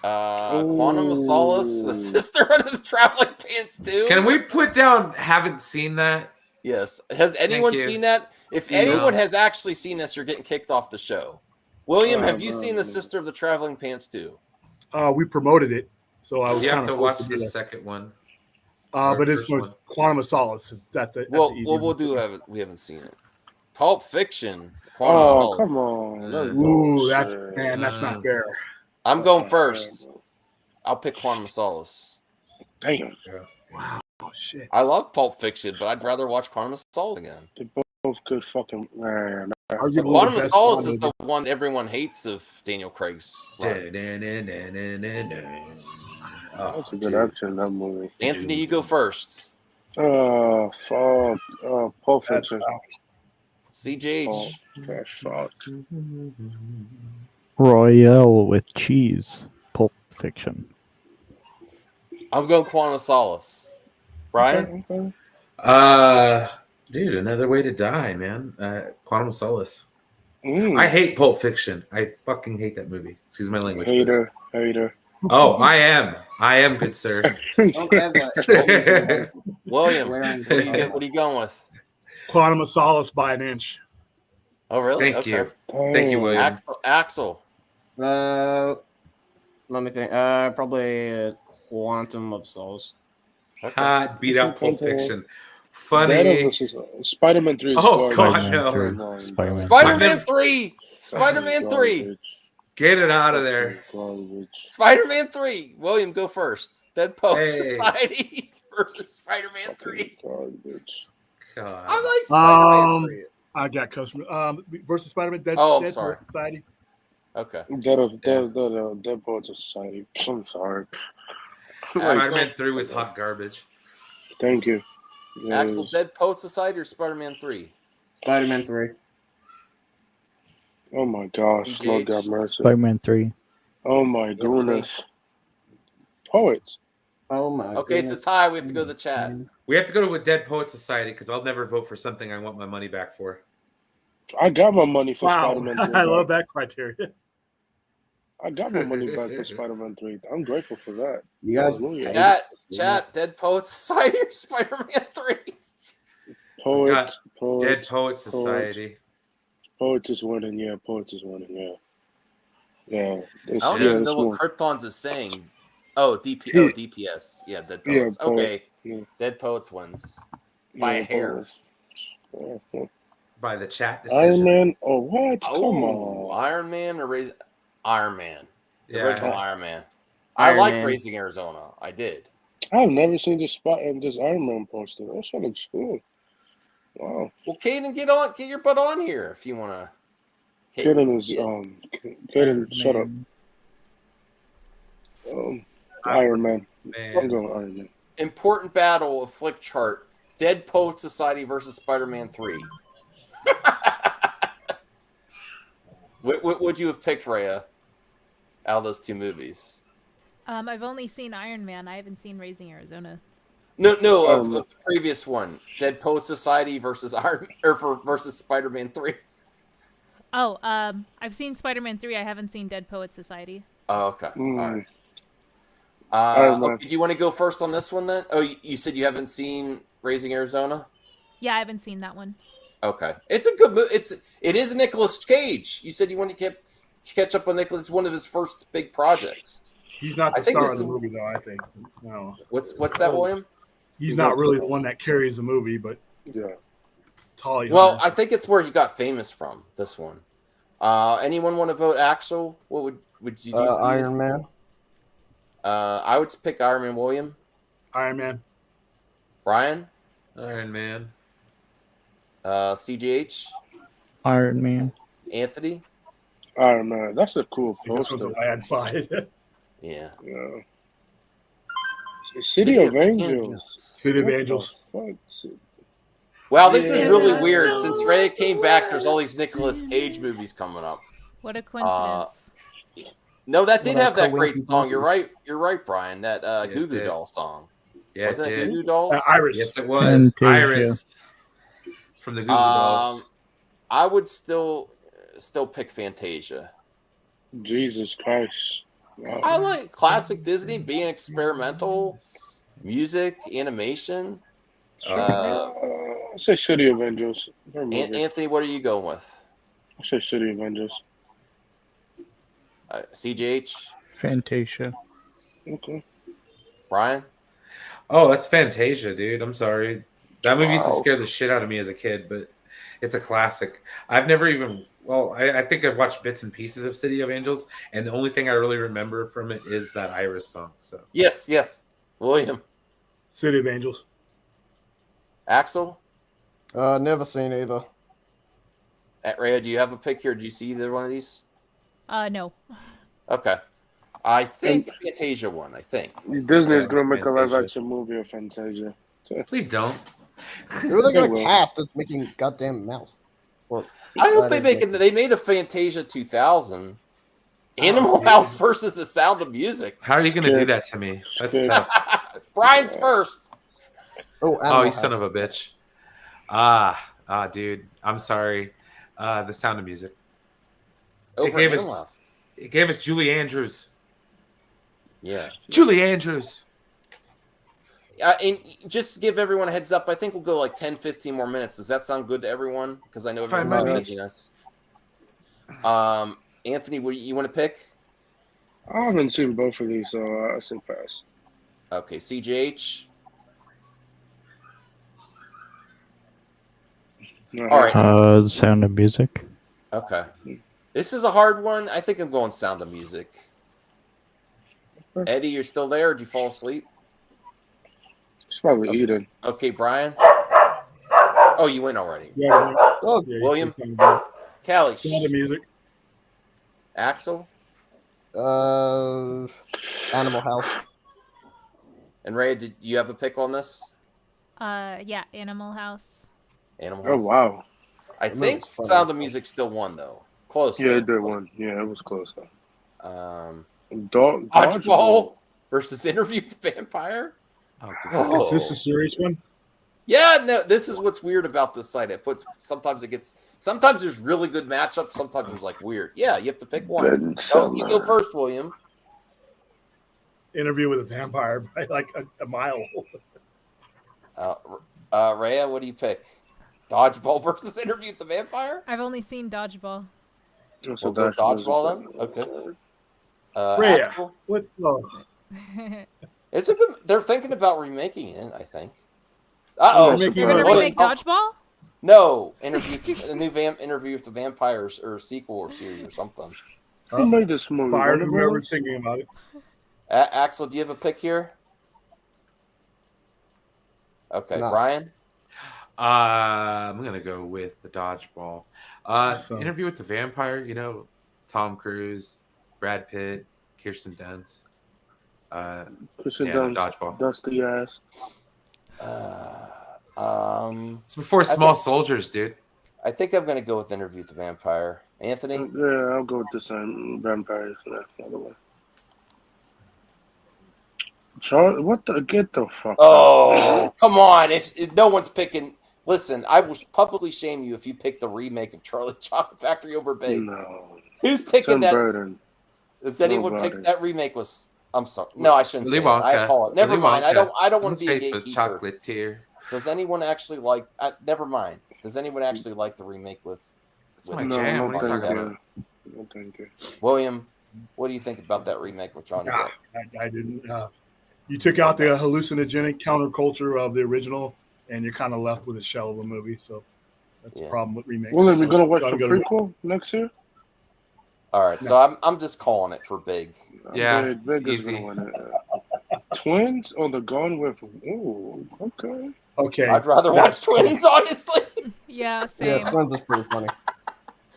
Quantum of Solace, the sister under the traveling pants too.
Can we put down haven't seen that?
Yes. Has anyone
you.
seen that? If
No.
anyone has actually seen this, you're getting kicked off the show. William, have you seen the sister of the traveling pants too?
We promoted it, so I was
You have
kind
to
of
watch the second one.
but it's
first one.
Quantum of Solace. That's an easy one.
We haven't seen it. Pulp Fiction. Quantum of Solace.
Come on.
Ooh, that's not fair.
I'm going first. I'll pick Quantum of Solace.
Damn.
Wow. Oh shit.
I love Pulp Fiction, but I'd rather watch Quantum of Solace again.
They're both good fucking.
Quantum of Solace is the one everyone hates of Daniel Craig's.
That's a good action, that movie.
Anthony, you go first.
Fuck. Pulp Fiction.
CJH.
Fuck.
Royale with cheese. Pulp Fiction.
I'm going Quantum of Solace. Brian?
Okay.
Dude, Another Way to Die, man. Quantum of Solace.
Mm.
I hate Pulp Fiction. I fucking hate that movie. Excuse my language.
Hater.
Oh, I am, good sir.
William, what are you going with?
Quantum of Solace by an inch.
Oh, really?
Thank you. Thank you, William.
Axel.
Let me think. Probably Quantum of Solace.
Okay.
Beat out Pulp Fiction. Funny.
Spider-Man 3 is
Oh,
garbage.
God, no.
Spider-Man 3. Spider-Man 3.
Get it out of there.
Garbage.
Spider-Man 3. William, go first. Dead Poet
Hey.
Society versus Spider-Man 3.
Garbage.
God.
I like Spider-Man 3.
I got customer versus Spider-Man. Dead
sorry.
Poet Society.
Okay.
Dead Poets Society. I'm sorry.
Spider-Man 3 was hot garbage.
Thank you.
Axel, Dead Poet Society or Spider-Man 3?
Spider-Man 3.
Oh my gosh, Lord God mercy.
Spider-Man 3.
Oh my goodness. Poets.
Oh my
Okay,
goodness.
it's a tie. We have to go to the chat.
We have to go to a Dead Poet Society because I'll never vote for something I want my money back for.
I got my money for
Wow.
Spider-Man 3.
I love that criteria.
I got my money back for Spider-Man 3. I'm grateful for that.
You guys,
Chat, Dead Poet Society or Spider-Man 3?
Poets.
Dead Poet Society.
Poets is winning. Yeah, Poets is winning. Yeah. Yeah.
I don't even know what Krypton's is saying. Oh, DPS. Yeah, Dead Poets.
Yeah,
okay.
Yeah.
Dead Poets wins. By a hair.
By the chat decision.
Iron Man? Oh, what? Come
Oh,
on.
Iron Man or Iron Man. The
Yeah.
original Iron Man.
Iron
I liked
Man.
Raising Arizona. I did.
I've never seen this Iron Man poster. That shit looks cool. Wow.
Well, Caden, get your butt on here if you want to.
Kaden is Kaden, shut up. Iron Man. I'm going Iron Man.
important battle of Flick Chart: Dead Poet Society versus Spider-Man 3. What would you have picked, Rhea, out of those two movies?
I've only seen Iron Man. I haven't seen Raising Arizona.
No, of the previous one, Dead Poet Society versus versus Spider-Man 3.
Oh, I've seen Spider-Man 3. I haven't seen Dead Poets Society.
Oh, okay. All right. Okay, do you want to go first on this one then? Oh, you said you haven't seen Raising Arizona?
Yeah, I haven't seen that one.
Okay, it's a good movie. It is Nicolas Cage. You said you want to catch up on Nicolas. It's one of his first big projects.
He's not the star of the movie, though. I think. No.
What's that, William?
He's not really the one that carries the movie, but
yeah.
Tolly.
Well, I think it's where he got famous from. This one. Anyone want to vote Axel? What would you do?
Iron Man.
I would pick Iron Man. William.
Iron Man.
Brian.
Iron Man.
CGH.
Iron Man.
Anthony.
Iron Man. That's a cool poster.
This was a bad side.
Yeah.
City of Angels.
City of Angels.
Wow, this is really weird. Since Ray came back, there's all these Nicolas Cage movies coming up.
What a coincidence.
No, that did have that great song. You're right, Brian. That Goo Goo Doll song.
Yeah,
wasn't it Goo Goo Dolls?
Iris.
Yes, it was.
Fantasia.
Iris from the Goo Goo Dolls.
I would still pick Fantasia.
Jesus Christ. Wow.
I like classic Disney, being experimental, music, animation.
I'll say City of Angels.
Anthony, what are you going with?
I'll say City of Angels.
CJH?
Fantasia.
Okay.
Brian?
Oh, that's Fantasia, dude. I'm sorry. That movie used to scare the shit out of me as a kid, but it's a classic. I've never even... Well, I think I've watched bits and pieces of City of Angels, and the only thing I really remember from it is that Iris song. So
Yes. William?
City of Angels.
Axel?
Never seen either.
Rhea, do you have a pick here? Do you see either one of these?
No.
Okay. I think Fantasia won, I think.
Disney is going to make a live-action movie of Fantasia.
please don't.
Who are they going to cast that's making goddamn mouse?
I hope they make it. They made a Fantasia 2000. Animal House versus The Sound of Music.
How are you going to do that to me? That's tough.
Brian's first.
Oh, you son of a bitch. Dude. I'm sorry. The Sound of Music. It gave us Julie Andrews.
Yeah.
Julie Andrews.
And just to give everyone a heads up, I think we'll go like 10, 15 more minutes. Does that sound good to everyone? Because I know everyone's busyness. Anthony, what do you want to pick?
I haven't seen both of these, so I say pass.
Okay, CJH. All right.
The Sound of Music.
Okay. This is a hard one. I think I'm going Sound of Music. Eddie, you're still there? Or did you fall asleep?
It's probably eating.
Okay, Brian. Oh, you went already.
Yeah.
William. Callie.
Sound of Music.
Axel.
Animal House.
And Ray, did you have a pick on this?
Yeah, Animal House.
Animal House.
Oh, wow.
I think Sound of Music still won, though. Close.
Yeah, it did win. Yeah, it was close, though.
Dodgeball versus Interview with the Vampire?
Is this a serious one?
Yeah, no, this is what's weird about this site. Sometimes there's really good matchups, sometimes there's like weird. Yeah, you have to pick one. You go first, William.
Interview with a Vampire by like a mile.
Rhea, what do you pick? Dodgeball versus Interview with the Vampire?
I've only seen Dodgeball.
We'll go Dodgeball then? Okay.
Rhea,
Axel?
what's
It's a good. They're thinking about remaking it, I think. Oh,
you're gonna remake Dodgeball?
No, a new Interview with the Vampires or sequel or series or something.
Who made this movie?
Fired whoever thinking about it.
Axel, do you have a pick here? Okay, no. Brian.
I'm gonna go with the Dodgeball. Interview with the Vampire. You know, Tom Cruise, Brad Pitt, Kirsten Dunst.
Christian
Yeah,
Dunst,
Dodgeball.
dusty ass.
It's before Small Soldiers, dude.
I think I'm gonna go with Interview with the Vampire. Anthony?
Yeah, I'll go with the same vampires. By the way. Charlie, what the? Get the fuck
Oh,
out.
come on. If no one's picking. Listen, I will publicly shame you if you pick the remake of Charlie Chocolate Factory over Big.
No.
Who's picking
Tim
that?
Burton.
Does anyone
Nobody.
pick that remake? Was I'm sorry. No, I shouldn't
Willy
say that. I
Wonka.
apologize. Never
Willy
mind. I
Wonka.
don't want to be a
Faith
gatekeeper.
Chocolatier.
Does anyone actually like? Never mind. Does anyone actually like the remake with?
That's my
No,
jam.
no,
What are you
thank
talking
you.
about?
No, thank you.
William, what do you think about that remake with Johnny Depp?
I didn't. You took out the hallucinogenic counterculture of the original, and you're kind of left with a shell of a movie. So that's the problem with remakes.
Well, then we're gonna watch
Gotta
the
go to-
prequel next year.
All right, so I'm just calling it for Big.
Yeah,
Big is
easy.
gonna win it. Twins? Oh, the Gone with. Ooh, okay.
Okay.
I'd rather watch Twins, honestly.
Yeah, same.
Yeah, Twins is pretty funny.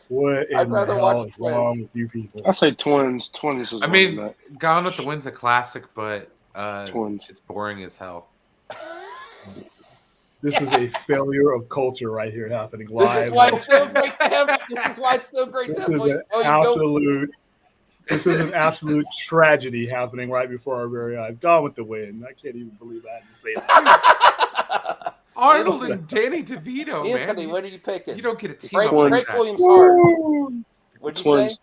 What
I'd
in
rather
the
watch
hell is wrong
Twins.
with you people?
I say Twins. Twins is.
I mean, Gone with the Wind's a classic, but
Twins.
it's boring as hell.
This is a failure of culture right here happening live.
This is why it's so great to have. This is why it's so great to
This
have.
is an absolute. This is an absolute tragedy happening right before our very eyes. Gone with the Wind. I can't even believe I had to say that.
Arnold and Danny DeVito,
Anthony,
man.
what are you picking?
You don't get a team
Break,
up like
break
that.
Williams' heart. What'd you
Twins.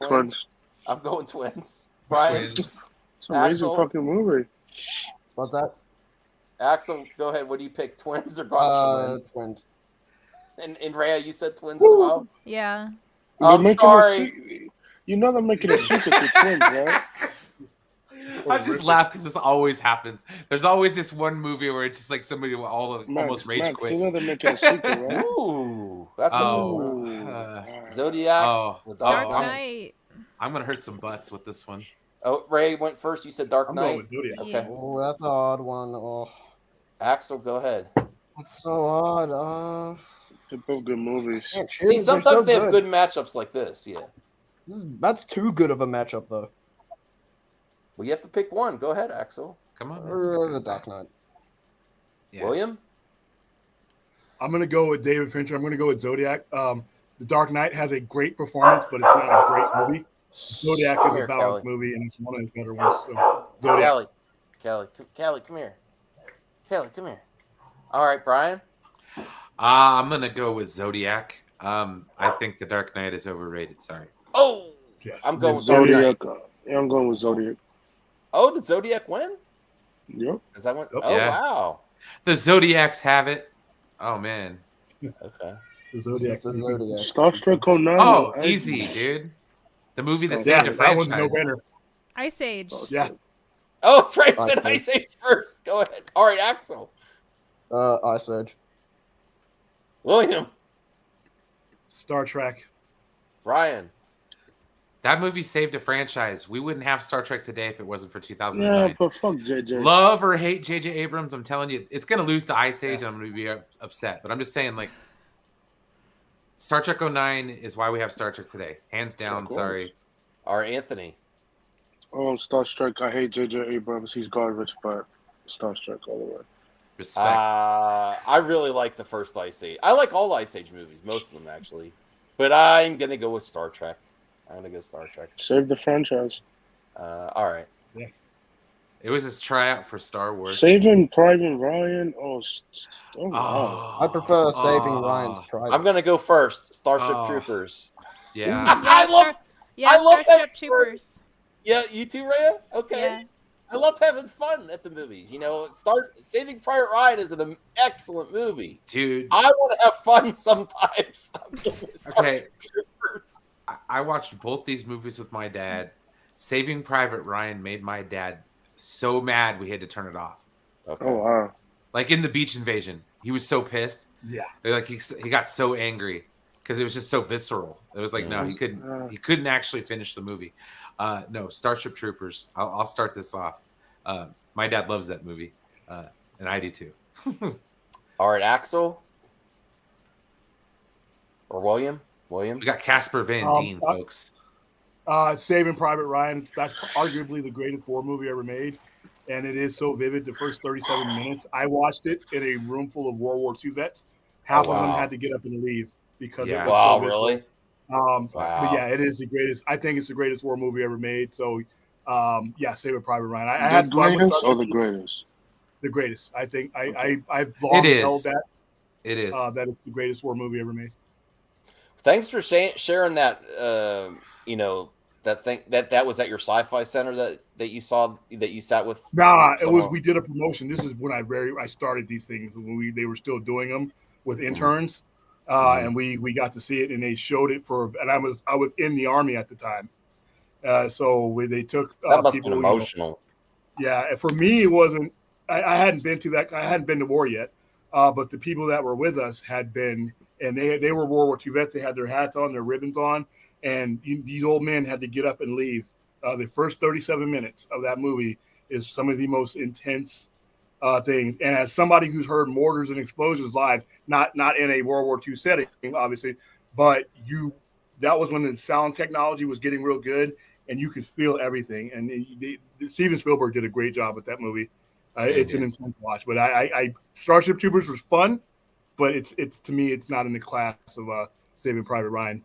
say?
Twins.
I'm going Twins. Brian,
It's an amazing
Axel?
fucking movie.
What's that?
Axel, go ahead. What do you pick? Twins or Gone with the Wind?
Twins.
And Rhea, you said Twins as well.
Yeah.
I'm sorry.
You know they're making a sequel to Twins, right?
I just laugh because this always happens. There's always this one movie where it's just like somebody will almost rage
Max,
quits.
you know they're making a sequel, right?
Ooh, that's
Oh,
Zodiac.
Oh,
with
Dark
Knight.
Knight.
I'm gonna hurt some butts with this one.
Oh, Ray went first. You said Dark
I'm going
Knight.
with Zodiac.
Okay.
Oh, that's an odd one. Oh,
Axel, go ahead.
that's so odd.
They're both good movies.
Can't
See,
choose. They're
sometimes
so
they have good matchups like this. Yeah.
That's too good of a matchup, though.
Well, you have to pick one. Go ahead, Axel.
Come on.
The Dark Knight.
Yeah.
William.
I'm going to go with David Fincher. I'm going to go with Zodiac. The Dark Knight has a great performance, but it's not a great movie. Zodiac is
Here,
a balanced
Kelly.
movie, and it's one of his better ones. So, Zodiac.
Callie, come here. Callie, come here. All right, Brian.
I'm gonna go with Zodiac. I think The Dark Knight is overrated. Sorry.
Oh,
Yes.
I'm going with
Zodiac.
Zodiac.
Yeah, I'm going with Zodiac.
Oh, did Zodiac win?
Yep.
Is that one?
Yep.
Oh,
Yeah.
wow.
The Zodiacs have it. Oh man.
Okay.
The Zodiac.
The Zodiac.
Star Trek 09.
Oh,
I-
easy, dude. The movie that
Yeah,
saved a
that one's
franchise.
no winner.
Ice Age.
Yeah.
Oh, that's right. I said
Okay.
Ice Age first. Go ahead. All right, Axel.
Ice Age.
William.
Star Trek.
Brian.
That movie saved a franchise. We wouldn't have Star Trek today if it wasn't for
Yeah,
2009.
but fuck JJ.
Love or hate J.J. Abrams, I'm telling you, it's going to lose to Ice Age, and I'm going to be upset. But I'm just saying, like, Star Trek 09 is why we have Star Trek today. Hands down,
course.
sorry.
All right, Anthony.
Oh, Star Trek. I hate JJ Abrams. He's garbage, but Star Trek all the way.
Respect.
I really like the first Ice Age. I like all Ice Age movies, most of them actually. But I'm gonna go with Star Trek. I'm gonna go Star Trek.
Save the franchise.
All right.
It was his tryout for Star Wars.
Saving Private Ryan. Oh, wow.
Oh,
I prefer Saving Ryan's Private.
I'm gonna go first. Starship
Oh.
Troopers.
Yeah.
I love. I love
Starship
that
Troopers.
Yeah, you too, Rhea? Okay.
Yeah.
I love having fun at the movies. You know, Saving Private Ryan is an excellent movie.
Dude.
I want to have fun sometimes.
Okay. I watched both these movies with my dad. Saving Private Ryan made my dad so mad we had to turn it off.
Okay.
Oh, wow.
Like in the beach invasion, he was so pissed.
Yeah.
Like he got so angry because it was just so visceral. It was like no, he couldn't actually finish the movie. No, Starship Troopers. I'll start this off. My dad loves that movie, and I do too.
All right, Axel or William. William.
We got Casper Van Dien, folks.
Saving Private Ryan. That's arguably the greatest war movie ever made, and it is so vivid. The first 37 minutes, I watched it in a room full of World War II vets. Half of them had to get up and leave because it was so visceral.
Really?
But yeah, it is the greatest. I think it's the greatest war movie ever made. So, yeah, Saving Private Ryan. I had fun with
or the greatest.
The greatest. I think I've long held that.
It is
that it's the greatest war movie ever made.
Thanks for sharing that. That thing that was at your sci-fi center that you saw that you sat with.
Nah, it was. We did a promotion. This is when I started these things when they were still doing them with interns, and we got to see it, and they showed it and I was in the Army at the time, so they took
that must
people.
Have been emotional.
Yeah, and for me it wasn't. I hadn't been to that. I hadn't been to war yet, but the people that were with us had been, and they were World War II vets. They had their hats on, their ribbons on. And these old men had to get up and leave. The first 37 minutes of that movie is some of the most intense things. And as somebody who's heard mortars and explosions live, not in a World War II setting, obviously, but that was when the sound technology was getting real good, and you could feel everything. And Steven Spielberg did a great job with that movie. It's an intense watch. But Starship Troopers was fun, but it's to me, it's not in the class of Saving Private Ryan.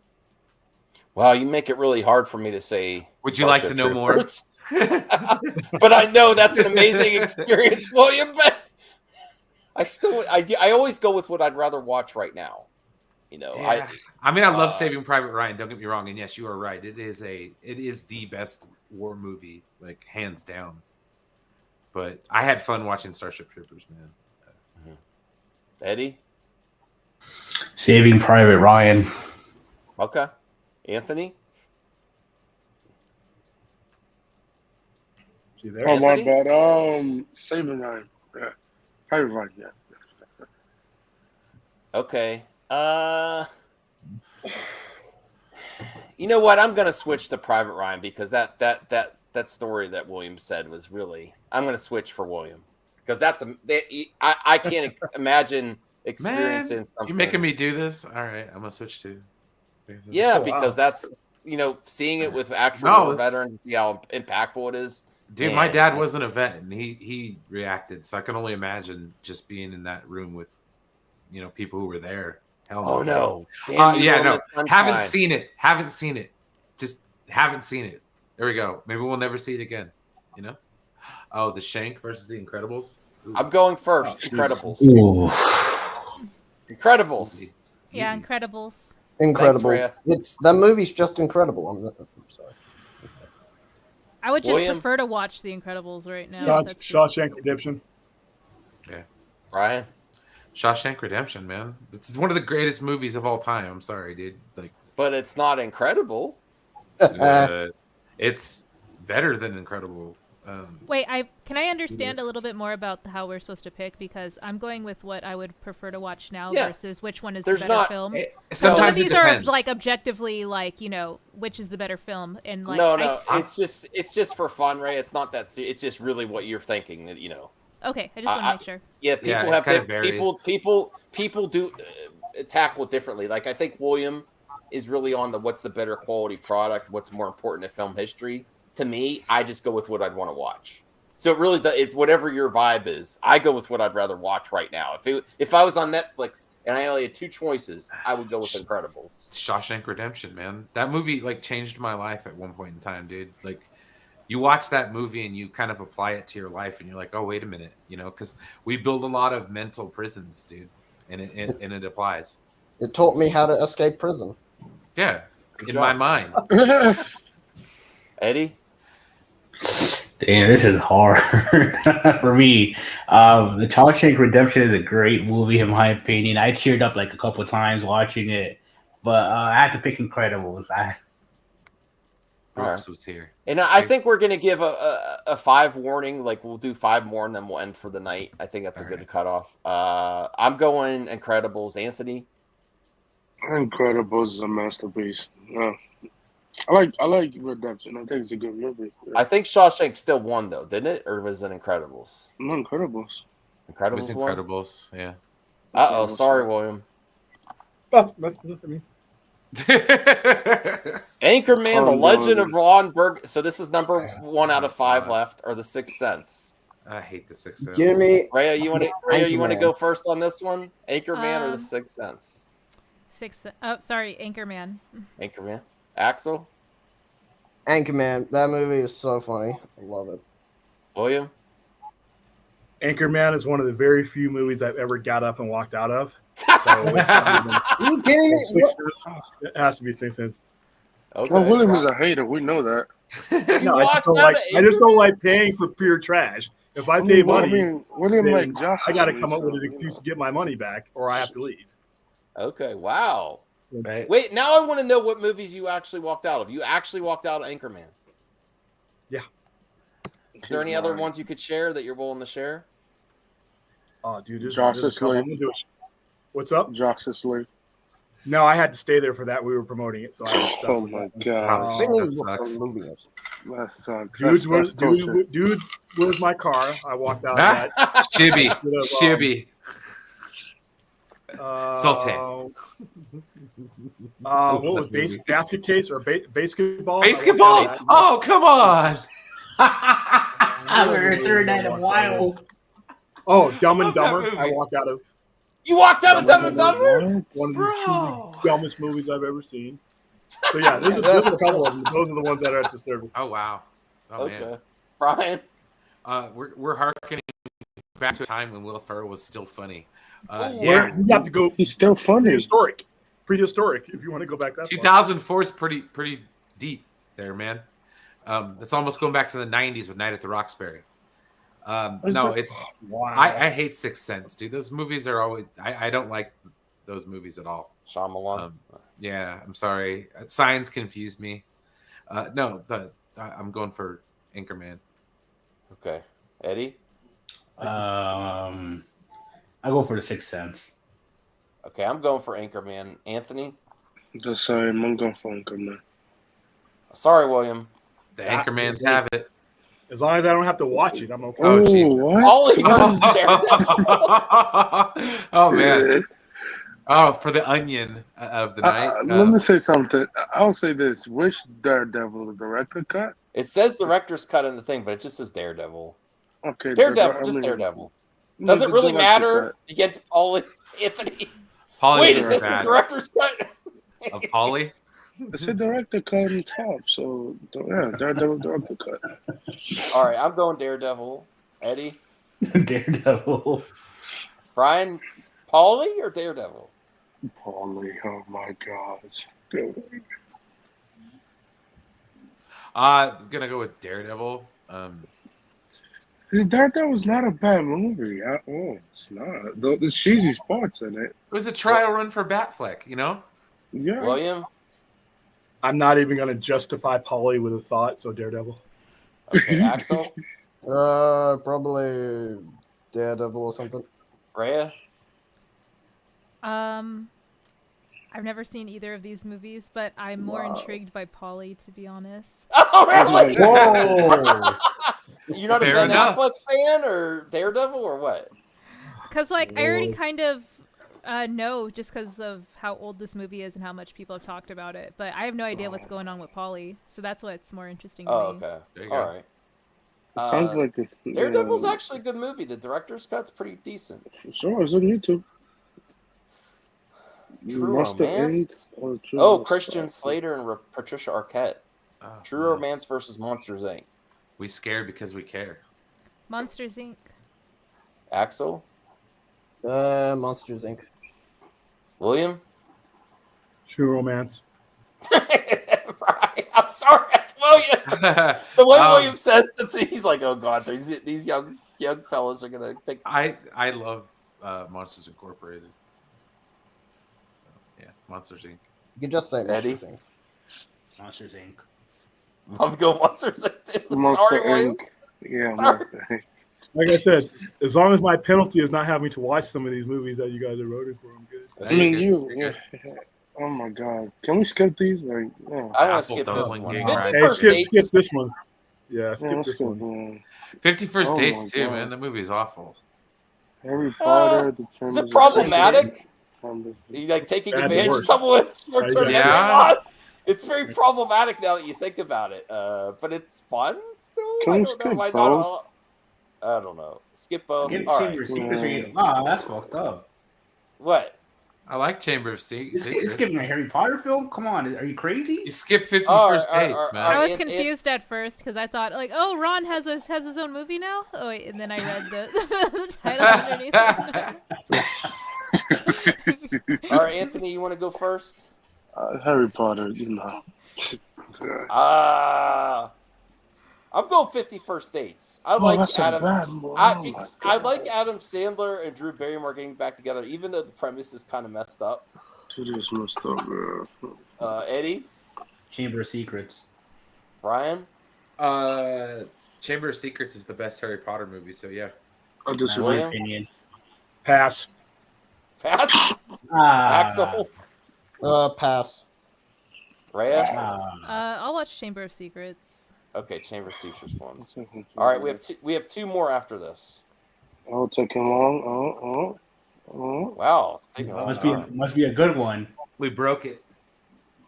Wow, you make it really hard for me to say.
Would you like to know more?
But I know that's an amazing experience, William. But I always go with what I'd rather watch right now.
Yeah. I love Saving Private Ryan. Don't get me wrong, and yes, you are right. It is the best war movie, like hands down. But I had fun watching Starship Troopers, man.
Eddie,
Saving Private Ryan.
Okay. Anthony?
See there?
Oh, my bad. Saving Ryan. Yeah. Private Ryan, yeah.
Okay. You know what? I'm going to switch to Private Ryan because that story that William said was really... I'm going to switch for William. Because I can't imagine experiencing something.
You're making me do this? All right, I'm going to switch to...
Yeah, because that's seeing it with actual war veterans, see how impactful it is.
Dude, my dad wasn't a vet, and he reacted, so I can only imagine just being in that room with people who were there.
Hell no!
Haven't seen it. Just haven't seen it. There we go. Maybe we'll never see it again. Oh, The Shank versus The Incredibles.
Ooh. I'm going first. Incredibles.
Ooh.
Incredibles.
Yeah, Incredibles.
Incredible. That movie's just incredible. I'm sorry.
I would just prefer to watch The Incredibles right now.
Shawshank Redemption.
Yeah.
Ryan?
Shawshank Redemption, man. It's one of the greatest movies of all time. I'm sorry, dude.
But it's not incredible.
It's better than incredible.
Wait, can I understand a little bit more about how we're supposed to pick? Because I'm going with what I would prefer to watch now versus which one is the better film. Some of these are objectively which is the better film, and
no, it's just for fun, Ray. It's not that. It's just really what you're thinking that
Okay, I just want to make sure.
Yeah, people do tackle it differently. Like I think William is really on what's the better quality product, what's more important to film history. To me, I just go with what I'd want to watch. So it really, whatever your vibe is, I go with what I'd rather watch right now. If I was on Netflix and I only had two choices, I would go with Incredibles.
Shawshank Redemption, man. That movie changed my life at one point in time, dude. You watch that movie and you kind of apply it to your life, and you're like, oh, wait a minute, because we build a lot of mental prisons, dude, and it applies.
It taught me how to escape prison.
Yeah, my mind.
Eddie?
Damn, this is hard for me. The Shawshank Redemption is a great movie in my opinion. I teared up a couple of times watching it, but I had to pick Incredibles.
Brooks was here,
and I think we're gonna give a 5 warning. We'll do 5 more, and then we'll end for the night. I think that's a good cutoff. I'm going Incredibles. Anthony?
Incredibles is a masterpiece. Yeah. I like Redemption. I think it's a good movie. Yeah.
I think Shawshank still won though, didn't it? Or was it Incredibles?
No, Incredibles.
Incredibles.
It was Incredibles. Yeah.
Sorry, William.
Oh, that's me.
Anchorman, The
I'm
Legend
going-
of Ron Burgundy. So this is number 1 out of 5 left, or The Sixth Sense.
I hate The Sixth Sense.
Give me
Rhea, you want to
Anchorman.
go first on this one? Anchorman or The Sixth Sense?
Anchorman.
Anchorman. Axel?
Anchorman. That movie is so funny. I love it.
William?
Anchorman is one of the very few movies I've ever got up and walked out of. So
Are you kidding me?
Sixth Sense. It has to be Sixth Sense.
Okay.
Well, William is a hater. We know that.
No, I just don't like paying for pure trash. If I pay money,
William
then
like Josh.
I got to come up with an excuse to get my money back, or I have to leave.
Okay, wow.
Right.
Wait, now I want to know what movies you actually walked out of. You actually walked out of Anchorman.
Yeah.
Is there any other ones you could share that you're willing to share?
Oh, dude, there's
Justice
a couple.
League.
What's up?
Justice League.
No, I had to stay there for that. We were promoting it, so I was stuck.
Oh my god,
that sucks.
Dude, where's my car? I walked out of that.
Shibby.
Saute. What was basket case or basketball?
Basketball? Oh, come on.
I haven't heard that in a while.
Oh, Dumb and Dumber. I walked out of.
You walked out of Dumb and Dumber?
One of the truly dumbest movies I've ever seen. So yeah, there's a couple of them. Those are the ones that are at the service.
Oh wow. Oh
Okay.
man.
Brian?
We're harkening back to a time when Will Ferrell was still funny.
Yeah, you have to go.
He's still funny.
Prehistoric. If you want to go back that
2004 is pretty deep there, man. That's almost going back to the 90s with Night at the Roxbury. No, it's
wow.
I hate Sixth Sense, dude. Those movies are always I don't like those movies at all.
Shyamalan.
Yeah, I'm sorry. Signs confused me. No, but I'm going for Anchorman.
Okay. Eddie?
I go for The Sixth Sense.
Okay, I'm going for Anchorman. Anthony?
The same. I'm going for Anchorman.
Sorry, William.
The Anchormans have it.
As long as I don't have to watch it, I'm okay.
Oh, Jesus.
What?
Ollie versus Daredevil.
Oh, man. Oh, for the onion of the night.
Let me say something. I'll say this. Which Daredevil, the director cut?
It says director's cut in the thing, but it just says Daredevil.
Okay.
Daredevil, just Daredevil. Does it really matter against Ollie Anthony?
Pauly
Wait,
was
is this
bad.
the director's cut?
Of Pauly?
It's a director cut on top, so yeah, Daredevil director cut.
All right, I'm going Daredevil. Eddie?
Daredevil.
Brian? Pauly or Daredevil?
Pauly, oh my God.
Gonna go with Daredevil.
Daredevil's not a bad movie at all. It's not. There's cheesy spots in it.
It was a trial run for Batfleck, you know?
Yeah.
William?
I'm not even going to justify Pauly with a thought, so Daredevil.
Okay, Axel?
Probably Daredevil or something.
Rhea?
I've never seen either of these movies, but I'm more intrigued by Pauly, to be honest.
Oh, really?
Whoa.
You're not a
Fair
Ben
enough.
Affleck fan or Daredevil or what?
Because, like, I already kind of know just because of how old this movie is and how much people have talked about it. But I have no idea what's going on with Pauly, so that's what's more interesting to
Oh,
me.
okay.
There you
All
go.
right.
It sounds like a,
Daredevil's actually a good movie. The director's cut's pretty decent.
Sure, it's on YouTube.
True
Must have
Romance?
ended or True
Oh,
Romance?
Christian Slater and Patricia Arquette.
Oh,
True
man.
Romance versus Monsters, Inc.
We scared because we care.
Monsters, Inc.
Axel?
Monsters, Inc.
William?
True Romance.
Right. I'm sorry, that's William. The way William says that, he's like, oh god, these young fellas are gonna think.
I love Monsters Incorporated. So, yeah, Monsters Inc.
You can just say
Eddie?
Monsters, Inc.
Monsters Inc.
I'm going Monsters Inc. too.
Monster
Sorry, William.
Inc. Yeah,
Sorry.
Monster Inc.
Like I said, as long as my penalty is not having to watch some of these movies that you guys are voting for, I'm good.
I mean, oh my god. Can we skip these? Like, no.
I want to
Apple
skip this
dumpling
one.
gang,
50
right?
Hey,
First
skip
Dates.
this one. Yeah,
Yeah,
skip
let's
this
skip
one.
one.
51st
Oh
Dates
my
too,
God.
man. The movie's awful.
Harry Potter. The
Is
Chambers
it
of
problematic? He's like taking
Bad to
advantage of
worse.
someone with short-term
Yeah.
memory loss. It's very problematic now that you think about it. But it's fun still.
Can
I
we
don't know.
skip
Why
both?
not? I don't know. Skip both.
Skip
All
Chamber
right.
of Secrets. Wow, that's fucked up.
What?
I like Chamber of
You're
Secrets.
skipping a Harry Potter film? Come on, are you crazy?
You skip 50
All right,
First
all right,
Dates,
all right,
man.
all
I
right.
was confused at first because I thought like, oh, Ron has his own movie now. Oh wait, and then I read the title underneath.
All right, Anthony, you want to go first?
Harry Potter, you know.
I'm going 50 First Dates. I like
that's
Adam.
a bad movie.
I like Adam Sandler and Drew Barrymore getting back together, even though the premise is kind of messed up.
It is messed up, man.
Eddie,
Chamber of Secrets.
Brian,
Chamber of Secrets is the best Harry Potter movie, so yeah.
I
In
disagree.
my
William?
opinion.
Pass.
Pass,
Ah,
Axel,
Pass.
Rhea.
I'll watch Chamber of Secrets.
Okay, Chamber of Secrets ones. All right, we have two more after this.
Oh, taking long.
Wow, it's taking a long
must
time.
be a good one.
We broke it.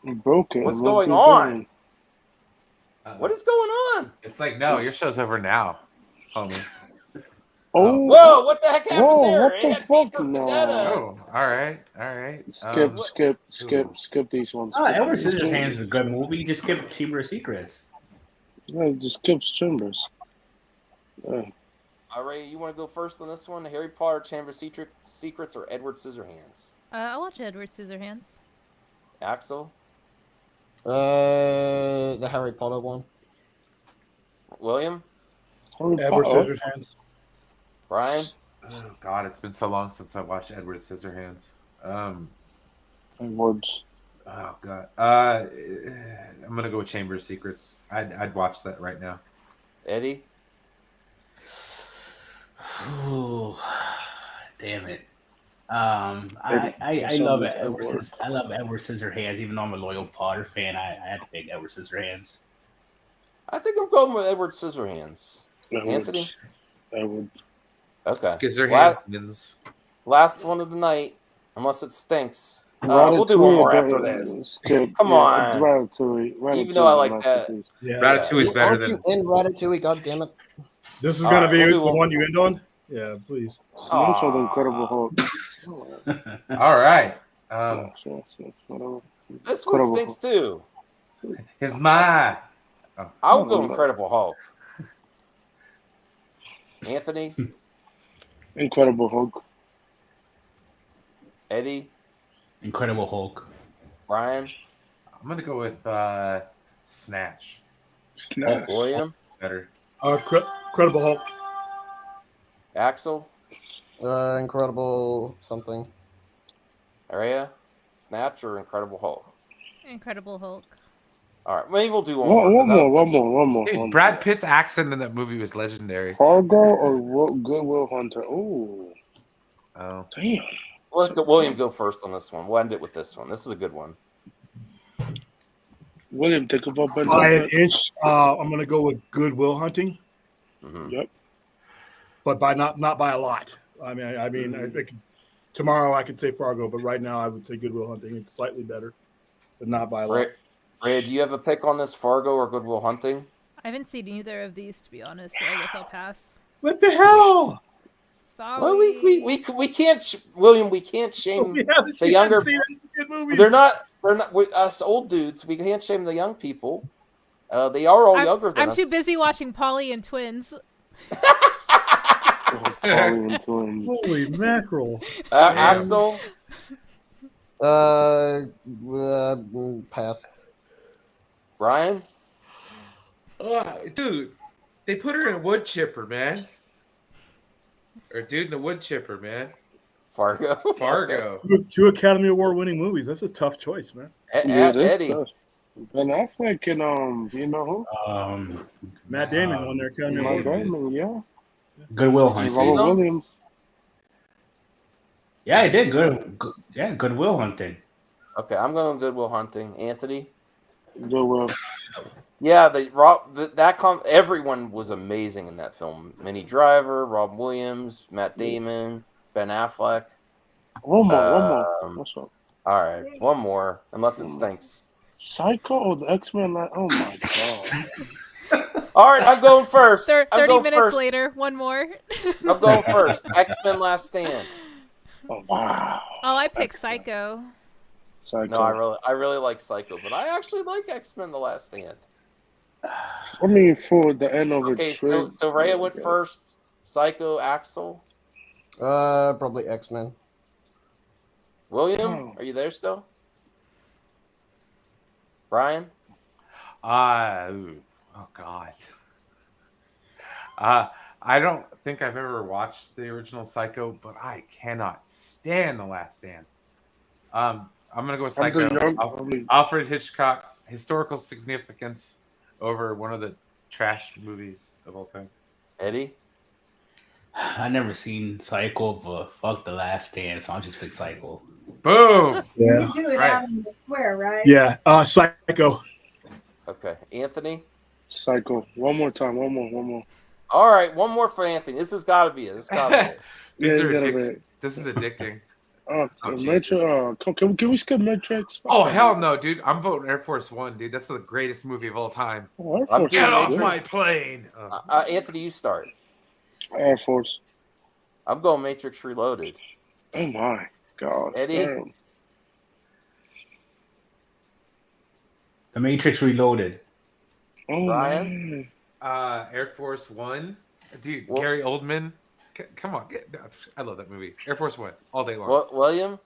You broke it.
What's
It must
going
be
on?
good.
What is going on?
It's like, no, your show's over now, homie.
Oh,
Whoa! What the heck happened
whoa,
there?
what
It
the
had
fuck?
Peter
No.
Vendetta.
Oh, all right.
Skip these ones.
Edward
Skip these
Scissorhands
ones.
is a good movie. Just skip Chamber of Secrets.
Yeah, just skip Chambers. Yeah.
All right, you want to go first on this one? Harry Potter, Chamber of Secrets, or Edward Scissorhands?
I'll watch Edward Scissorhands.
Axel,
The Harry Potter one.
William,
Edward
Potter.
Scissorhands.
Brian.
Oh God, it's been so long since I watched Edward Scissorhands.
Edwards.
Oh God, I'm gonna go with Chamber of Secrets. I'd watch that right now.
Eddie.
Ooh, damn it. I love Edward. I love Edward Scissorhands, even though I'm a loyal Potter fan. I had to pick Edward Scissorhands.
I think I'm going with Edward Scissorhands. Anthony.
Edward.
Okay.
Scissorhands.
Last one of the night, unless it stinks. We'll do one more after this.
Skip.
Come on.
Ratatouille.
Even though I like that.
Yeah.
Ratatouille is better than.
In Ratatouille, God damn it.
This is
All
gonna
right,
be
we'll do
the
one
one you end on. Yeah, please.
Smash or the Incredible Hulk.
All right.
Whatever.
This one
Incredible
stinks too.
Here's my.
I would go Incredible Hulk. Anthony,
Incredible Hulk.
Eddie,
Incredible Hulk.
Brian,
I'm gonna go with Snatch.
Snatch.
William,
Better.
Incredible Hulk.
Axel,
Incredible something.
Aria, Snatch, or Incredible Hulk.
Incredible Hulk.
All right, maybe we'll do one more.
Dude, Brad Pitt's accent in that movie was legendary.
Fargo or Good Will Hunter? Ooh.
Oh.
Damn.
Let's go. William, go first on this one. We'll end it with this one. This is a good one.
William, think about Ben
By an
Affleck.
inch, I'm gonna go with Good Will Hunting,
Yep.
but by not by a lot. I mean, tomorrow I could say Fargo, but right now I would say Good Will Hunting. It's slightly better, but not by a lot.
Ray, do you have a pick on this, Fargo or Good Will Hunting?
I haven't seen either of these, to be honest, so I guess I'll pass.
What the hell?
Sorry.
Well, we can't, William. We can't shame the younger.
Movies.
They're not us old dudes. We can't shame the young people. They are all younger than
I'm
us.
too busy watching Polly and Twins.
Holy mackerel!
Axel.
Pass.
Brian.
Dude, they put her in a wood chipper, man. Or dude in the wood chipper, man.
Fargo.
Fargo.
Two Academy Award winning movies. That's a tough choice, man.
Yeah, that's
Eddie.
tough. Ben Affleck and you know who?
Matt Damon won their Academy
Matt
Award.
Damon, yeah.
Good Will
Did you
Hunting.
see them?
Williams.
Yeah, I did. Good Will Hunting.
Okay, I'm going Good Will Hunting. Anthony.
Good Will.
Yeah, everyone was amazing in that film. Minnie Driver, Rob Williams, Matt Damon, Ben Affleck.
One more. What's up?
All right, one more. Unless it stinks.
Psycho or the X-Men? Oh my god!
All right, I'm going first.
30 minutes later, one more.
I'm going first. X-Men Last Stand.
Oh wow!
Oh, I picked Psycho.
No, I really like Psycho, but I actually like X-Men: The Last Stand.
I mean, for the end of
Okay,
a trade.
so Rhea went first. Psycho, Axel.
Probably X-Men.
William, are you there still? Brian?
Oh God. I don't think I've ever watched the original Psycho, but I cannot stand The Last Stand. I'm gonna go with Psycho. Alfred Hitchcock, historical significance over one of the trash movies of all time.
Eddie?
I never seen Psycho, but fuck The Last Stand, so I'm just pick Psycho.
Boom.
Yeah.
You do it out in the square, right?
Yeah. Psycho.
Okay. Anthony?
Psycho. One more time. One more.
All right, one more for Anthony. This has got to be it. This
is addicting.
Matrix. Can we skip Matrix?
Oh hell no, dude! I'm voting Air Force One, dude. That's the greatest movie of all time. Get off my plane,
Anthony. You start.
Air Force.
I'm going Matrix Reloaded.
Oh my god,
Eddie.
Damn.
The Matrix Reloaded.
Oh
Brian.
Air Force One, dude. Gary Oldman. Come on, I love that movie. Air Force One, all day long.
What, William?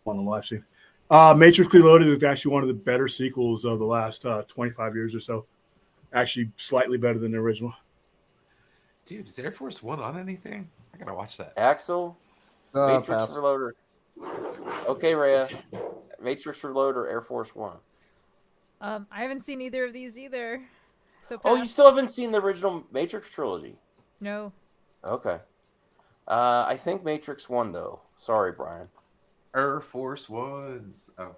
On the live stream. Matrix Reloaded is actually one of the better sequels of the last 25 years or so. Actually, slightly better than the original.
Dude, is Air Force One on anything? I gotta watch that.
Axel? Matrix
Pass.
Reloader. Okay, Rhea. Matrix Reloader or Air Force One?
I haven't seen either of these either. So
Oh, you still haven't seen the original Matrix trilogy?
No.
Okay. I think Matrix One though. Sorry, Brian.
Air Force Ones. Oh,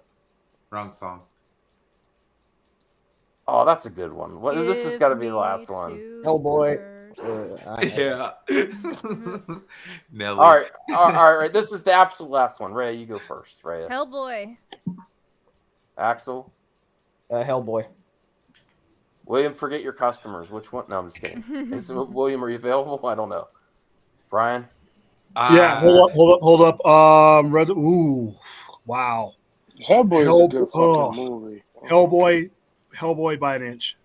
wrong song.
Oh, that's a good one. This has got to be the last one.
Hellboy.
Yeah. Nelly.
All right. This is the absolute last one. Rhea, you go first. Rhea.
Hellboy.
Axel.
Hellboy.
William, forget your customers. Which one? No, I'm just kidding. William, are you available? I don't know. Brian?
Yeah, hold up. Ooh, wow.
Hellboy is a good fucking movie.
Hellboy by an inch.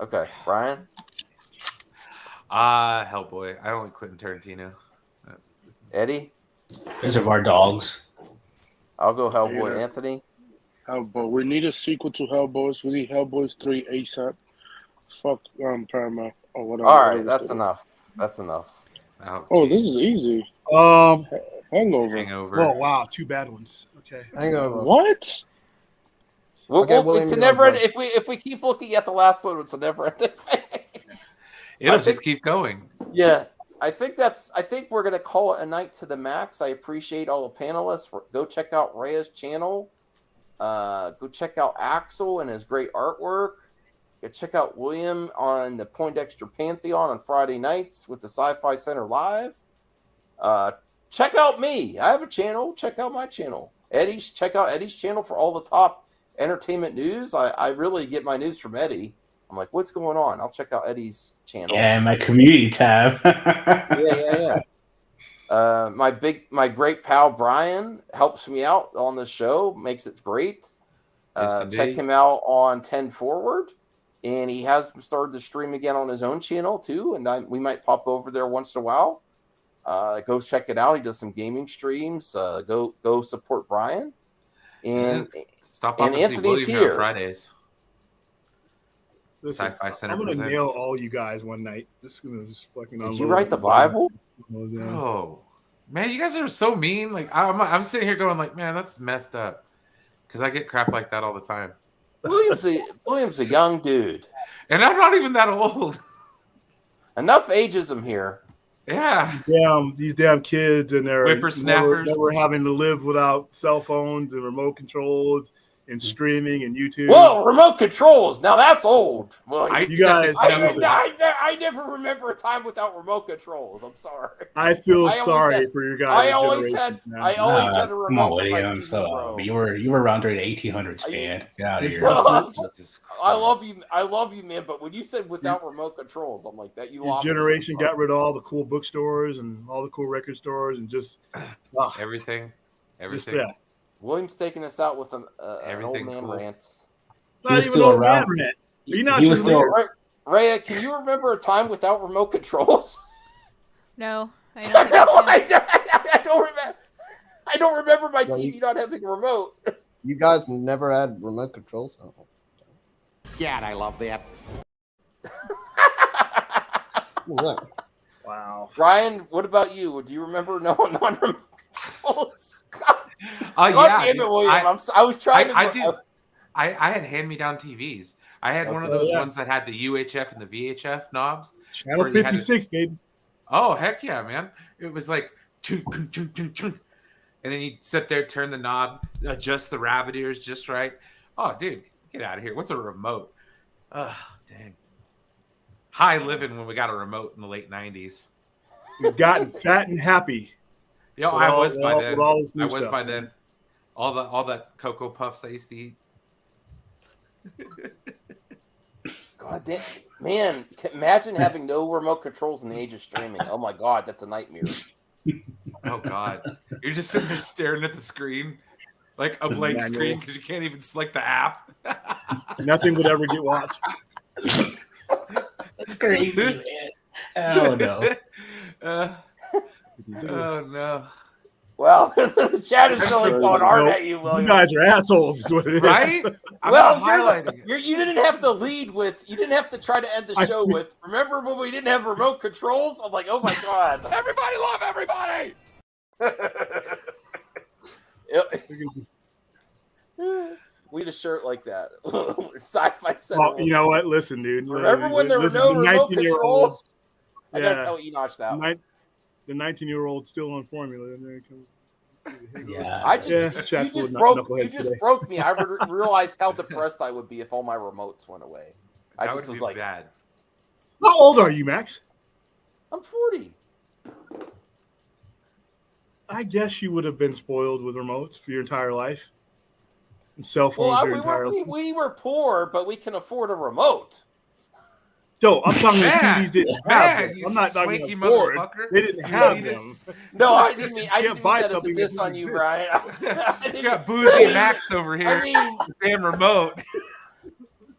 Okay, Brian?
Hellboy. I don't like Quentin Tarantino.
Eddie?
Reservoir Dogs.
I'll go Hellboy.
Yeah.
Anthony?
Hellboy. We need a sequel to Hellboys. We need Hellboys 3 ASAP. Fuck Paramount or whatever.
All right, that's enough. That's enough.
Oh, this is easy. Hangover.
Oh wow, two bad ones. Okay.
Hangover.
What?
It's a never end. If we keep looking at the last one, it's a never ending.
It'll just keep going.
Yeah, I think we're gonna call it a night to the max. I appreciate all the panelists. Go check out Rhea's channel. Go check out Axel and his great artwork. Go check out William on the Poindexter Pantheon on Friday nights with the Sci-Fi Center Live. Check out me. I have a channel. Check out my channel. Check out Eddie's channel for all the top entertainment news. I really get my news from Eddie. I'm like, what's going on? I'll check out Eddie's channel.
Yeah, my community tab.
Yeah. My great pal Brian helps me out on the show, makes it great. Check him out on 10 Forward, and he has started to stream again on his own channel too. And we might pop over there once in a while. Go check it out. He does some gaming streams. Go support Brian. And
stop off and
Anthony's
see
here
on Fridays.
Listen,
Sci-Fi Center
I'm gonna
presents.
nail all you guys one night. This is gonna just fucking.
Did you write the Bible?
Oh man, you guys are so mean. Like I'm sitting here going like, man, that's messed up. Because I get crap like that all the time.
William's a young dude,
and I'm not even that old.
Enough ageism here.
Yeah.
These damn kids and their
whippersnappers.
Never having to live without cell phones and remote controls and streaming and YouTube.
Whoa, remote controls. Now that's old. Well,
you guys,
I never remember a time without remote controls. I'm sorry.
I feel sorry for your guys.
I always had a remote for my TV,
bro. You were around during the 1800s, man. Get out of here.
I love you, man. But when you said without remote controls, I'm like that. You lost.
Generation got rid of all the cool bookstores and all the cool record stores and just
everything.
Just that.
William's taking us out with an old man rant.
Not even old man rant.
He was still. Rhea, can you remember a time without remote controls?
No, I
don't remember. I don't remember my TV not having a remote.
You guys never had remote controls? Oh.
Yeah, I love that.
Wow.
Brian, what about you? Do you remember non-remote controls?
God
damn it, William. I was trying to.
I had hand-me-down TVs. I had one of those ones that had the UHF and the VHF knobs.
Channel 56, baby.
Oh, heck yeah, man. It was like, chunk, chunk, chunk, chunk. And then you'd sit there, turn the knob, adjust the rabbit ears just right. Oh, dude, get out of here. What's a remote? Oh, dang. High living when we got a remote in the late 90s.
We've gotten fat and happy.
Yeah, I was by then. All that Cocoa Puffs I used to eat.
God damn, man! Imagine having no remote controls in the age of streaming. Oh my God, that's a nightmare.
Oh God, you're just sitting there staring at the screen, like a blank screen, because you can't even select the app.
Nothing would ever get watched.
That's crazy, man. Oh no.
Oh no.
Well, the chat is really going hard at you, William.
You guys are assholes, is what it is.
Right?
You didn't have to lead with. You didn't have to try to end the show with. Remember when we didn't have remote controls? I'm like, oh my God!
Everybody love everybody.
We had a shirt like that. Sci-fi.
Well, you know what? Listen, dude.
Remember when there were no remote controls? I gotta tell Enoch that.
The 19-year-old's still on formula.
Yeah, you just broke me. I realized how depressed I would be if all my remotes went away. I just was like,
bad.
How old are you, Max?
I'm 40.
I guess you would have been spoiled with remotes for your entire life. And cell phones your entire life.
We were poor, but we can afford a remote.
No, I'm talking about TVs didn't have them. I'm not talking about board. They didn't have them.
No, I didn't mean that as a diss on you, Brian.
You got boozy Max over here. I mean, damn remote.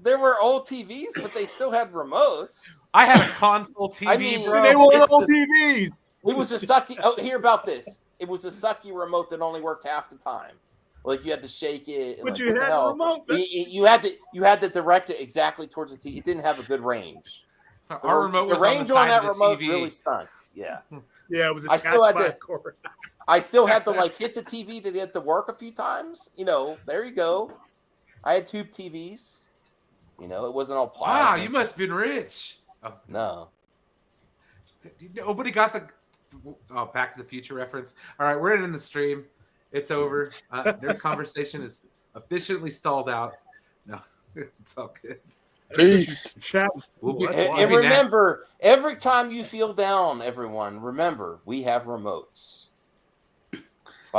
There were old TVs, but they still had remotes.
I had a console TV, bro.
They were old TVs.
It was a sucky. Oh, hear about this. It was a sucky remote that only worked half the time. Like you had to shake it. And
but
like,
you had a remote.
You had to direct it exactly towards the TV. It didn't have a good range.
Our remote was
the range on that remote
TV.
really stunk. Yeah.
Yeah, it was.
I still had to like hit the TV to get to work a few times. You know, there you go. I had tube TVs. You know, it wasn't all plastic.
Wow, you must have been rich. Oh.
No.
Nobody got the Back to the Future reference. All right, we're in the stream. It's over. Their conversation is efficiently stalled out. No, it's all good.
Peace.
And remember, every time you feel down, everyone, remember, we have remotes.